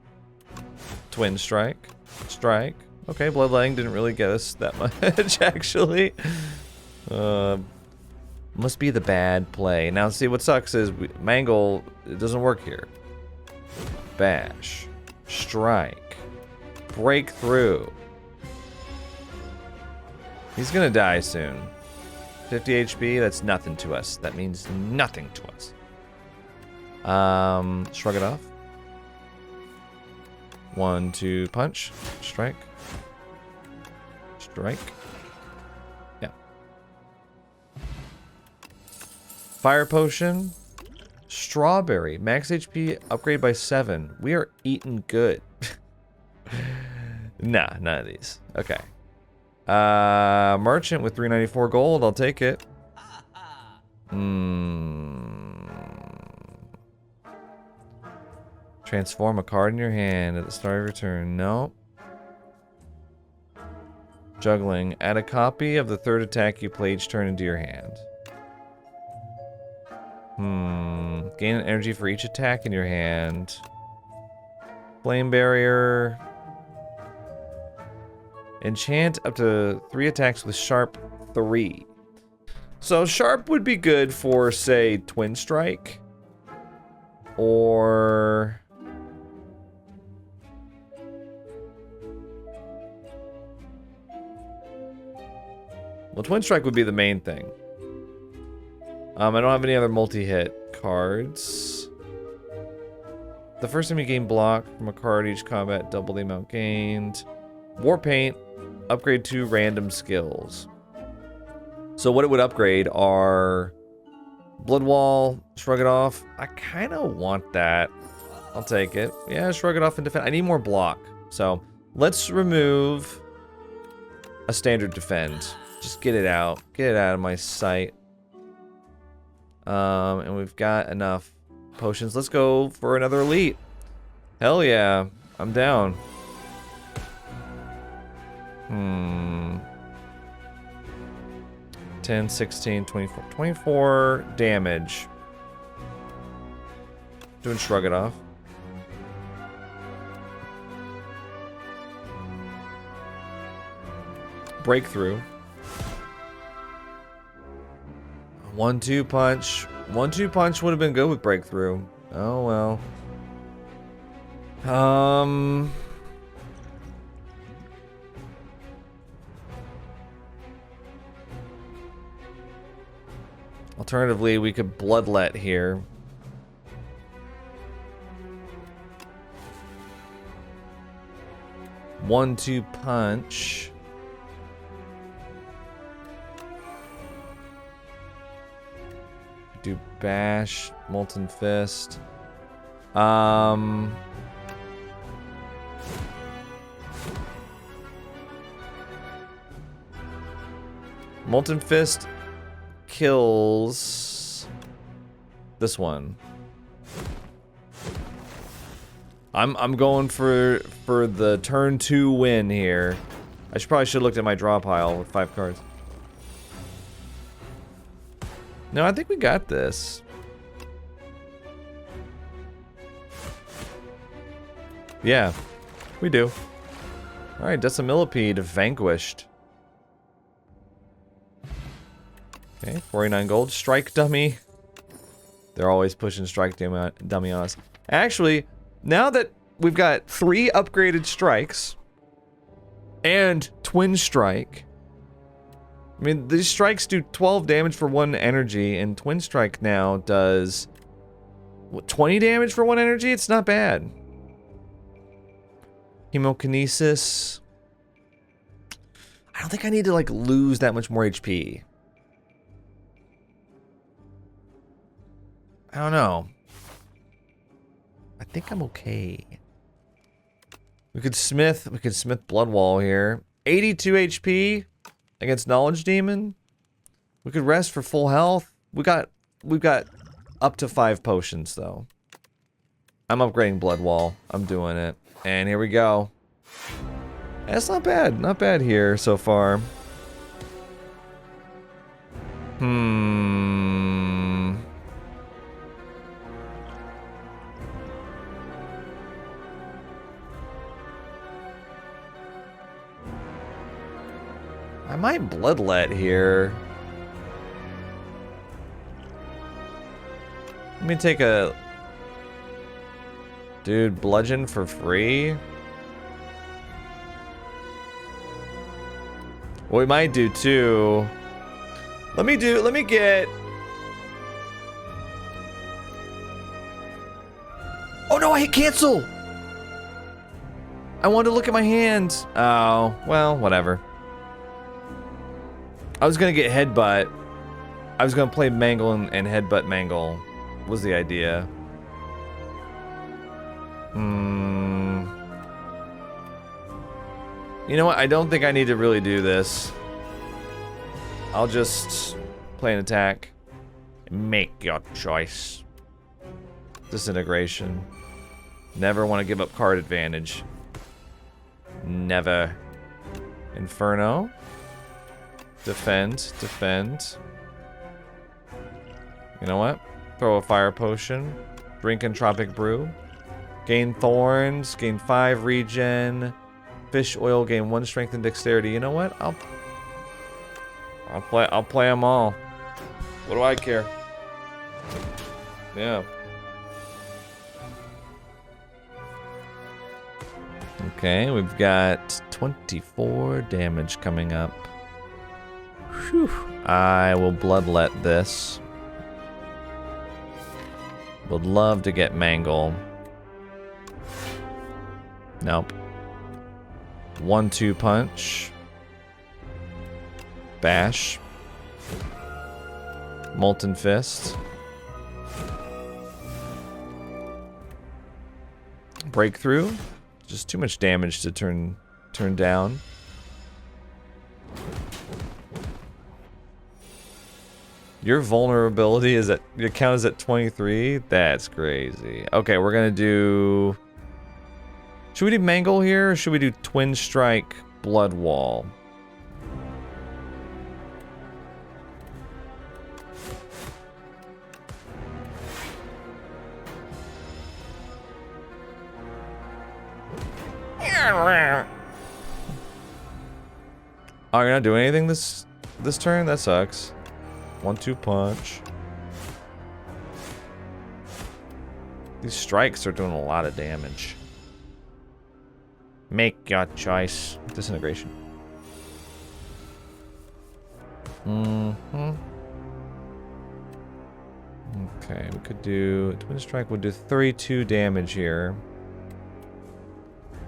Twin Strike. Strike. Okay, Bloodletting didn't really get us that much, actually. Must be the bad play. Now, see, what sucks is Mangle, it doesn't work here. Bash. Strike. Breakthrough. He's gonna die soon. 50 HP, that's nothing to us. That means nothing to us. Shrug it off. 1, 2, punch. Strike. Strike. Yeah. Fire Potion. Strawberry. Max HP upgrade by 7. We are eating good. Nah, none of these. Okay. Merchant with 394 gold. I'll take it. Transform a card in your hand at the start of your turn. No. Juggling. Add a copy of the third attack you play each turn into your hand. Gain an energy for each attack in your hand. Flame Barrier. Enchant up to 3 attacks with Sharp 3. So Sharp would be good for, say, Twin Strike. Or... Well, Twin Strike would be the main thing. I don't have any other multi-hit cards. The first time you gain block from a card each combat, double the amount gained. War Paint, upgrade 2 random skills. So what it would upgrade are Blood Wall, Shrug It Off. I kind of want that. I'll take it. Yeah, Shrug It Off and defend. I need more block. So let's remove a standard defend. Just get it out. Get it out of my sight. And we've got enough potions. Let's go for another elite. Hell yeah. I'm down. 10, 16, 24. 24 damage. Doing Shrug It Off. Breakthrough. 1-2 punch. 1-2 punch would have been good with breakthrough. Oh well. Alternatively, we could bloodlet here. One-two punch. Do bash, molten fist. Molten fist kills this one. I'm going for the turn 2 win here. I probably should have looked at my draw pile with 5 cards. No, I think we got this. Yeah, we do. Alright, Decimillipede vanquished. Okay, 49 gold. Strike dummy. They're always pushing strike dummy on us. Actually, now that we've got 3 upgraded strikes and twin strike. I mean, these strikes do 12 damage for 1 energy, and twin strike now does what, 20 damage for 1 energy? It's not bad. Hemokinesis. I don't think I need to like lose that much more HP. I don't know. I think I'm okay. We could smith Blood Wall here. 82 HP against Knowledge Demon. We could rest for full health. We've got up to 5 potions though. I'm upgrading Blood Wall. I'm doing it. And here we go. That's not bad. Not bad here so far. I might bloodlet here. Let me take a... Dude, bludgeon for free? What we might do too... Let me get... Oh no, I hit cancel! I wanted to look at my hand. Oh, well, whatever. I was gonna get headbutt. I was gonna play Mangle and headbutt Mangle. Was the idea. You know what? I don't think I need to really do this. I'll just play an attack. Make your choice. Disintegration. Never want to give up card advantage. Never. Inferno. Defend. Defend. You know what? Throw a fire potion. Drink entropic brew. Gain thorns. Gain 5 regen. Fish oil. Gain 1 strength and dexterity. You know what? I'll play them all. What do I care? Yeah. Okay, we've got 24 damage coming up. Whew. I will bloodlet this. Would love to get Mangle. Nope. 1-2 punch. Bash. Molten Fist. Breakthrough. Just too much damage to turn down. Your vulnerability is at, your count is at 23? That's crazy. Okay, we're gonna do... Should we do Mangle here, or should we do Twin Strike, Blood Wall? Oh, you're not doing anything this turn? That sucks. 1-2 punch. These strikes are doing a lot of damage. Make your choice. Disintegration. Okay, we could do... Twin Strike would do 32 damage here.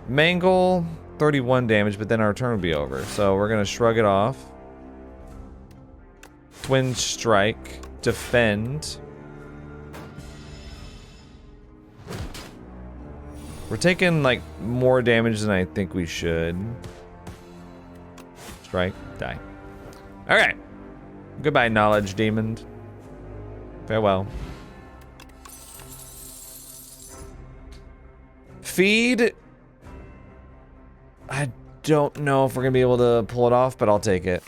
Mangle, 31 damage, but then our turn would be over. So we're going to shrug it off. Twin Strike. Defend. We're taking, like, more damage than I think we should. Strike. Die. Alright. Goodbye, Knowledge Demon. Farewell. Feed. I don't know if we're going to be able to pull it off, but I'll take it.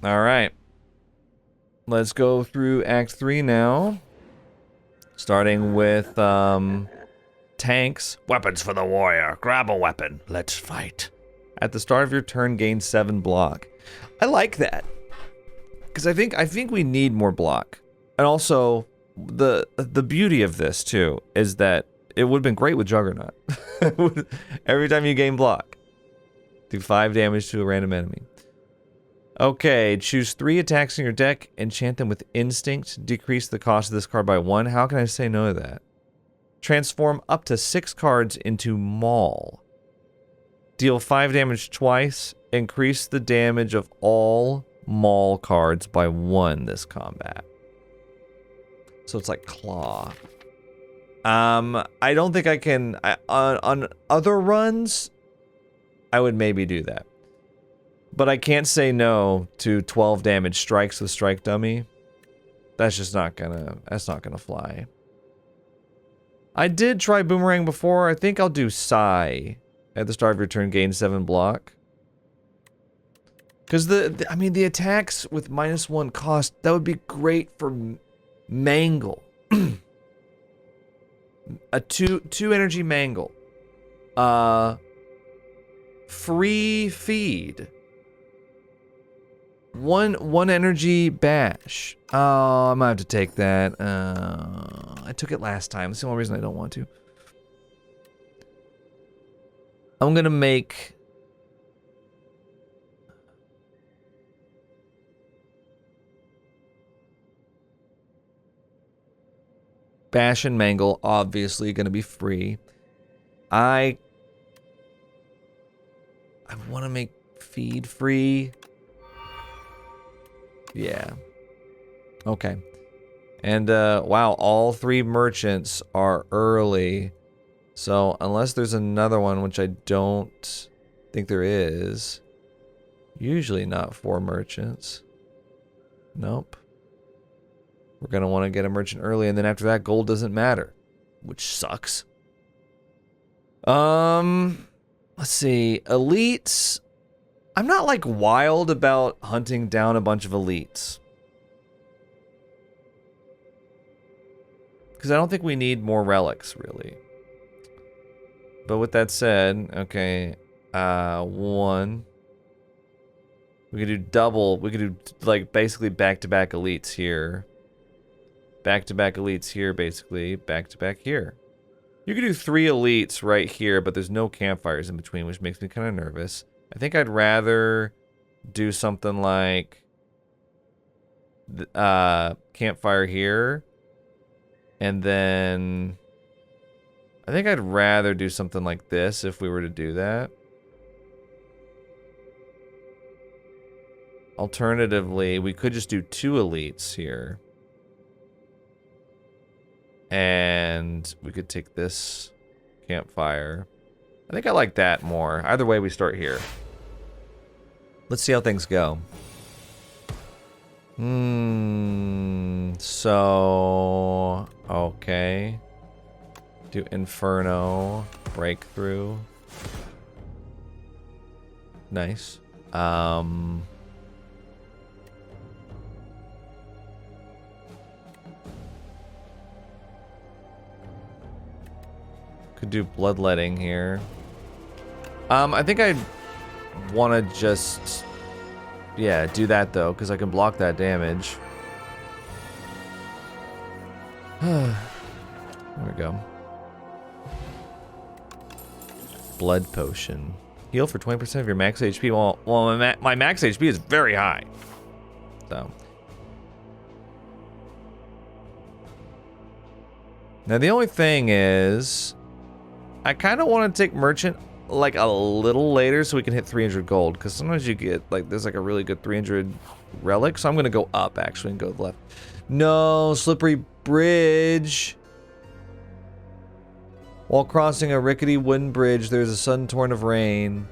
Alright. Let's go through Act 3 now. Starting with, tanks. Weapons for the warrior. Grab a weapon. Let's fight. At the start of your turn, gain 7 block. I like that. Because I think we need more block. And also, the beauty of this, too, is that it would have been great with Juggernaut. Every time you gain block. Do 5 damage to a random enemy. Okay, choose 3 attacks in your deck, enchant them with Instinct, decrease the cost of this card by 1. How can I say no to that? Transform up to 6 cards into Maul. Deal 5 damage twice, increase the damage of all Maul cards by 1 this combat. So it's like Claw. I don't think I can... on other runs, I would maybe do that. But I can't say no to 12 damage strikes with Strike Dummy. That's just not gonna... That's not gonna fly. I did try Boomerang before. I think I'll do Sigh. At the start of your turn, gain 7 block. Because I mean, the attacks with -1 cost, that would be great for Mangle. A 2 energy Mangle. Free feed. One energy bash. Oh, I might have to take that. I took it last time. That's the only reason I don't want to. I'm gonna make... Bash and Mangle, obviously, gonna be free. I want to make feed free. Yeah. Okay. And, wow, all 3 merchants are early. So, unless there's another one, which I don't think there is. Usually not 4 merchants. Nope. We're going to want to get a merchant early, and then after that, gold doesn't matter. Which sucks. Let's see. Elites. I'm not, like, wild about hunting down a bunch of elites. Because I don't think we need more relics, really. But with that said, okay, 1. We could do double. We could do, like, basically back-to-back elites here. Back-to-back elites here, basically. Back-to-back here. You could do 3 elites right here, but there's no campfires in between, which makes me kind of nervous. I think I'd rather do something like campfire here. And then I think I'd rather do something like this if we were to do that. Alternatively, we could just do 2 elites here. And we could take this campfire. I think I like that more. Either way, we start here. Let's see how things go. So... Okay. Do Inferno. Breakthrough. Nice. Could do Bloodletting here. I think I'd want to just... Yeah, do that though, because I can block that damage. There we go. Blood Potion. Heal for 20% of your max HP. Well, my max HP is very high. So. Now the only thing is... I kind of want to take Merchant like a little later so we can hit 300 gold, because sometimes you get like there's like a really good 300 relic, so I'm gonna go up actually and go to the left. No, slippery bridge. While crossing a rickety wooden bridge, there's a sudden torrent of rain.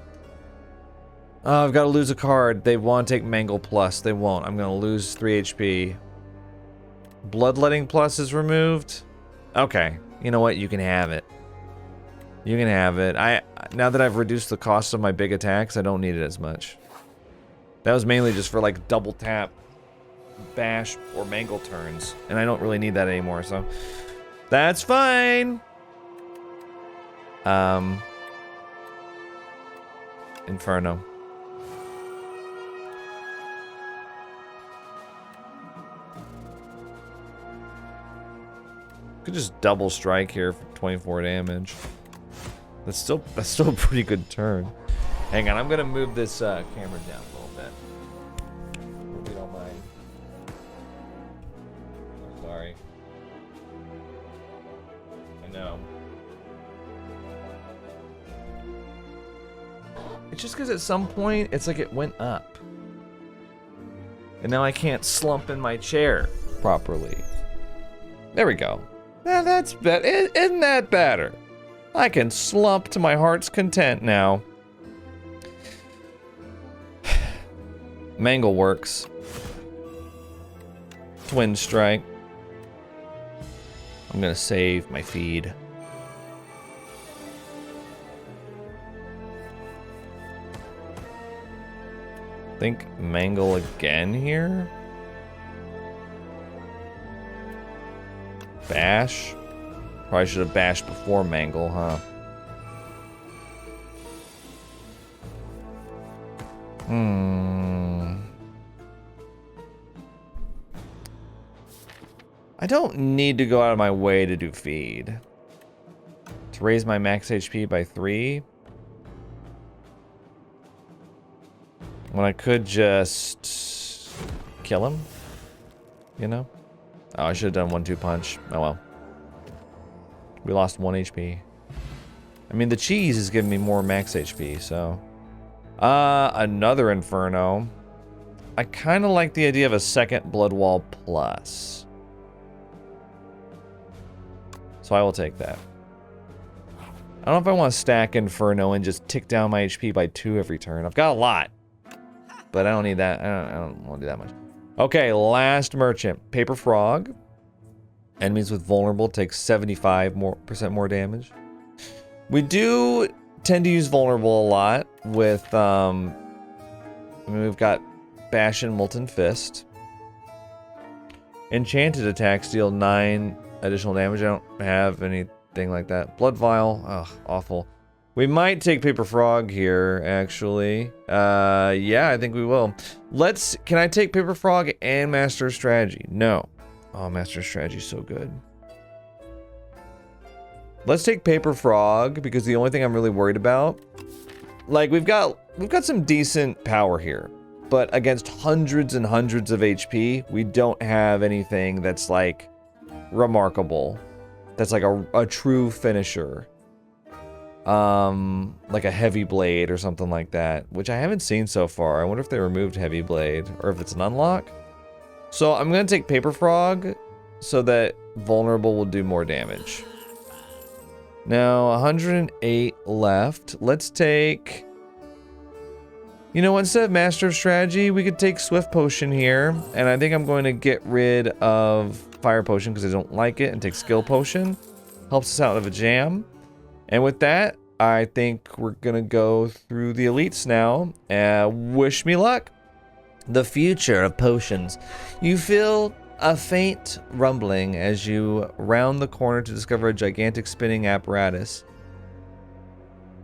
Oh, I've got to lose a card. They want to take Mangle Plus. They won't. I'm gonna lose 3 HP. Bloodletting Plus is removed. Okay, you know what? You can have it. You can have it. Now that I've reduced the cost of my big attacks, I don't need it as much. That was mainly just for like double tap, bash, or mangle turns. And I don't really need that anymore, so that's fine. Inferno. Could just double strike here for 24 damage. That's still a pretty good turn. Hang on, I'm gonna move this camera down a little bit. If you don't mind. I'm sorry. I know. It's just because at some point it's like it went up. And now I can't slump in my chair properly. There we go. Now that's better. Isn't that better? I can slump to my heart's content now. Mangle works. Twin strike. I'm gonna save my feed. Think mangle again here. Bash. Probably should have bashed before mangle, huh? I don't need to go out of my way to do feed. To raise my max HP by 3. When I could just kill him, you know? Oh, I should have done 1-2 punch. Oh well. We lost 1 HP. I mean, the cheese is giving me more max HP, so. Another Inferno. I kind of like the idea of a second Blood Wall Plus. So I will take that. I don't know if I want to stack Inferno and just tick down my HP by 2 every turn. I've got a lot. But I don't need that. I don't want to do that much. Okay, last merchant. Paper Frog. Enemies with vulnerable take 75% more damage. We do tend to use vulnerable a lot with, I mean, we've got Bash and Molten Fist. Enchanted attacks deal 9 additional damage. I don't have anything like that. Blood Vial, ugh, awful. We might take Paper Frog here, actually. Yeah, I think we will. Can I take Paper Frog and Master of Strategy? No. Oh, Master of Strategy is so good. Let's take Paper Frog, because the only thing I'm really worried about... Like, we've got some decent power here. but against hundreds and hundreds of HP, we don't have anything that's like remarkable. That's like a true finisher. Like a heavy blade or something like that, which I haven't seen so far. I wonder if they removed heavy blade or if it's an unlock. So I'm gonna take Paper Frog so that vulnerable will do more damage. Now 108 left. Let's take, you know, instead of Master of Strategy, we could take Swift Potion here, and I think I'm going to get rid of Fire Potion because I don't like it, and take Skill Potion. Helps us out of a jam. And with that, I think we're gonna go through the elites now. Wish me luck. The future of potions. You feel a faint rumbling as you round the corner to discover a gigantic spinning apparatus.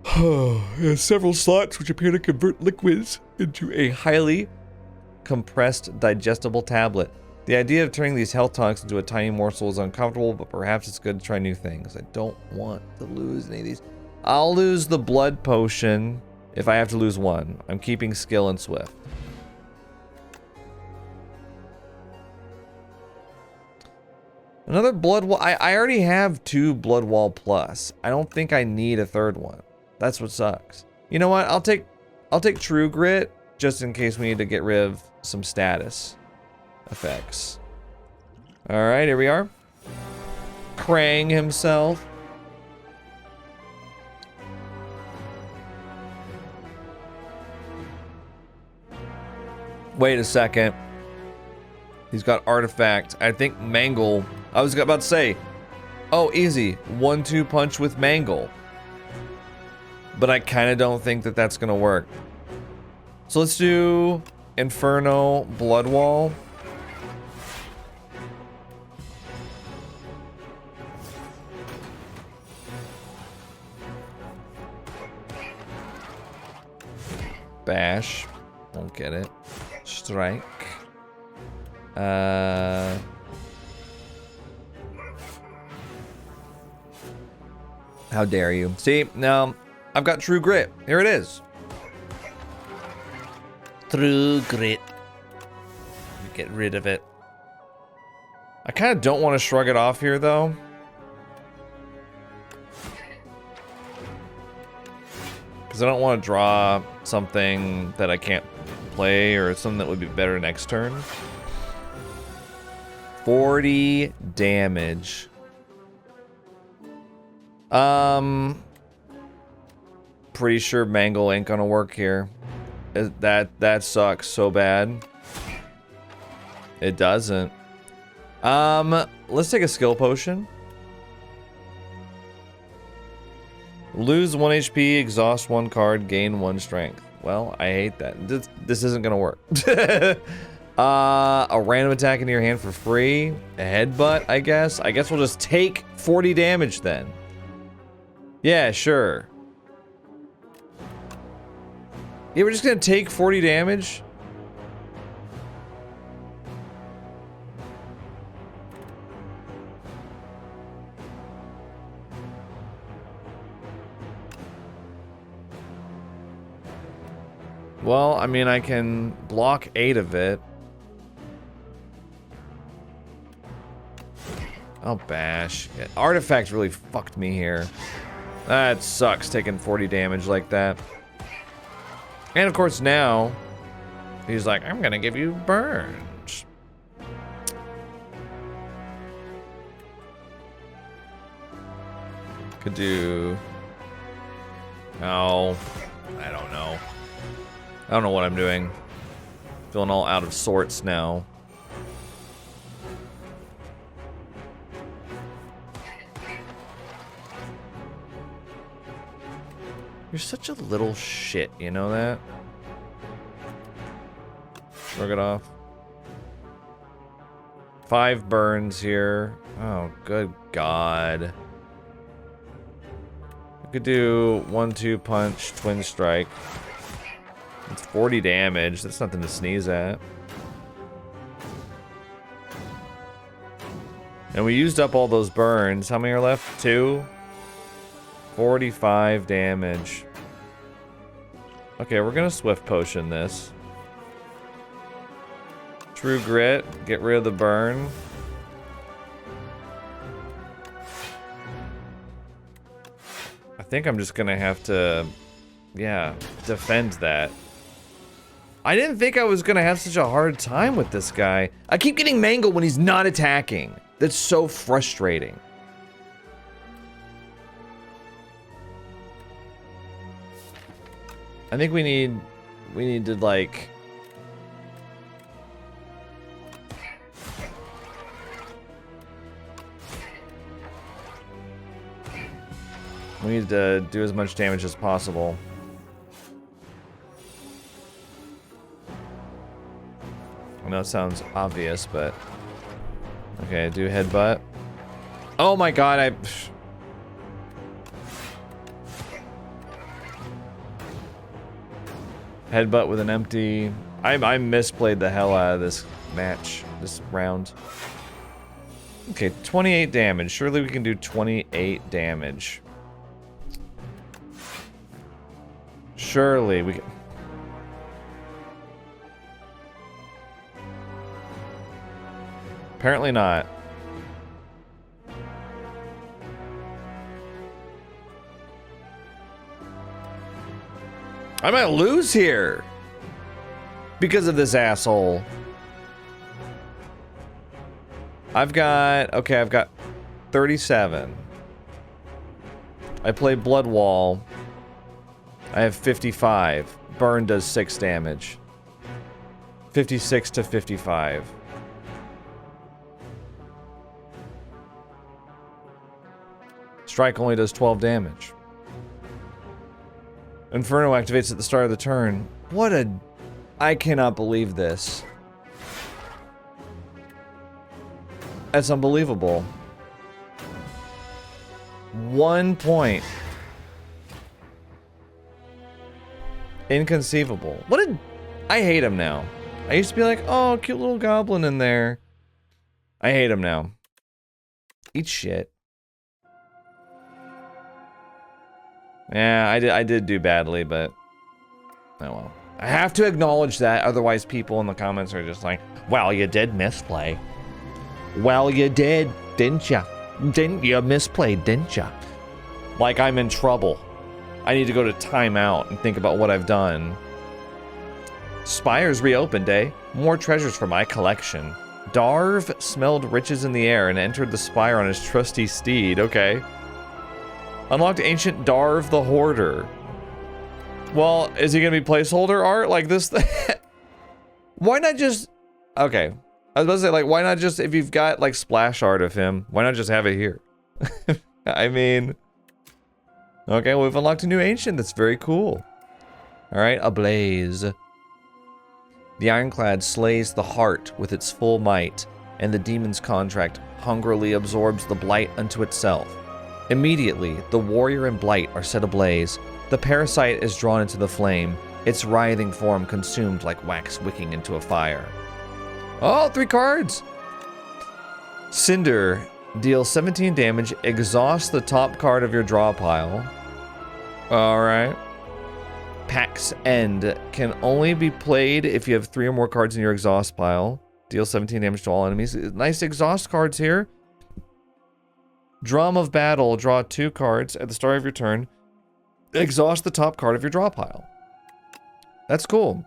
It has several slots which appear to convert liquids into a highly compressed digestible tablet. The idea of turning these health tonics into a tiny morsel is uncomfortable, but perhaps it's good to try new things. I don't want to lose any of these. I'll lose the blood potion if I have to lose one. I'm keeping skill and swift. Another blood wall. I already have 2 blood wall plus. I don't think I need a third one. That's what sucks. You know what? I'll take True Grit just in case we need to get rid of some status effects. All right, here we are. Krang himself. Wait a second. He's got artifact. I think Mangle. I was about to say, oh, easy. 1-2 punch with Mangle. But I kind of don't think that that's going to work. So let's do Inferno Blood Wall. Bash. Won't get it. Strike. How dare you? See, now I've got True Grit. Here it is. True Grit. Get rid of it. I kind of don't want to shrug it off here, though. Because I don't want to draw something that I can't play or something that would be better next turn. 40 damage. Pretty sure Mangle ain't gonna work here. That sucks so bad. It doesn't. Let's take a skill potion. Lose 1 HP, exhaust 1 card, gain 1 strength. Well, I hate that. This isn't gonna work. A random attack into your hand for free. A headbutt, I guess. I guess we'll just take 40 damage then. Yeah, sure. Yeah, we're just gonna take 40 damage? Well, I mean, I can block 8 of it. Oh, bash. Yeah, artifact really fucked me here. That sucks, taking 40 damage like that. And of course now, he's like, I'm gonna give you burns. Could do... Oh, I don't know. I don't know what I'm doing. Feeling all out of sorts now. You're such a little shit, you know that? Shrug it off. 5 burns here. Oh, good God. I could do 1-2 punch, twin strike. It's 40 damage. That's nothing to sneeze at. And we used up all those burns. How many are left? 2? 45 damage. Okay, we're gonna swift potion this. True Grit, get rid of the burn. I think I'm just gonna have to, yeah, defend that. I didn't think I was gonna have such a hard time with this guy. I keep getting mangled when he's not attacking. That's so frustrating. I think we need to like... We need to do as much damage as possible. I know it sounds obvious, but... Okay, do headbutt. Oh my god, Headbutt with an empty... I misplayed the hell out of this match, this round. Okay, 28 damage. Surely we can do 28 damage. Surely we can... Apparently not. I might lose here because of this asshole. I've got 37. I play Blood Wall. I have 55. Burn does 6 damage. 56 to 55. Strike only does 12 damage. Inferno activates at the start of the turn. What a... I cannot believe this. That's unbelievable. 1 point. Inconceivable. What a... I hate him now. I used to be like, oh, cute little goblin in there. I hate him now. Eat shit. Yeah, I did do badly, but... Oh well. I have to acknowledge that, otherwise people in the comments are just like, well, you did misplay. Well, you did, didn't ya? Didn't you misplay, didn't ya? Like I'm in trouble. I need to go to timeout and think about what I've done. Spire's reopened, eh? More treasures for my collection. Darv smelled riches in the air and entered the Spire on his trusty steed. Okay. Unlocked Ancient Darv the Hoarder. Well, is he gonna be placeholder art like this? Why not just... Okay. I was about to say, like, why not just, if you've got, like, splash art of him, why not just have it here? I mean... Okay, we've unlocked a new Ancient that's very cool. Alright, Ablaze. The Ironclad slays the heart with its full might, and the demon's contract hungrily absorbs the blight unto itself. Immediately, the warrior and blight are set ablaze. The parasite is drawn into the flame, its writhing form consumed like wax wicking into a fire. Oh, 3 cards! Cinder, deals 17 damage, exhaust the top card of your draw pile. Alright. Pack's End can only be played if you have 3 or more cards in your exhaust pile. Deal 17 damage to all enemies. Nice exhaust cards here. Drum of Battle, draw 2 cards at the start of your turn. Exhaust the top card of your draw pile. That's cool.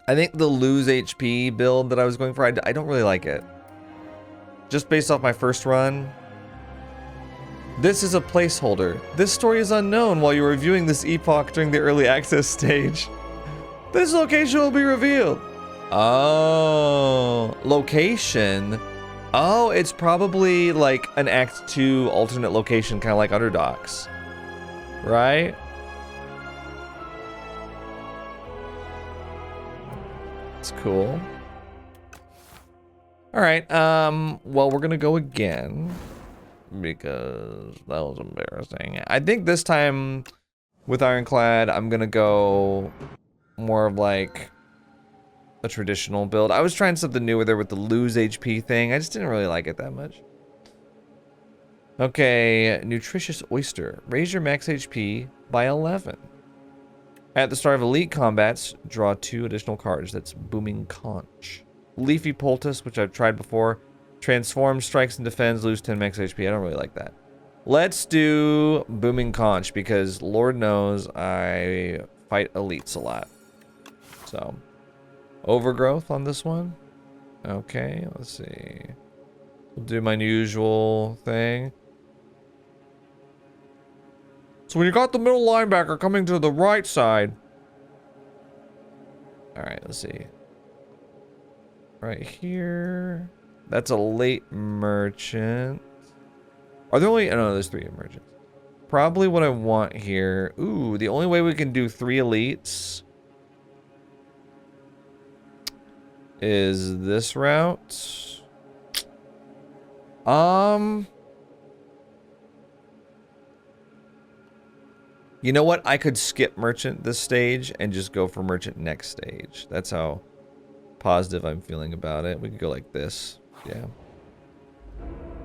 I think the lose HP build that I was going for, I don't really like it. Just based off my first run. This is a placeholder. This story is unknown while you're reviewing this epoch during the early access stage. This location will be revealed. Oh, location. Oh, it's probably like an Act 2 alternate location, kind of like Underdogs. Right? It's cool. Alright, well, we're gonna go again. Because that was embarrassing. I think this time with Ironclad, I'm gonna go more of like a traditional build. I was trying something new with there with the lose HP thing. I just didn't really like it that much. Okay, Nutritious Oyster. Raise your max HP by 11. At the start of Elite Combats, draw 2 additional cards. That's Booming Conch. Leafy Poultice, which I've tried before. Transform, strikes and defends, lose 10 max HP. I don't really like that. Let's do Booming Conch, because Lord knows I fight elites a lot. So, Overgrowth on this one. Okay, let's see. We'll do my usual thing. So when you got the middle linebacker coming to the right side. Alright, let's see. Right here. That's a late merchant. Are there only... Oh, no, there's 3 merchants. Probably what I want here... Ooh, the only way we can do 3 elites... is this route. You know what? I could skip merchant this stage and just go for merchant next stage. That's how positive I'm feeling about it. We could go like this. Yeah.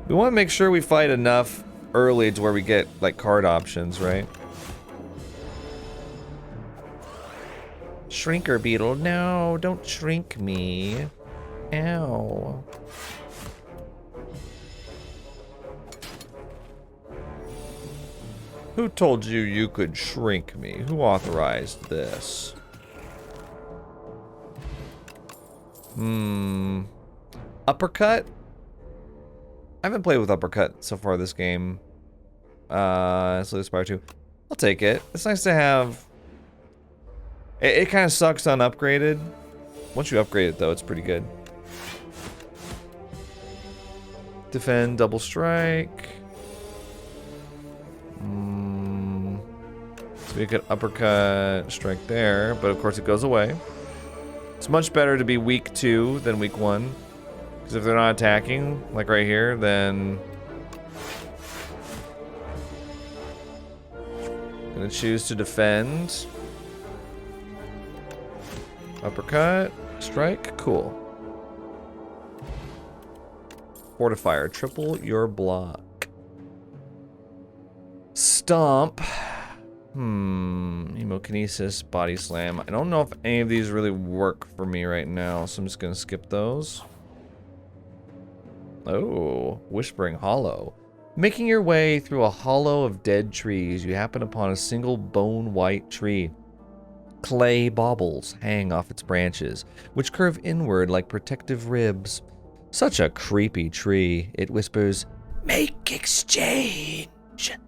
We want to make sure we fight enough early to where we get like card options, right? Shrinker beetle. No, don't shrink me. Ow. Who told you you could shrink me? Who authorized this? Uppercut? I haven't played with uppercut so far this game. So Spire 2. I'll take it. It's nice to have... It kind of sucks on upgraded. Once you upgrade it, though, it's pretty good. Defend, double strike. So we could uppercut, strike there, but of course it goes away. It's much better to be week 2 than week 1. Because if they're not attacking, like right here, then... I'm gonna choose to defend. Uppercut, strike, cool. Fortifier, triple your block. Stomp. Hemokinesis, body slam. I don't know if any of these really work for me right now, so I'm just gonna skip those. Oh, Whispering Hollow. Making your way through a hollow of dead trees, you happen upon a single bone-white tree. Clay baubles hang off its branches, which curve inward like protective ribs. Such a creepy tree. It whispers, "Make exchange."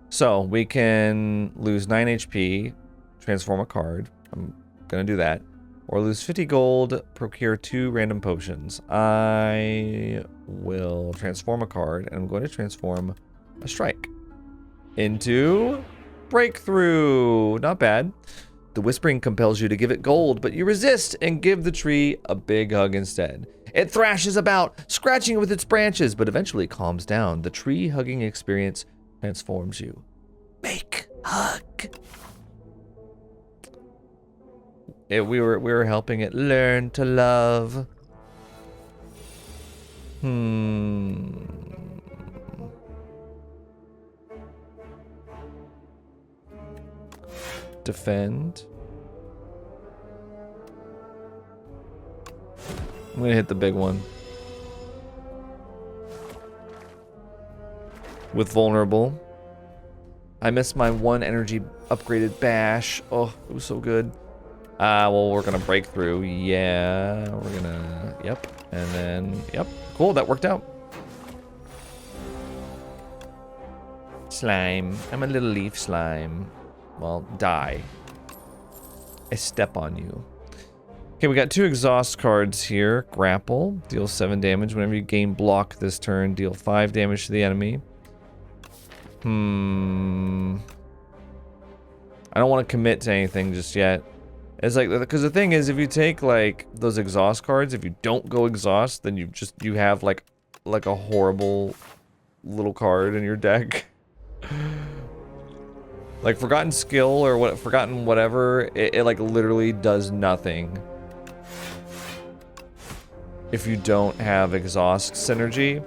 So, we can lose 9 HP, transform a card. I'm gonna do that. Or lose 50 gold, procure 2 random potions. I will transform a card, and I'm going to transform a strike into Breakthrough. Not bad. The whispering compels you to give it gold, but you resist and give the tree a big hug instead. It thrashes about, scratching with its branches, but eventually calms down. The tree hugging experience transforms you. Make hug. We were helping it learn to love. Defend. I'm gonna hit the big one. With vulnerable. I missed my 1 energy upgraded bash. Oh, it was so good. Well, we're gonna break through. Yeah, we're gonna... Yep. And then... Yep. Cool, that worked out. Slime. I'm a little leaf slime. Well, die. I step on you. Okay, we got 2 exhaust cards here. Grapple. Deals 7 damage. Whenever you gain block this turn, deal 5 damage to the enemy. I don't want to commit to anything just yet. It's like, because the thing is, if you take like those exhaust cards, if you don't go exhaust, then you have like a horrible little card in your deck. Like Forgotten Skill or what, Forgotten whatever, it like literally does nothing if you don't have exhaust synergy.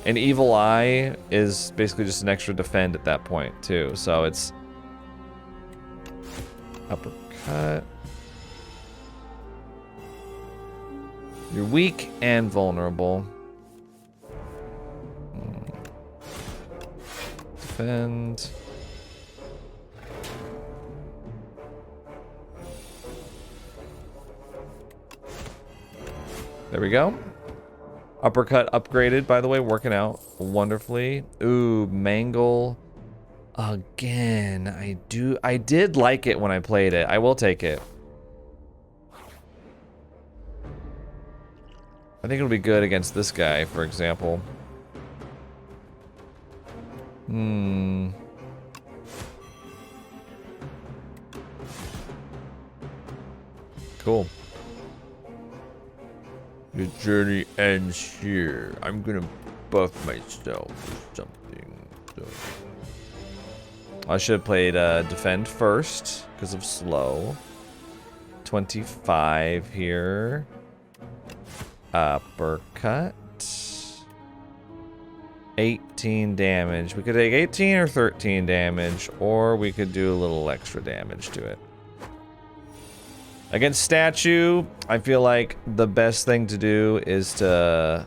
And Evil Eye is basically just an extra defend at that point too. So it's uppercut. You're weak and vulnerable. Defend. There we go. Uppercut upgraded, by the way, working out wonderfully. Ooh, mangle. Again, I did like it when I played it. I will take it. I think it'll be good against this guy, for example. Cool. The journey ends here. I'm gonna buff myself or something. So. I should have played defend first because of slow. 25 here. Uppercut. 18 damage. We could take 18 or 13 damage, or we could do a little extra damage to it. Against statue, I feel like the best thing to do is to...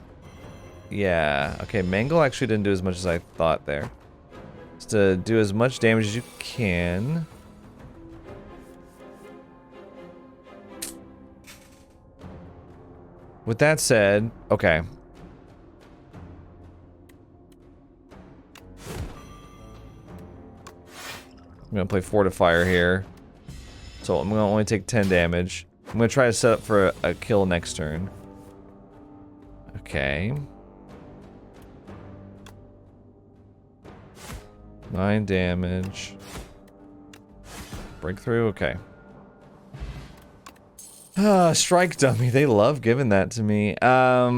Yeah, okay, mangle actually didn't do as much as I thought there. Is to do as much damage as you can. With that said, okay. I'm gonna play Fortifier here. So I'm gonna only take 10 damage. I'm gonna try to set up for a kill next turn. Okay. 9 damage. Breakthrough, okay. Strike dummy. They love giving that to me. I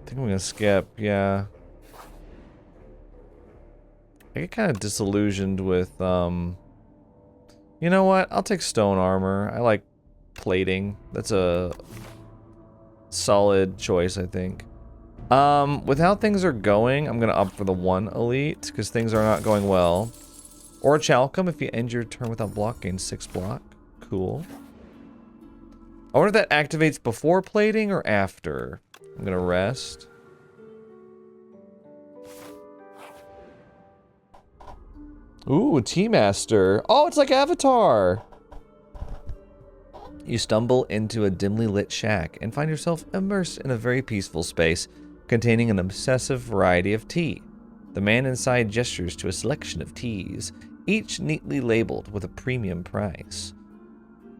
think I'm gonna skip, yeah. I get kind of disillusioned with, you know what? I'll take stone armor. I like plating. That's a solid choice, I think. With how things are going, I'm gonna opt for the 1 elite, because things are not going well. Or Chalcom, if you end your turn without block, gain 6 block. Cool. I wonder if that activates before plating or after. I'm gonna rest. Ooh, Tea Master. Oh, it's like Avatar! You stumble into a dimly lit shack and find yourself immersed in a very peaceful space containing an obsessive variety of tea. The man inside gestures to a selection of teas, each neatly labeled with a premium price.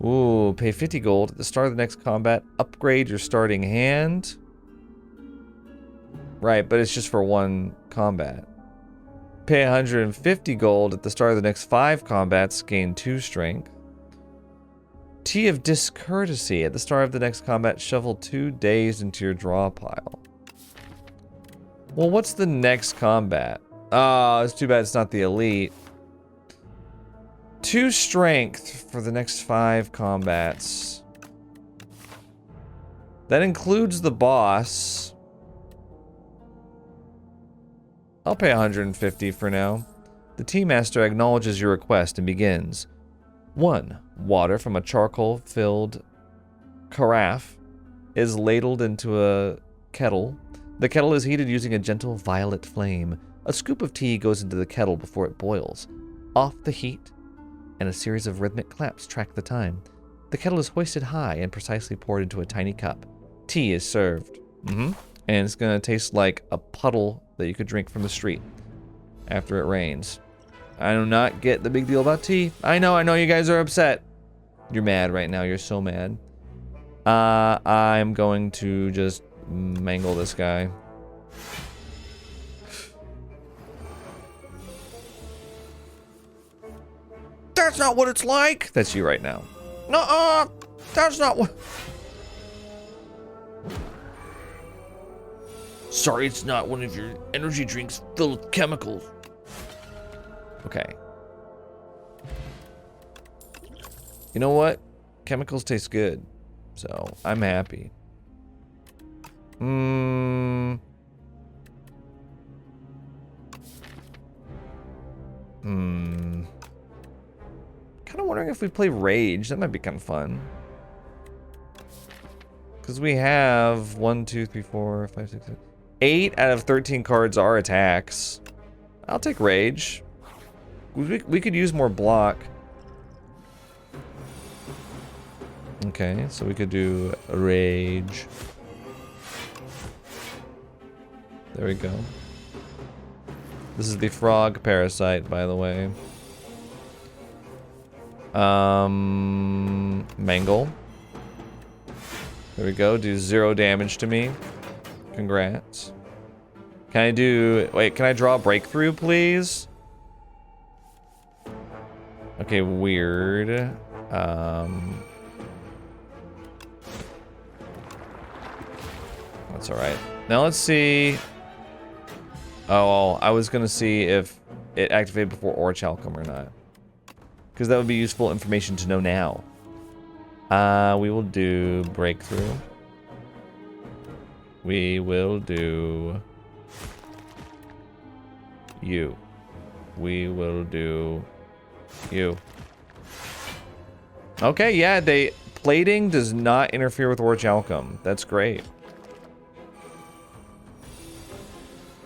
Ooh, pay 50 gold at the start of the next combat. Upgrade your starting hand. Right, but it's just for 1 combat. Pay 150 gold at the start of the next 5 combats. Gain 2 strength. Tea of Discourtesy. At the start of the next combat, shovel 2 days into your draw pile. Well, what's the next combat? Oh, it's too bad it's not the elite. 2 strength for the next 5 combats. That includes the boss. I'll pay 150 for now. The Tea Master acknowledges your request and begins. 1. Water from a charcoal-filled carafe is ladled into a kettle. The kettle is heated using a gentle violet flame. A scoop of tea goes into the kettle before it boils. Off the heat, and a series of rhythmic claps track the time. The kettle is hoisted high and precisely poured into a tiny cup. Tea is served. And it's gonna taste like a puddle that you could drink from the street after it rains. I do not get the big deal about tea. I know you guys are upset. You're mad right now. You're so mad. I'm going to just mangle this guy. That's not what it's like. That's you right now. Nuh-uh. That's not what... Sorry, it's not one of your energy drinks filled with chemicals. Okay. You know what? Chemicals taste good. So, I'm happy. kind of wondering if we play Rage. That might be kind of fun. Because we have 1, 2, 3, 4, 5, 6, 7, 8 out of 13 cards are attacks. I'll take Rage. We could use more block. Okay, so we could do Rage. There we go. This is the frog parasite, by the way. Mangle. There we go. Do 0 damage to me. Congrats. Can I do... Wait, can I draw a breakthrough, please? Okay, weird. That's alright. Now let's see... Oh, I was gonna see if it activated before Orichalcum or not. Because that would be useful information to know now. We will do breakthrough. We will do you. We will do you. Okay, yeah, plating does not interfere with Orichalcum. That's great.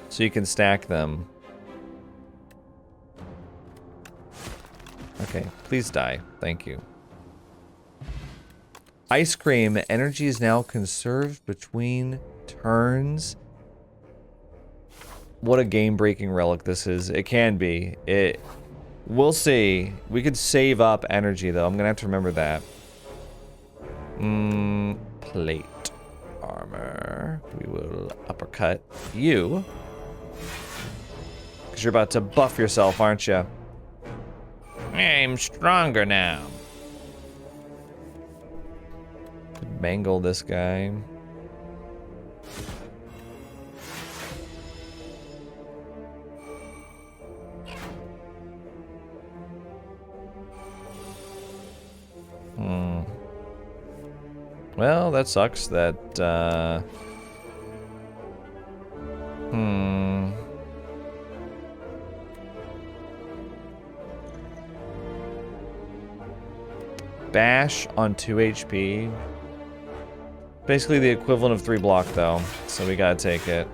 So you can stack them. Okay, please die. Thank you. Ice cream. Energy is now conserved between turns. What a game-breaking relic this is. It can be. We'll see. We could save up energy, though. I'm gonna have to remember that. Plate armor. We will uppercut you. Because you're about to buff yourself, aren't you? I'm stronger now. Mangle this guy. Well, that sucks that, Bash on 2 HP. Basically the equivalent of 3 block, though. So we gotta take it.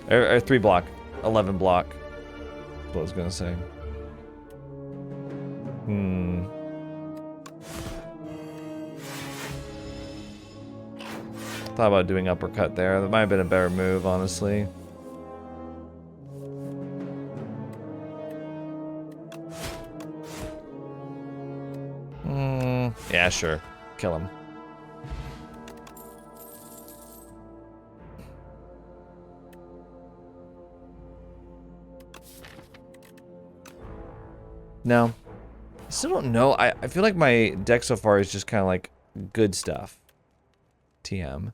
Or 3 block. 11 block. That's what I was gonna say. Thought about doing uppercut there. That might have been a better move, honestly. Yeah, sure. Kill him. No. I still don't know. I feel like my deck so far is just kind of like good stuff. TM.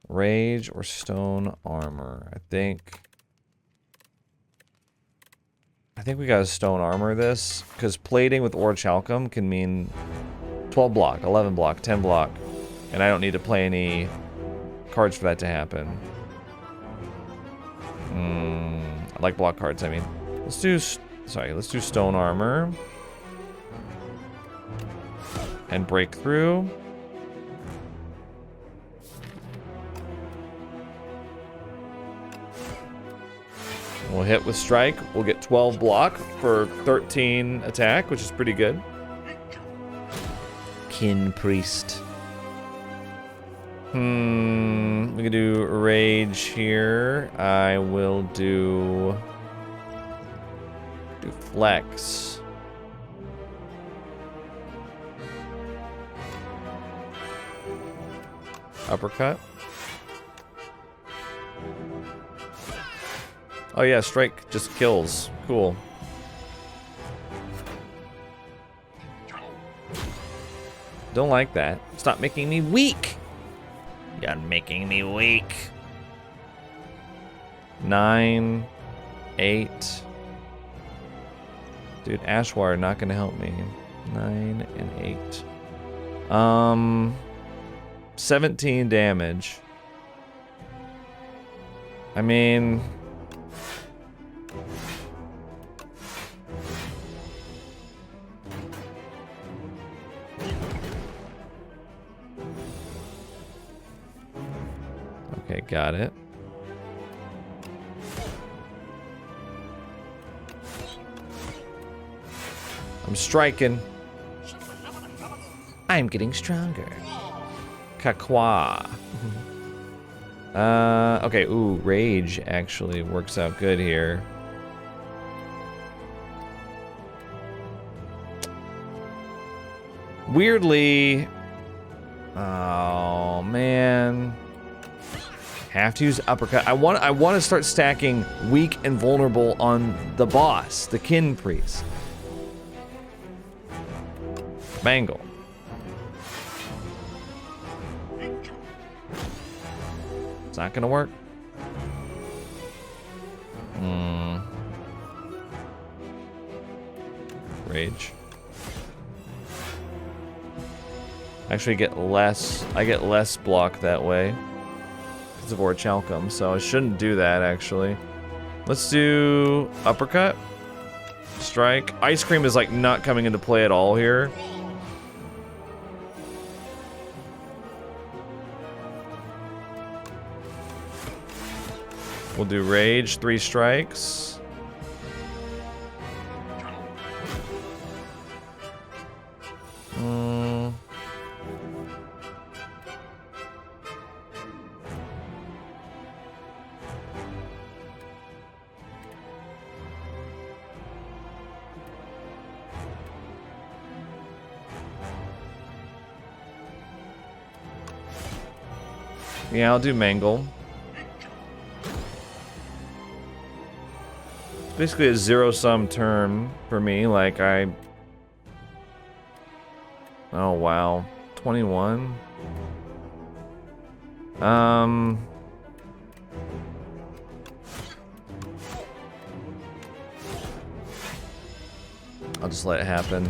Rage or stone armor. I think we gotta stone armor this, because plating with Orichalcum can mean 12 block, 11 block, 10 block, and I don't need to play any cards for that to happen. I like block cards, I mean. Let's do stone armor. And breakthrough. We'll hit with strike. We'll get 12 block for 13 attack, which is pretty good. Kin Priest. We can do rage here. I will do flex. Uppercut. Oh yeah, strike just kills. Cool. Don't like that. Stop making me weak. You're making me weak. 9, 8. Dude, Ashwar not gonna help me. 9 and 8. 17 damage. I mean, Okay, got it. I'm striking. I'm getting stronger. Kakwa. Okay, ooh, rage actually works out good here. Weirdly, oh man. Have to use uppercut. I want to start stacking weak and vulnerable on the boss, the kin priest. Mangle. It's not gonna work. Rage. Actually get less, I get less block that way. Because of Orichalcum, so I shouldn't do that actually. Let's do uppercut. Strike. Ice cream is like not coming into play at all here. We'll do rage, 3 strikes. Yeah, I'll do mangle. It's basically a zero-sum turn for me, like I... Oh, wow. 21? I'll just let it happen.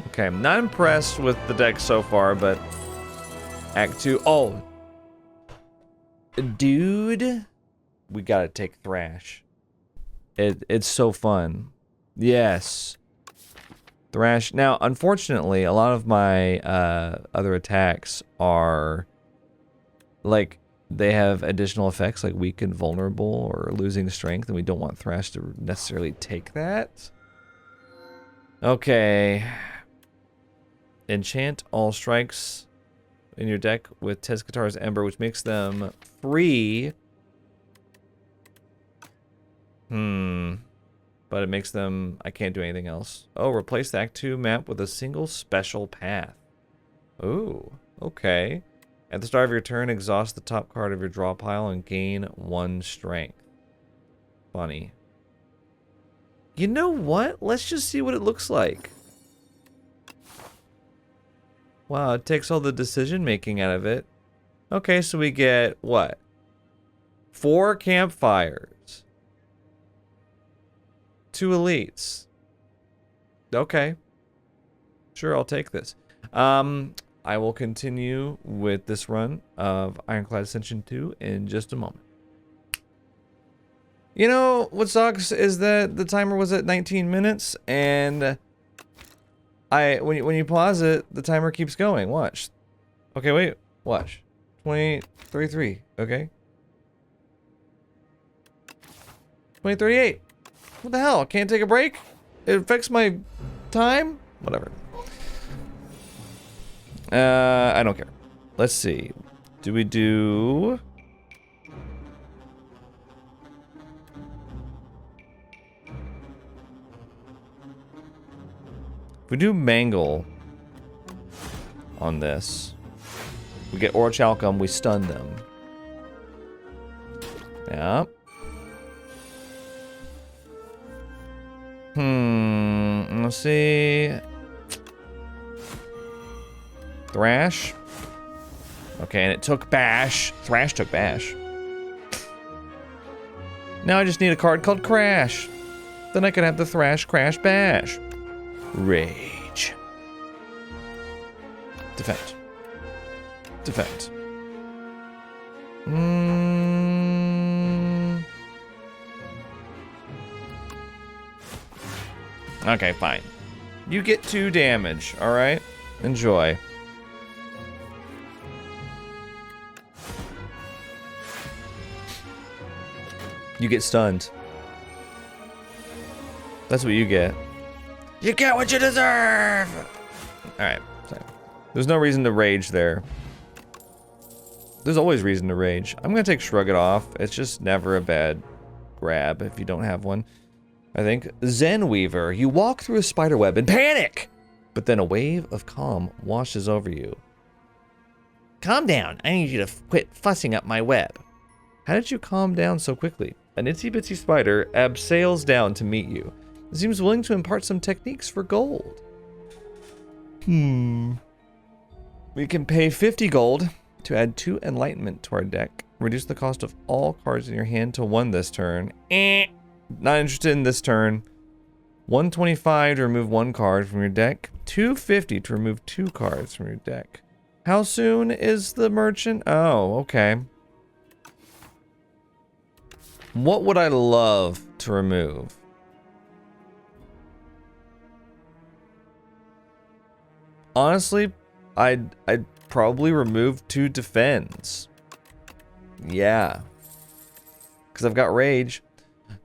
Okay, I'm not impressed with the deck so far, but Act 2. Oh, dude, we gotta take Thrash. It's so fun. Yes, Thrash. Now, unfortunately, a lot of my other attacks are like they have additional effects like weak and vulnerable or losing strength, and we don't want Thrash to necessarily take that. Okay. Enchant all strikes in your deck with Tezcatar's Ember, which makes them free. But it makes them... I can't do anything else. Oh, replace the Act 2 map with a single special path. Ooh, okay. At the start of your turn, exhaust the top card of your draw pile and gain 1 strength. Funny. You know what? Let's just see what it looks like. Wow, it takes all the decision making out of it. Okay, so we get what? 4 campfires. 2 elites. Okay. Sure, I'll take this. I will continue with this run of Ironclad Ascension 2 in just a moment. You know, what sucks is that the timer was at 19 minutes, and when you pause it, the timer keeps going. Watch. Okay, wait. Watch. 20:33. Okay. 20:38. What the hell? Can't take a break? It affects my time? Whatever. I don't care. Let's see. Do we do... If we do mangle on this, we get Orichalcum, we stun them. Yeah. Let's see. Thrash. Okay, and it took Bash. Thrash took Bash. Now I just need a card called Crash. Then I can have the Thrash, Crash, Bash. Rage. Defend. Defend. Okay, fine. You get 2 damage, alright? Enjoy. You get stunned. That's what you get. You get what you deserve! Alright, so there's no reason to rage there. There's always reason to rage. I'm gonna take Shrug It Off. It's just never a bad grab if you don't have one. I think. Zen Weaver. You walk through a spider web and panic! But then a wave of calm washes over you. Calm down. I need you to quit fussing up my web. How did you calm down so quickly? An itsy-bitsy spider abseils down to meet you. It seems willing to impart some techniques for gold. We can pay 50 gold to add 2 enlightenment to our deck. Reduce the cost of all cards in your hand to 1 this turn. Not interested in this turn. 125 to remove 1 card from your deck. 250 to remove 2 cards from your deck. How soon is the merchant? Oh, okay. What would I love to remove? Honestly, I'd probably remove 2 defends. Yeah. Because I've got rage.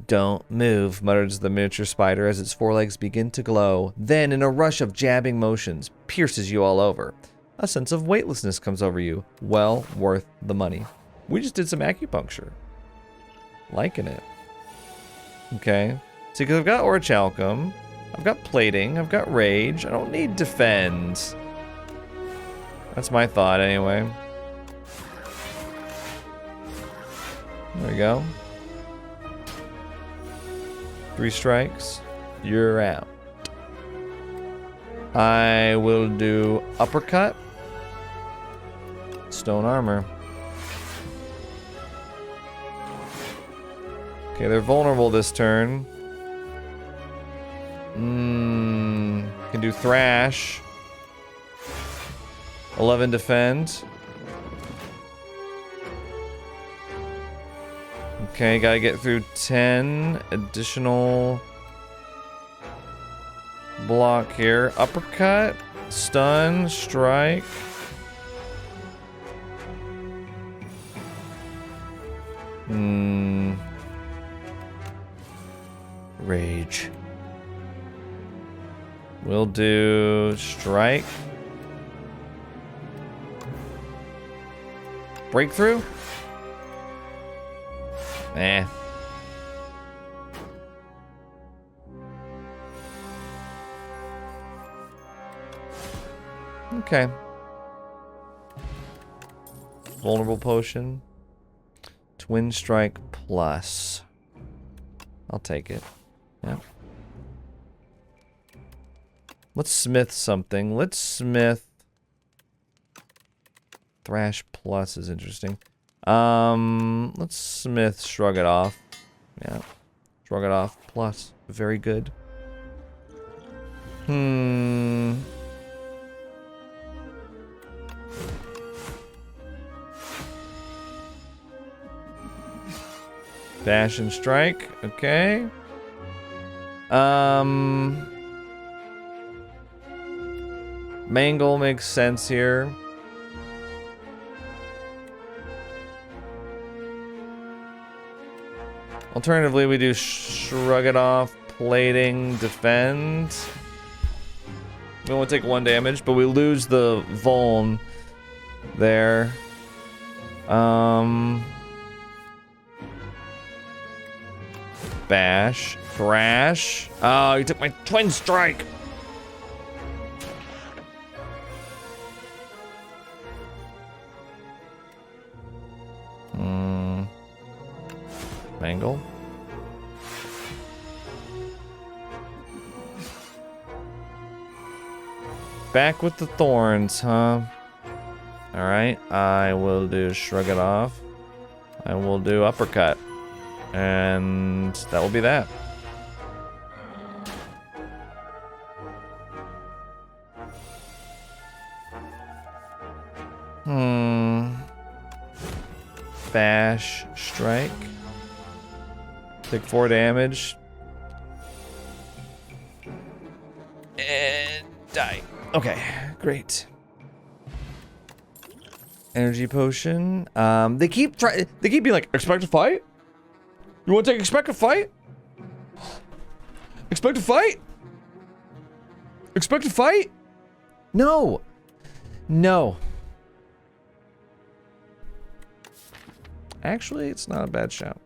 Don't move, mutters the miniature spider as its forelegs begin to glow. Then, in a rush of jabbing motions, pierces you all over. A sense of weightlessness comes over you. Well worth the money. We just did some acupuncture. Liking it. Okay. See, because I've got Orichalcum, I've got Plating, I've got Rage. I don't need Defend. That's my thought, anyway. There we go. 3 strikes. You're out. I will do Uppercut. Stone Armor. Okay, they're vulnerable this turn. Can do Thrash. 11 defend. Okay, gotta get through 10 additional block here. Uppercut, stun, strike. Rage. We'll do strike. Breakthrough? Eh. Okay. Vulnerable potion. Twin strike plus. I'll take it. Yeah. Let's smith something. Let's smith. Thrash plus is interesting. Let's smith Shrug It Off. Yeah. Shrug It Off plus. Very good. Dash and strike. Okay. Mangle makes sense here. Alternatively, we do Shrug It Off, Plating, Defend. We only take 1 damage, but we lose the Vuln there. Bash. Thrash. Oh, you took my Twin Strike! Mangle. Back with the thorns, huh? Alright, I will do Shrug It Off. I will do Uppercut. And that will be that. Bash strike. Take 4 damage. And die. Okay, great. Energy potion. They keep being like, expect to fight? You want to take expect to fight? Expect to fight? Expect to fight? No. No. Actually, it's not a bad shout.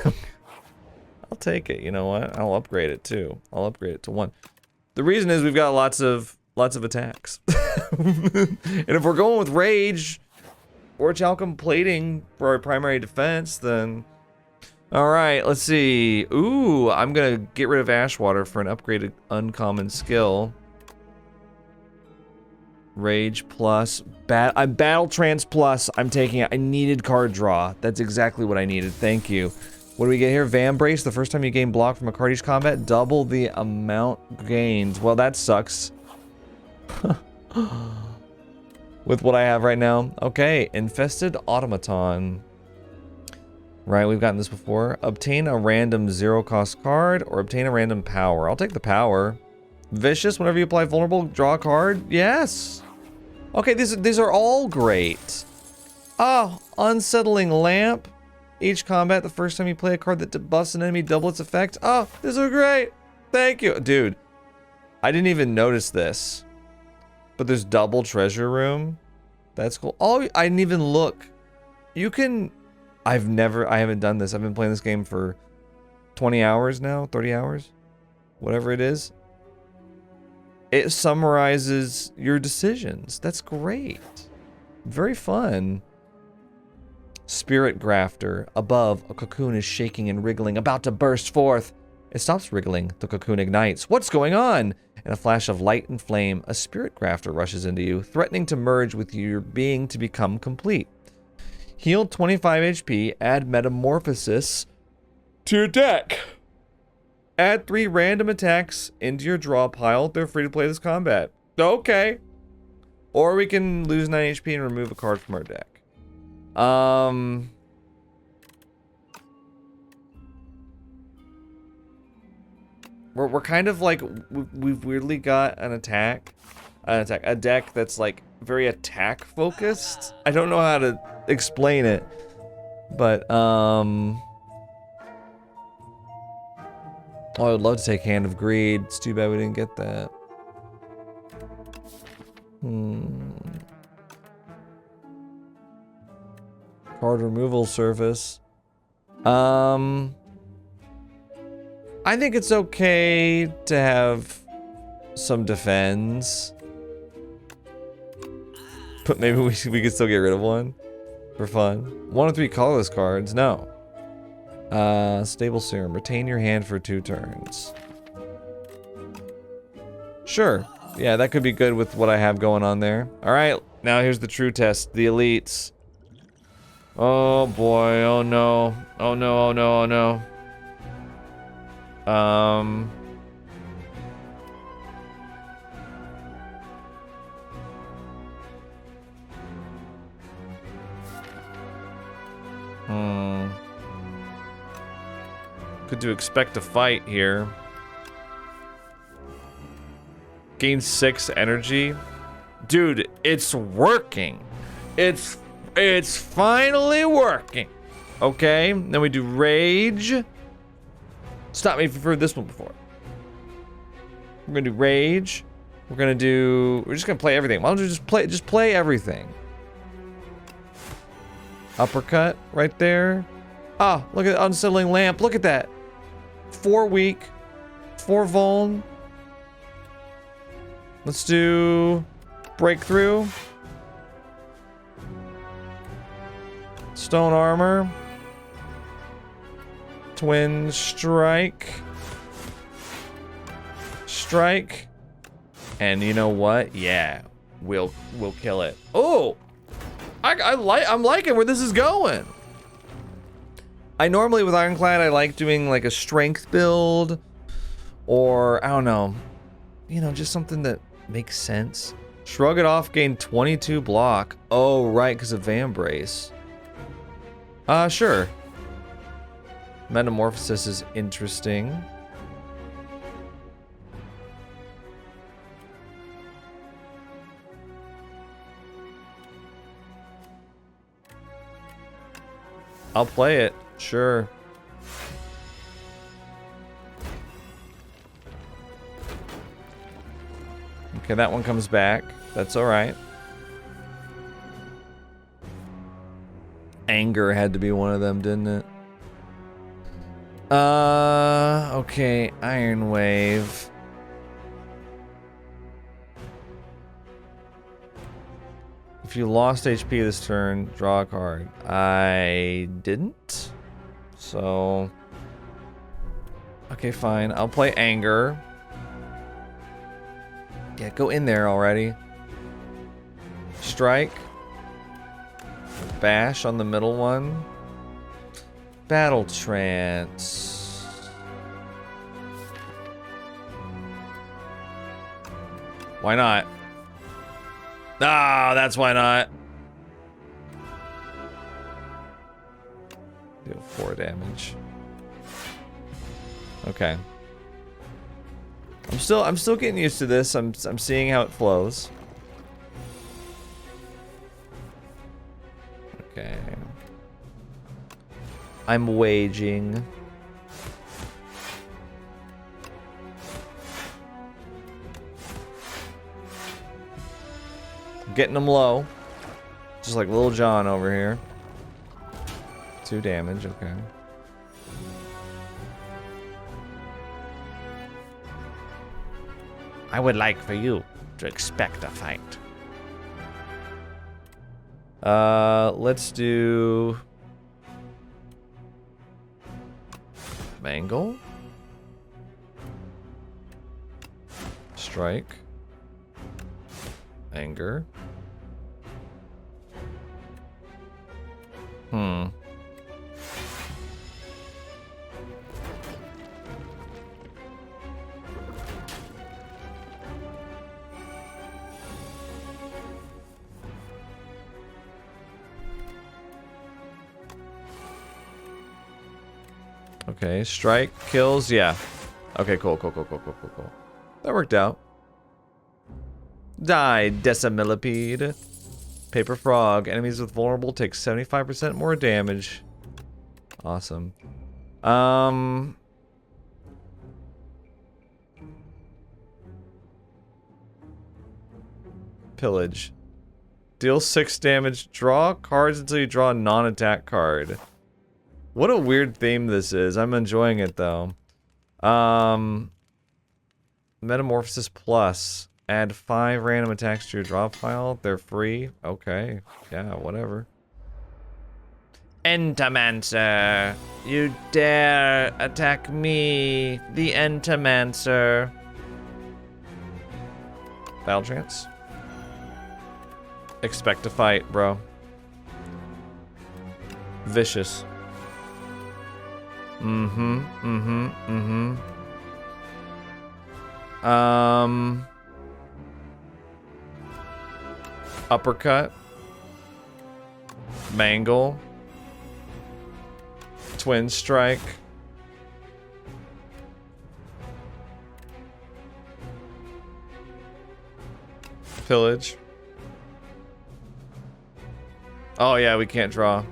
I'll take it. You know what? I'll upgrade it too. I'll upgrade it to 1. The reason is we've got lots of attacks. And if we're going with rage or talcum plating for our primary defense, then all right, let's see. Ooh, I'm gonna get rid of Ashwater for an upgraded uncommon skill. Rage plus Battle Trance plus. I'm taking it. I needed card draw. That's exactly what I needed. Thank you. What do we get here? Vambrace. The first time you gain block from a card each combat, double the amount gained. Well, that sucks. With what I have right now. Okay, Infested Automaton. Right, we've gotten this before. Obtain a random 0-cost card or obtain a random power. I'll take the power. Vicious, whenever you apply vulnerable, draw a card. Yes. Okay, these are all great. Oh, Unsettling Lamp. Each combat, the first time you play a card that buffs an enemy, double its effect. Oh, these are great. Thank you. Dude, I didn't even notice this. But there's double treasure room. That's cool. Oh, I didn't even look. You can... I haven't done this. I've been playing this game for 20 hours now, 30 hours, whatever it is. It summarizes your decisions. That's great. Very fun. Spirit Grafter. Above, a cocoon is shaking and wriggling, about to burst forth. It stops wriggling. The cocoon ignites. What's going on? In a flash of light and flame, a Spirit Grafter rushes into you, threatening to merge with your being to become complete. Heal 25 HP, add Metamorphosis to your deck. Add 3 random attacks into your draw pile. They're free to play this combat. Okay. Or we can lose 9 HP and remove a card from our deck. We're kind of like, we've weirdly got a deck that's like very attack focused. I don't know how to explain it, but oh, I would love to take Hand of Greed. It's too bad we didn't get that. Card removal surface. I think it's okay to have some defense. But maybe we could still get rid of one for fun. 1 of 3 colorless cards. No. Stable Serum. Retain your hand for 2 turns. Sure. Yeah, that could be good with what I have going on there. Alright, now here's the true test. The elites. Oh boy, oh no. Oh no, oh no, oh no. Could do expect to fight here. Gain 6 energy. Dude, it's working. It's finally working. Okay, then we do rage. Stop me if you've heard this one before. We're gonna do rage. We're just gonna play everything. Why don't you just play everything? Uppercut right there. Ah, look at Unsettling Lamp. Look at that. 4 weak, 4 vuln. Let's do breakthrough. Stone armor. Twin strike. Strike. And you know what? Yeah, we'll kill it. Oh, I'm liking where this is going. I normally with Ironclad I like doing like a strength build, or I don't know, you know, just something that makes sense. Shrug it off, gain 22 block. Oh right, because of Vambrace. Sure. Metamorphosis is interesting. I'll play it, sure. Okay, that one comes back. That's alright. Anger had to be one of them, didn't it? Okay, Iron Wave. If you lost HP this turn, draw a card. I didn't. So... okay, fine. I'll play Anger. Yeah, go in there already. Strike. Bash on the middle one. Battle Trance. Why not? Ah, that's why not. Deal 4 damage. Okay. I'm still getting used to this. I'm seeing how it flows. Okay. I'm waging. Getting them low. Just like Little John over here. 2 damage, okay. I would like for you to expect a fight. Let's do... Mangle? Strike. Anger. Okay, strike, kills, yeah. Okay, cool. That worked out. Die, Decimillipede. Paper Frog. Enemies with vulnerable take 75% more damage. Awesome. Pillage. Deal 6 damage. Draw cards until you draw a non-attack card. What a weird theme this is. I'm enjoying it though. Metamorphosis Plus. Add 5 random attacks to your draw pile. They're free. Okay. Yeah, whatever. Entamancer, you dare attack me, the Entamancer. Battle Trance. Expect to fight, bro. Vicious. Uppercut. Mangle. Twin Strike. Pillage. Oh yeah, we can't draw.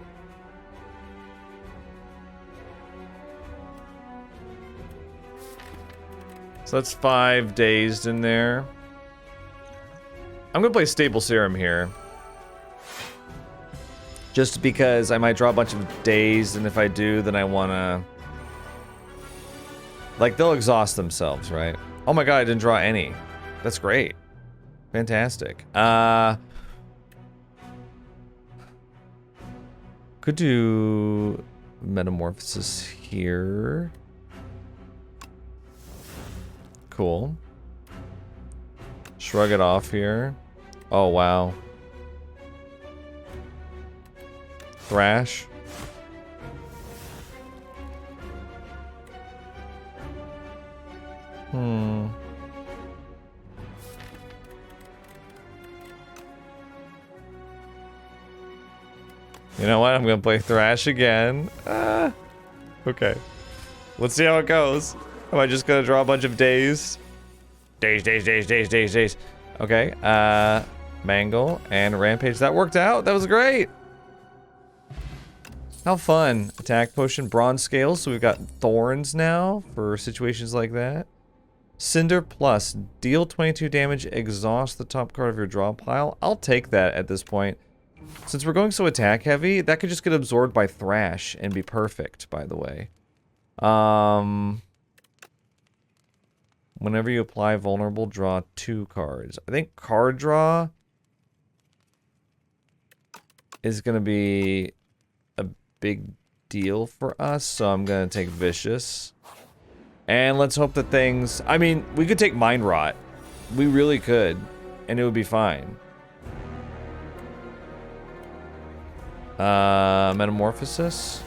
So that's 5 dazed in there. I'm gonna play Stable Serum here. Just because I might draw a bunch of dazed, and if I do, then I wanna... like, they'll exhaust themselves, right? Oh my god, I didn't draw any. That's great. Fantastic. Could do... Metamorphosis here. Cool. Shrug it off here. Oh, wow. Thrash. You know what? I'm gonna play Thrash again. Okay. Let's see how it goes. Am I just gonna draw a bunch of days? Days. Okay, Mangle and Rampage. That worked out. That was great. How fun. Attack potion, bronze scales. So we've got thorns now for situations like that. Cinder plus, deal 22 damage, exhaust the top card of your draw pile. I'll take that at this point. Since we're going so attack heavy, that could just get absorbed by Thrash and be perfect, by the way. Whenever you apply vulnerable, draw 2 cards. I think card draw is going to be a big deal for us, so I'm going to take Vicious. And let's hope that things... I mean, we could take Mind Rot. We really could, and it would be fine. Metamorphosis.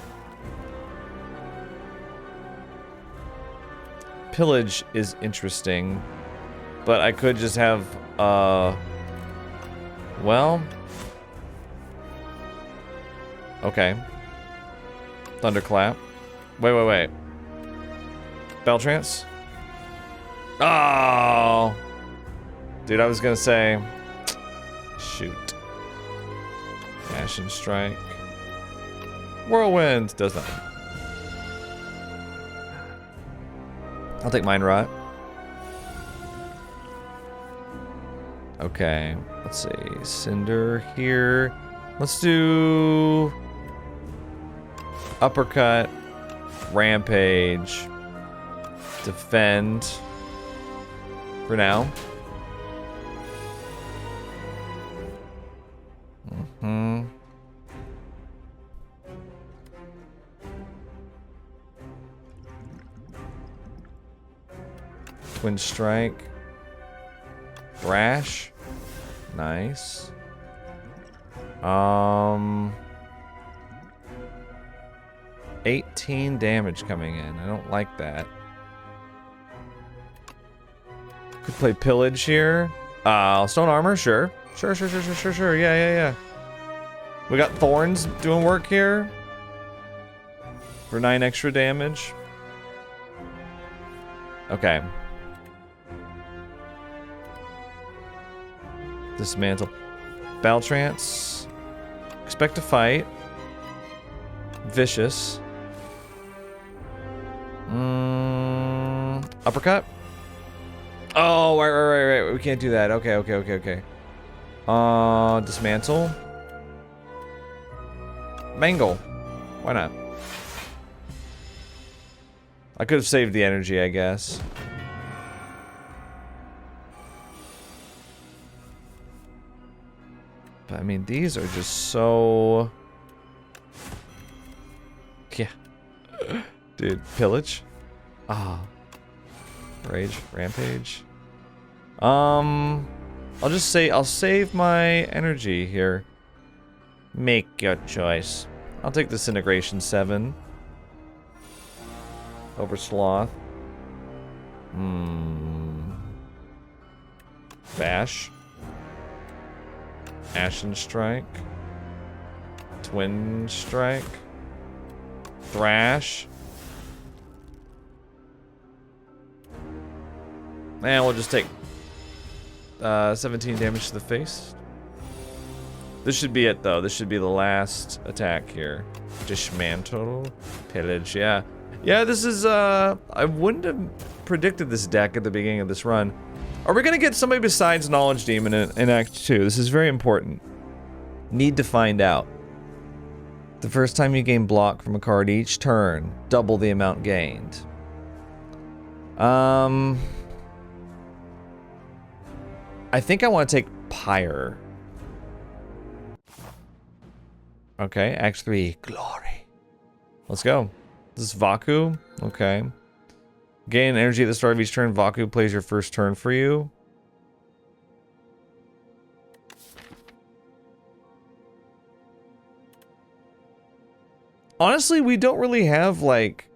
Pillage is interesting, but I could just have, well... Okay. Thunderclap. Wait. Belltrance? Oh! Dude, I was gonna say... Shoot. Ashen Strike. Whirlwind! Does nothing. I'll take Mind Rot. Okay, let's see. Cinder here. Let's do... Uppercut. Rampage. Defend. For now. Twin Strike. Thrash. Nice. 18 damage coming in. I don't like that. Could play Pillage here. Stone Armor, sure. Sure. Yeah. We got Thorns doing work here. For 9 extra damage. Okay. Dismantle. Belltrance. Expect to fight. Vicious. Uppercut. Oh, right. We can't do that. Okay. Dismantle. Mangle. Why not? I could have saved the energy, I guess. But I mean, these are just so... Yeah. Dude, Pillage. Rage, Rampage. I'll just say, I'll save my energy here. Make your choice. I'll take Disintegration 7. Over Sloth. Bash. Ashen Strike. Twin Strike. Thrash. And we'll just take 17 damage to the face. This should be it, though. This should be the last attack here. Dismantle. Pillage, yeah. Yeah, this is, I wouldn't have predicted this deck at the beginning of this run. Are we gonna get somebody besides Knowledge Demon in Act 2? This is very important. Need to find out. The first time you gain block from a card each turn, double the amount gained. I think I want to take Pyre. Okay, Act 3, Glory. Let's go. This is Vaku. Okay. Gain energy at the start of each turn. Vaku plays your first turn for you. Honestly, we don't really have, like,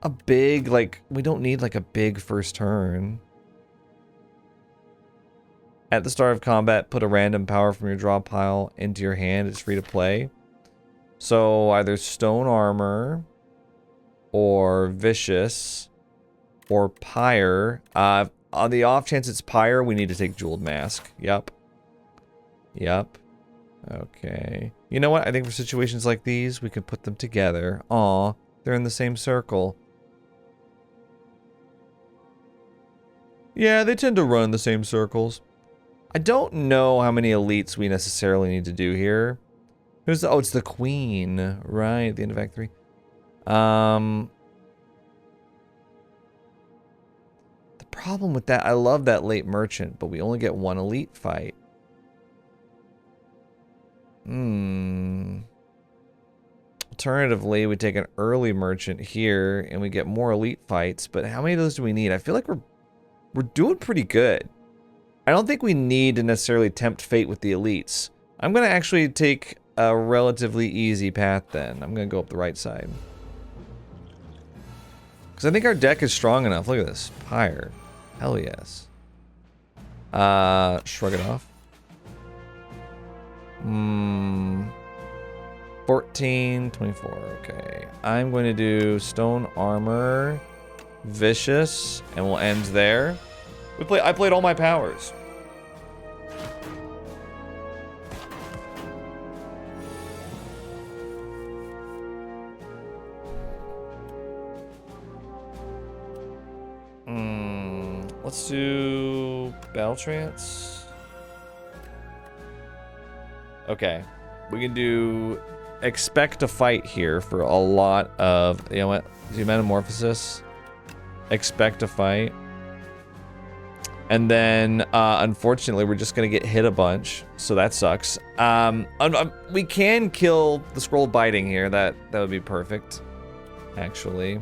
a big, like, we don't need, like, a big first turn. At the start of combat, put a random power from your draw pile into your hand. It's free to play. So either stone armor or vicious or pyre. On the off chance it's pyre, we need to take jeweled mask. Yep. Yep. Okay. You know what? I think for situations like these, we can put them together. Aw, they're in the same circle. Yeah, they tend to run in the same circles. I don't know how many elites we necessarily need to do here. Who's the, oh, it's the queen. Right, at the end of Act 3. The problem with that, I love that late merchant, but we only get one elite fight. Alternatively, we take an early merchant here and we get more elite fights, but how many of those do we need? I feel like we're doing pretty good. I don't think we need to necessarily tempt fate with the elites. I'm going to actually take a relatively easy path then. I'm going to go up the right side. Because I think our deck is strong enough. Look at this. Pyre. Hell yes. Shrug it off. 14, 24. Okay. I'm going to do stone armor, vicious, and we'll end there. I played all my powers. Let's do battle trance. Okay. We can do expect a fight here for a lot of, you know what? Do metamorphosis. Expect a fight. And then, unfortunately, we're just going to get hit a bunch. So that sucks. We can kill the scroll biting here. That would be perfect, actually.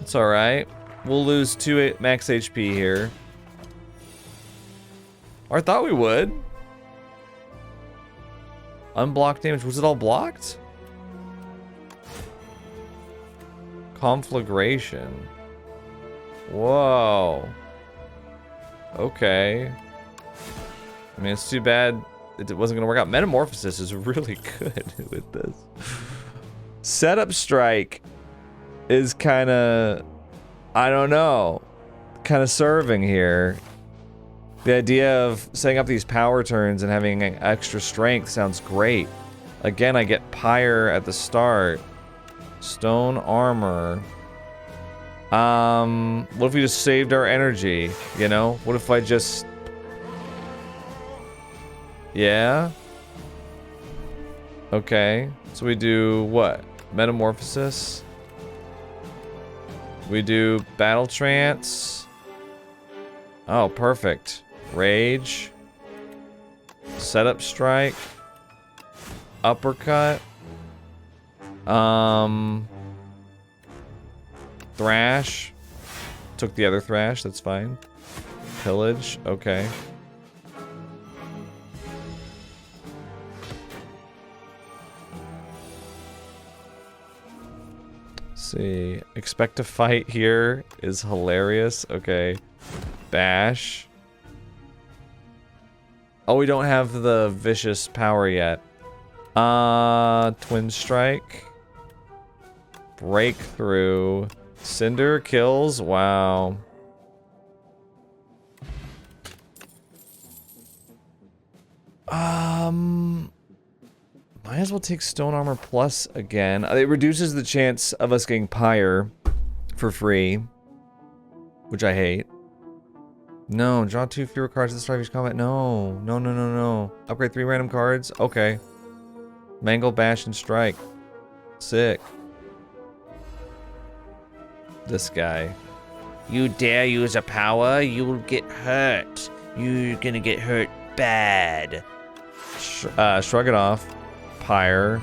It's alright. We'll lose 2 max HP here. Or I thought we would. Unblocked damage. Was it all blocked? Conflagration. Whoa. Okay. I mean, it's too bad it wasn't going to work out. Metamorphosis is really good with this. Setup strike is kind of, I don't know, kind of serving here. The idea of setting up these power turns and having extra strength sounds great. Again, I get pyre at the start. Stone armor. What if we just saved our energy, you know? What if I just... Yeah? Okay. So we do what? Metamorphosis. We do battle trance. Oh, perfect. Rage. Setup strike. Uppercut. Thrash. Took the other thrash, that's fine. Pillage, okay. See, expect to fight here is hilarious. Okay. Bash. Oh, we don't have the vicious power yet. Twin strike. Breakthrough. Cinder kills. Wow. Might as well take stone armor plus again. It reduces the chance of us getting pyre for free, which I hate. No, draw 2 fewer cards at the start of each combat. No, no, no, no, no. Upgrade 3 random cards. Okay. Mangle, bash, and strike. Sick. This guy. You dare use a power, you will get hurt. You're gonna get hurt bad. Shrug it off. Pyre.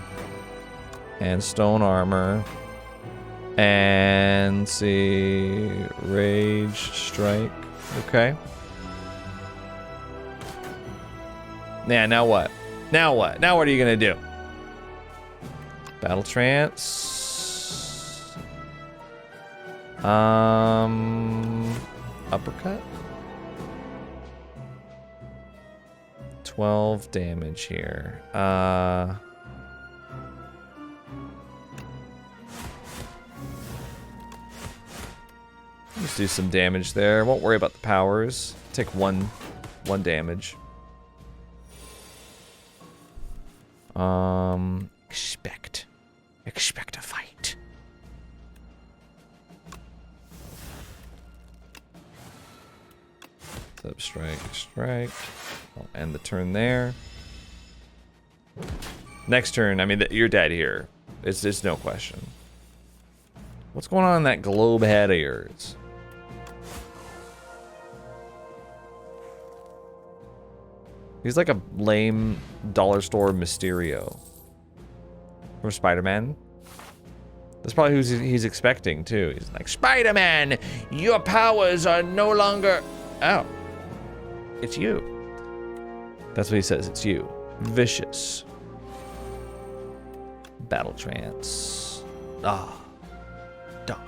And stone armor. And let's see. Rage, strike. Okay. Yeah, now what? Now what? Now what are you gonna do? Battle trance. Uppercut. 12 damage here. Let's do some damage there. Won't worry about the powers. Take one damage. Expect a fight. Sub strike. I'll end the turn there. Next turn, I mean, you're dead here. It's no question. What's going on in that globe head of yours? He's like a lame dollar store Mysterio from Spider-Man. That's probably who he's expecting too. He's like, Spider-Man, your powers are no longer... Oh, it's you. That's what he says, it's you. Vicious. Battle trance. Ah. Darn.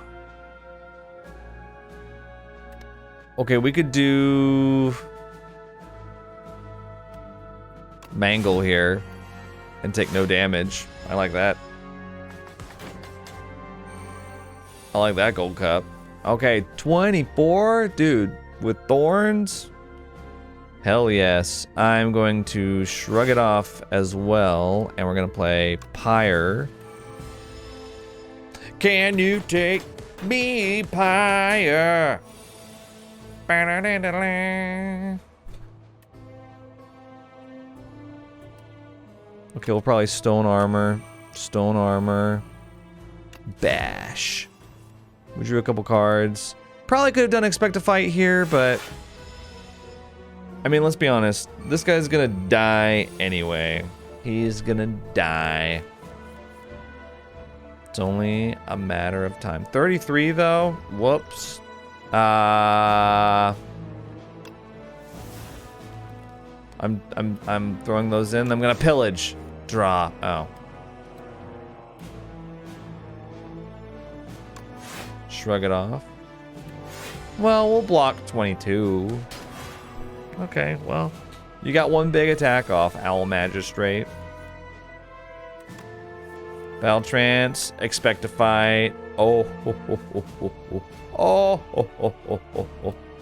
Okay, we could do... Mangle here and take no damage. I like that. I like that gold cup. Okay, 24? Dude, with thorns? Hell yes. I'm going to shrug it off as well, and we're gonna play Pyre. Can you take me, Pyre? Okay, we'll probably stone armor, bash. We drew a couple cards. Probably could have done expect a fight here, but I mean, let's be honest. This guy's gonna die anyway. He's gonna die. It's only a matter of time. 33 though. Whoops. I'm throwing those in. I'm gonna pillage. Draw. Oh. Shrug it off. Well, we'll block 22. Okay, well. You got one big attack off, Owl Magistrate. Battle trance. Expect to fight. Oh.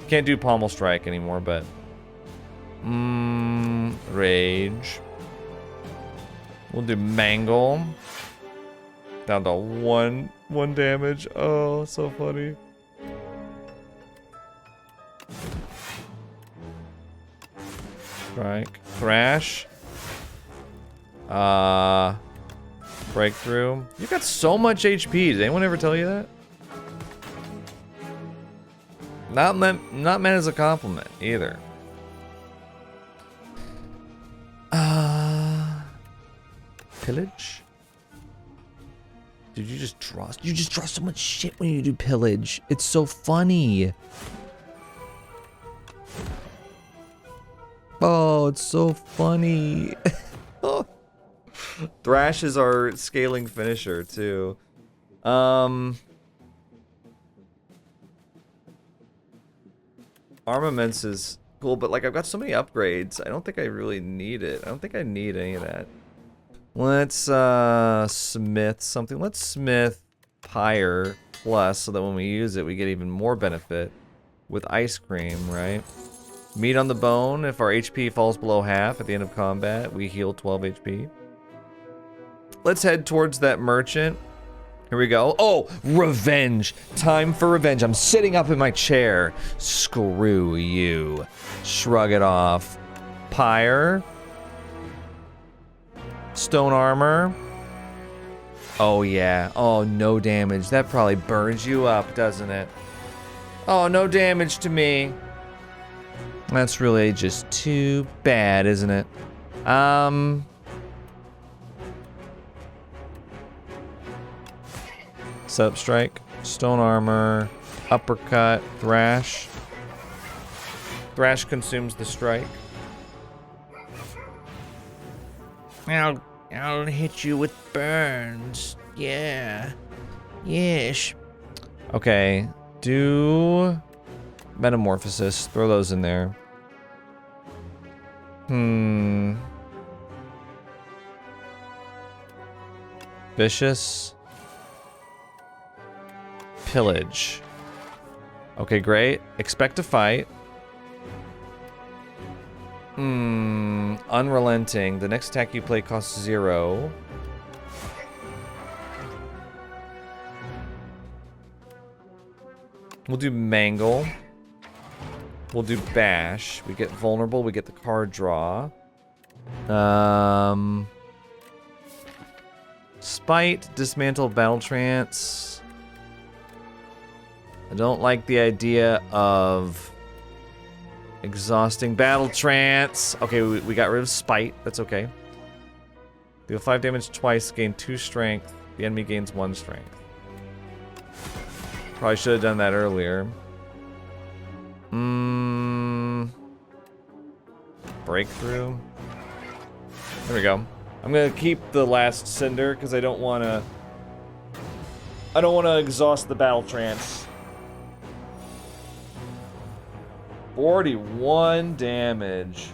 Can't do Pommel Strike anymore, but... Rage. We'll do Mangle. Down to one damage. Oh, so funny. Strike. Thrash. Breakthrough. You got so much HP. Did anyone ever tell you that? Not meant as a compliment either. Pillage? Dude, you just draw so much shit when you do pillage. It's so funny. Oh, it's so funny. Thrash is our scaling finisher too. Armaments is cool, but like I've got so many upgrades. I don't think I really need it. I don't think I need any of that. Let's smith something. Let's smith Pyre plus so that when we use it we get even more benefit with ice cream, right? Meat on the bone. If our HP falls below half at the end of combat, we heal 12 HP. Let's head towards that merchant. Here we go. Oh, revenge. Time for revenge. I'm sitting up in my chair. Screw you. Shrug it off. Pyre. Stone armor. Oh, yeah. Oh, no damage. That probably burns you up, doesn't it? Oh, no damage to me. That's really just too bad, isn't it? Setup strike, stone armor, uppercut, thrash. Thrash consumes the strike. I'll hit you with burns. Yeah. Yes. Okay, do metamorphosis. Throw those in there. Vicious. Pillage. Okay, great. Expect to fight. Unrelenting. The next attack you play costs 0. We'll do Mangle. We'll do Bash. We get vulnerable. We get the card draw. Spite. Dismantle Battle Trance. I don't like the idea of exhausting Battle Trance. Okay, we got rid of Spite. That's okay. Deal 5 damage twice. Gain 2 strength. The enemy gains 1 strength. Probably should have done that earlier. Breakthrough. There we go. I'm gonna keep the last Cinder because I don't wanna exhaust the Battle Trance. 41 damage.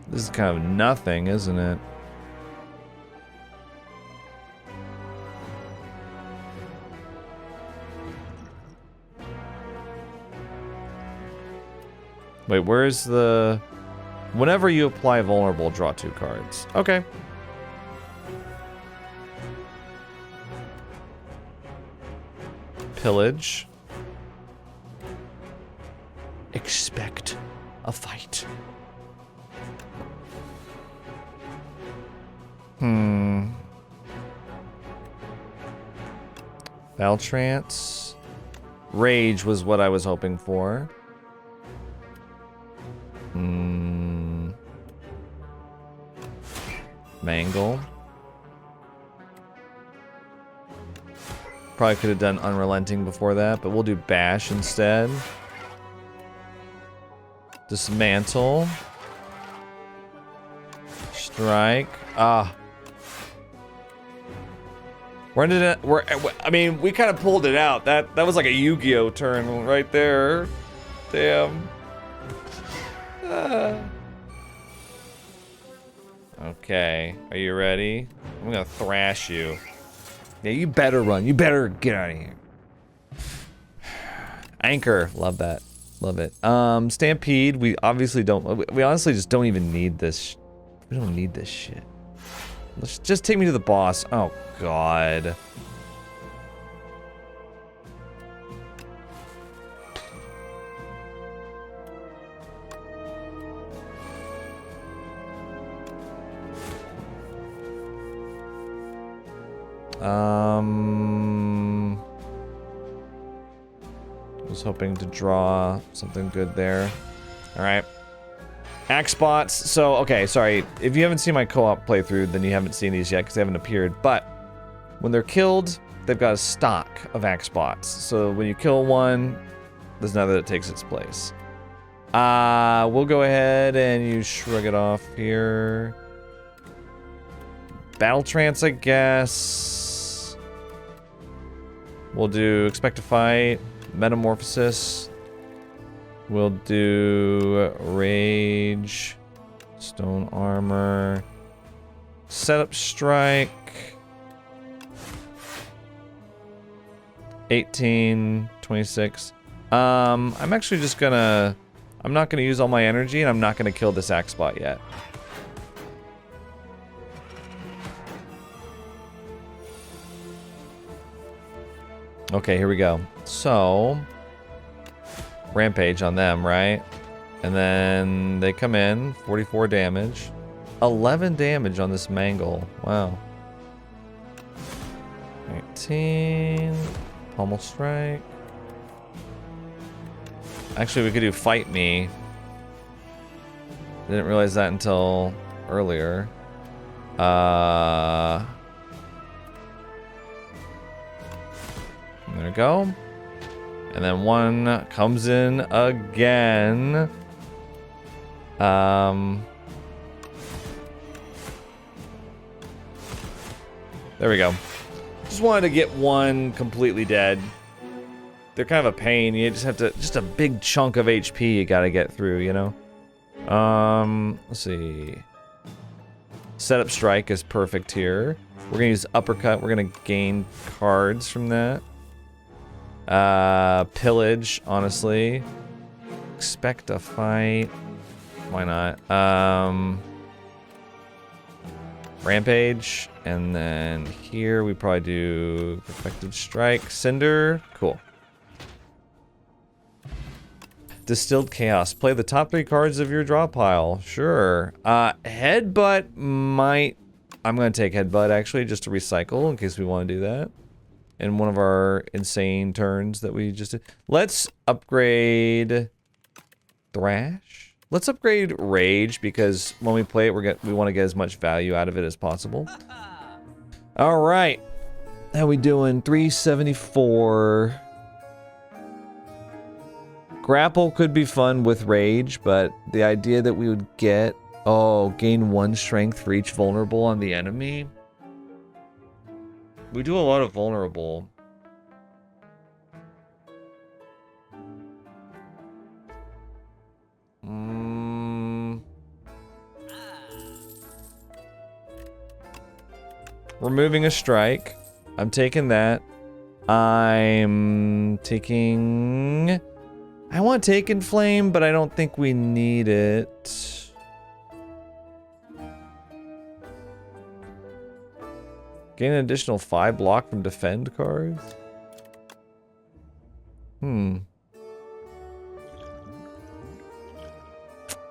This is kind of nothing, isn't it? Wait, where's the... Whenever you apply vulnerable, draw 2 cards. Okay. Pillage. Expect a fight. Battle Trance. Rage was what I was hoping for. Mangle. Probably could have done Unrelenting before that, but we'll do Bash instead. Dismantle. Strike. I mean, we kind of pulled it out. That was like a Yu-Gi-Oh turn right there. Damn. Okay, are you ready? I'm gonna thrash you. Yeah, you better run. You better get out of here. Anchor, love that. Love it. Stampede, we obviously don't, we honestly just don't even need this. We don't need this shit. Let's just take me to the boss. Oh, God. Was hoping to draw something good there. All right. Axe bots. So, okay, sorry. If you haven't seen my co-op playthrough, then you haven't seen these yet because they haven't appeared. But when they're killed, they've got a stock of axe bots. So when you kill one, there's another that takes its place. We'll go ahead and you shrug it off here. Battle Trance, I guess. We'll do Expect to Fight, Metamorphosis. We'll do Rage, Stone Armor, Setup Strike, 18, 26. I'm actually just gonna, I'm not gonna use all my energy and I'm not gonna kill this axe bot yet. Okay, here we go. So, Rampage on them, right? And then they come in, 44 damage. 11 damage on this Mangle. Wow. 19. Pommel Strike. Actually, we could do Fight Me. Didn't realize that until earlier. There we go. And then one comes in again. There we go. Just wanted to get one completely dead. They're kind of a pain. You just have to, just a big chunk of HP you gotta get through, you know? Let's see. Setup strike is perfect here. We're gonna use uppercut. We're gonna gain cards from that. Pillage, honestly. Expect a fight. Why not? Rampage. And then here we probably do Perfected Strike. Cinder. Cool. Distilled Chaos. Play the top 3 cards of your draw pile. Sure. Headbutt might... I'm going to take Headbutt, actually, just to recycle, in case we want to do that. In one of our insane turns that we just did. Let's upgrade... Thrash? Let's upgrade Rage, because when we play it, we want to get as much value out of it as possible. Alright. How we doing? 374... Grapple could be fun with Rage, but the idea that we would get... Oh, gain 1 strength for each vulnerable on the enemy. We do a lot of vulnerable. Removing a strike. I'm taking that. I'm taking... I want Taken Flame, but I don't think we need it. Gain an additional 5 block from defend cards?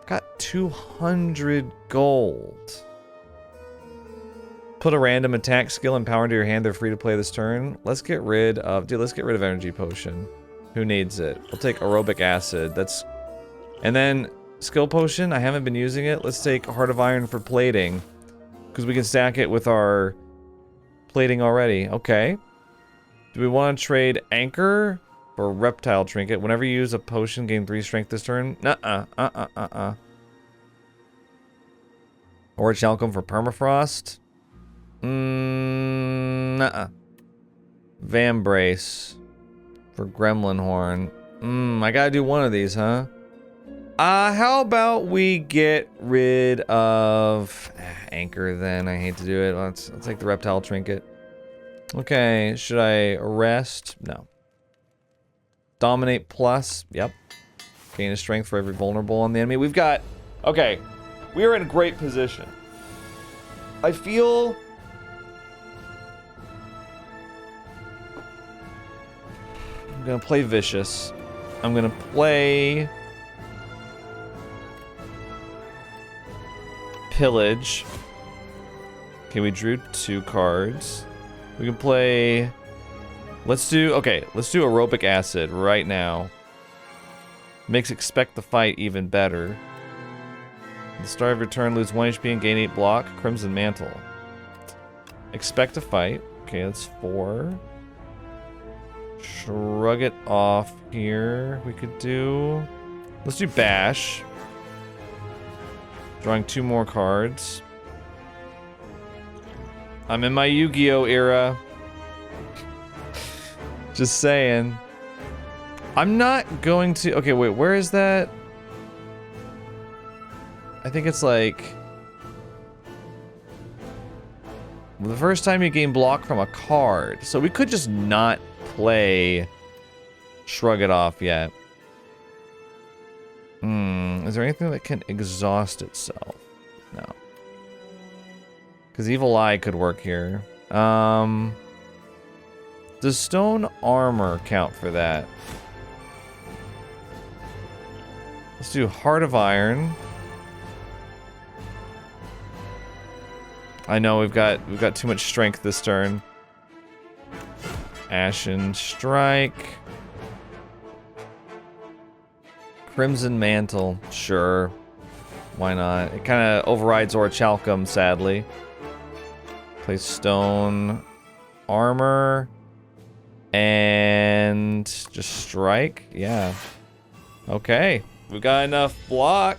Got 200 gold. Put a random attack skill and power into your hand. They're free to play this turn. Let's get rid of... Dude, let's get rid of Energy Potion. Who needs it? We'll take Aerobic Acid. That's... And then Skill Potion. I haven't been using it. Let's take Heart of Iron for plating. Because we can stack it with our plating already. Okay. Do we want to trade Anchor for Reptile Trinket? Whenever you use a potion, gain 3 strength this turn. Or Chalcom for Permafrost. Vambrace for Gremlin Horn. I gotta do one of these, huh? How about we get rid of Anchor then? I hate to do it. Let's take the Reptile Trinket. Okay, should I rest? No. Dominate plus. Yep. Gain a strength for every vulnerable on the enemy. We've got... Okay. We are in a great position. I feel... I'm gonna play Vicious. I'm gonna play... Pillage. Okay, we drew 2 cards. We can play... Let's do Aerobic Acid right now. Makes Expect the Fight even better. At the start of your turn, lose 1 HP and gain 8 block. Crimson Mantle. Expect a Fight. Okay, that's 4. Shrug it off here. We could do... Let's do Bash. Drawing 2 more cards. I'm in my Yu-Gi-Oh era. Just saying. I'm not going to... Okay, wait, where is that? I think it's like... The first time you gain block from a card. So we could just not play Shrug It Off yet. Is there anything that can exhaust itself? No. Because Evil Eye could work here. Does Stone Armor count for that? Let's do Heart of Iron. I know we've got too much strength this turn. Ashen Strike. Crimson Mantle, sure. Why not? It kind of overrides Orichalcum, sadly. Play Stone Armor. And just strike. Yeah. Okay. We got enough block.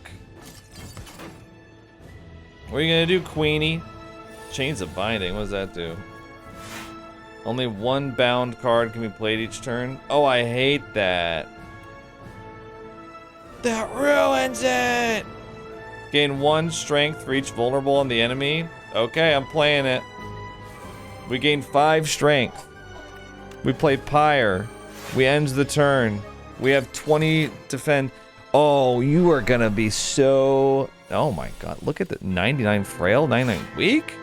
What are you gonna do, Queenie? Chains of Binding. What does that do? Only one bound card can be played each turn. Oh, I hate that. That ruins it! Gain 1 strength for each vulnerable on the enemy. Okay, I'm playing it. We gain 5 strength. We play Pyre. We end the turn. We have 20 defend. Oh, you are gonna be so... Oh my god, look at the 99 frail, 99 weak?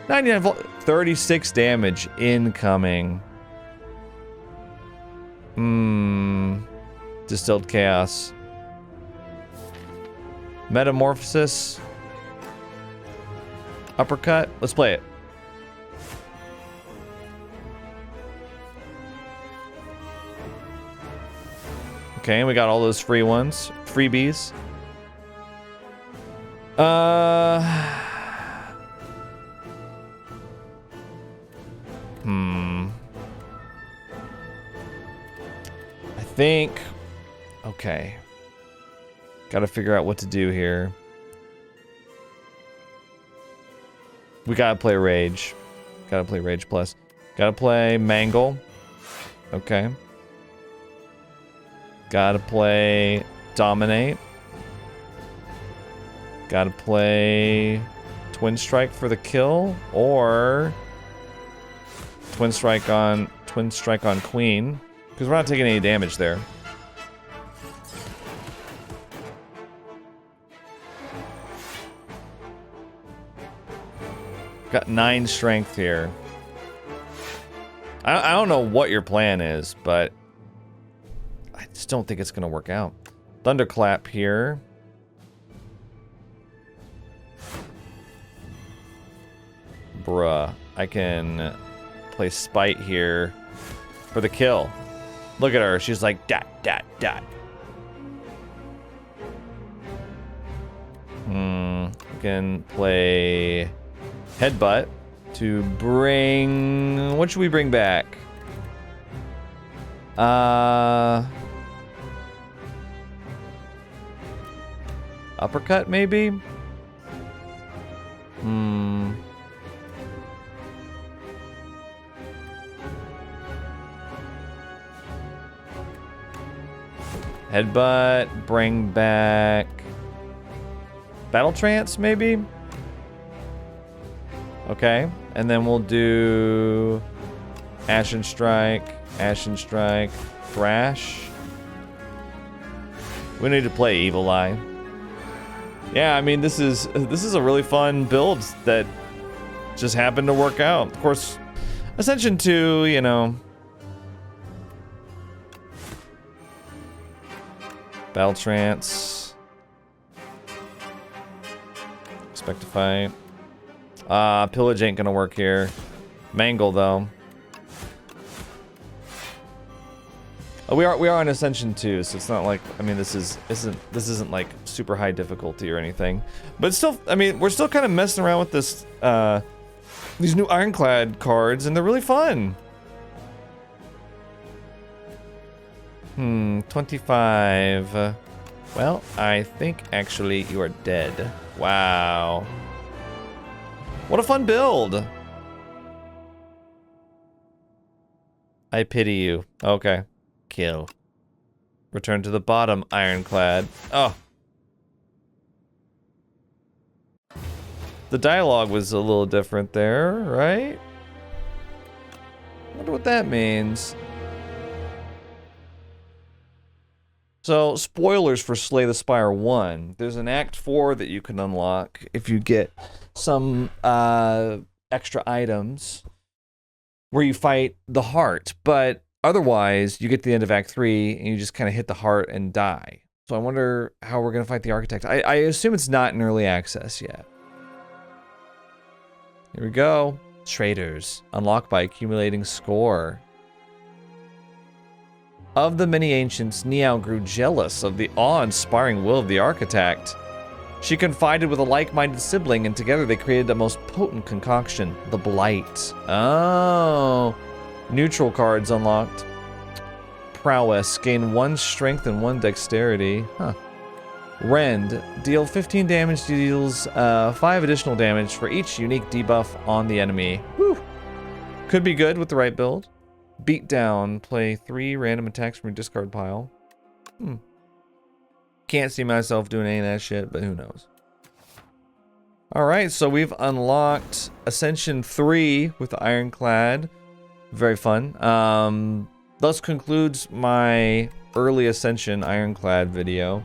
99 36 damage incoming. Distilled Chaos. Metamorphosis. Uppercut. Let's play it. Okay, we got all those free ones. Freebies. I think... Okay. Gotta figure out what to do here. We gotta play Rage. Gotta play Rage Plus. Gotta play Mangle. Okay. Gotta play Dominate. Gotta play Twin Strike for the kill, or Twin Strike on Queen, because we're not taking any damage there. Got 9 strength here. I don't know what your plan is, but I just don't think it's gonna work out. Thunderclap here. Bruh, I can play Spite here for the kill. Look at her, she's like dot dot dot. We can play Headbutt to bring... What should we bring back? Uppercut, maybe? Headbutt, bring back... Battle Trance, maybe? Okay, and then we'll do... Ashen Strike, Thrash. We need to play Evil Eye. Yeah, I mean, this is a really fun build that just happened to work out. Of course, Ascension 2, you know... Battle Trance. Expect to fight. Pillage ain't gonna work here. Mangle though. We are on Ascension 2, so it's not like, I mean, this isn't like super high difficulty or anything. But still, I mean, we're still kind of messing around with this these new Ironclad cards, and they're really fun. 25. Well, I think actually you are dead. Wow. What a fun build. I pity you. Okay. Kill. Return to the bottom, Ironclad. Oh. The dialogue was a little different there, right? Wonder what that means. So, spoilers for Slay the Spire 1. There's an Act 4 that you can unlock if you get some extra items where you fight the heart, but otherwise, you get to the end of Act 3 and you just kind of hit the heart and die. So I wonder how we're going to fight the Architect. I assume it's not in early access yet. Here we go. Traders. Unlock by accumulating score. Of the many ancients, Niao grew jealous of the awe-inspiring will of the Architect. She confided with a like-minded sibling, and together they created a most potent concoction, the Blight. Oh. Neutral cards unlocked. Prowess. Gain 1 strength and 1 dexterity. Huh. Rend. Deal 15 damage, deals 5 additional damage for each unique debuff on the enemy. Whew. Could be good with the right build. Beatdown. Play 3 random attacks from your discard pile. Can't see myself doing any of that shit, but who knows. Alright, so we've unlocked Ascension 3 with the Ironclad. Very fun. Thus concludes my early Ascension Ironclad video.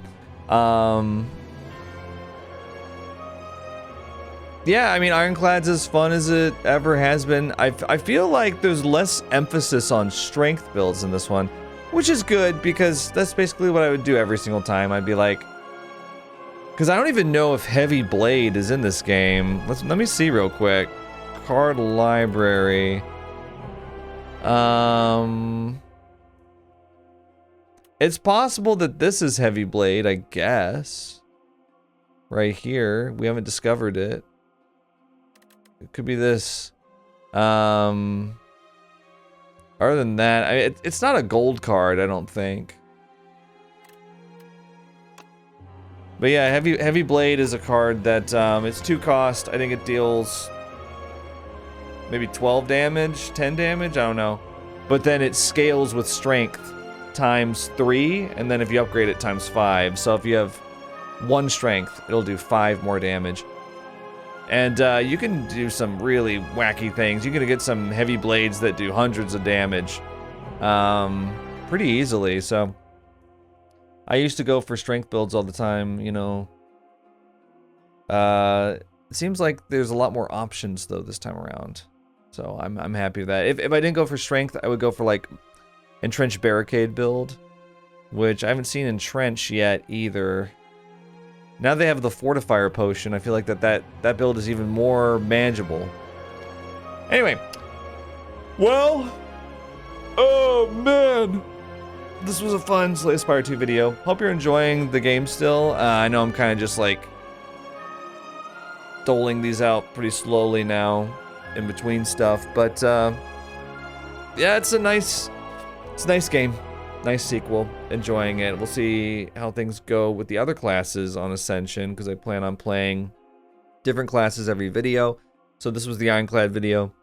Yeah, I mean, Ironclad's as fun as it ever has been. I feel like there's less emphasis on strength builds in this one, which is good because that's basically what I would do every single time. I'd be like, because I don't even know if Heavy Blade is in this game. Let me see real quick. Card library. It's possible that this is Heavy Blade, I guess. Right here. We haven't discovered it. It could be this. Other than that, it's not a gold card, I don't think. But yeah, Heavy Blade is a card that it's 2 cost. I think it deals maybe 12 damage, 10 damage, I don't know. But then it scales with strength times 3, and then if you upgrade it times 5. So if you have 1 strength, it'll do 5 more damage. And you can do some really wacky things. You can get some heavy blades that do hundreds of damage pretty easily. So I used to go for strength builds all the time, you know. It seems like there's a lot more options though this time around. So I'm happy with that. If I didn't go for strength, I would go for like Entrenched Barricade build, which I haven't seen Entrench yet either. Now they have the Fortifier Potion. I feel like that build is even more manageable. Anyway. Well. Oh, man. This was a fun Slay the Spire 2 video. Hope you're enjoying the game still. I know I'm kind of just like doling these out pretty slowly now in between stuff. But yeah, it's a nice game. Nice sequel. Enjoying it. We'll see how things go with the other classes on Ascension, because I plan on playing different classes every video. So this was the Ironclad video.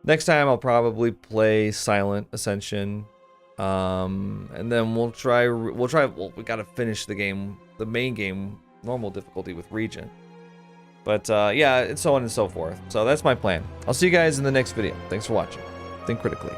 Next time I'll probably play Silent Ascension. And then we gotta finish the game, the main game, normal difficulty with Regent. But yeah, and so on and so forth. So that's my plan. I'll see you guys in the next video. Thanks for watching. Think critically.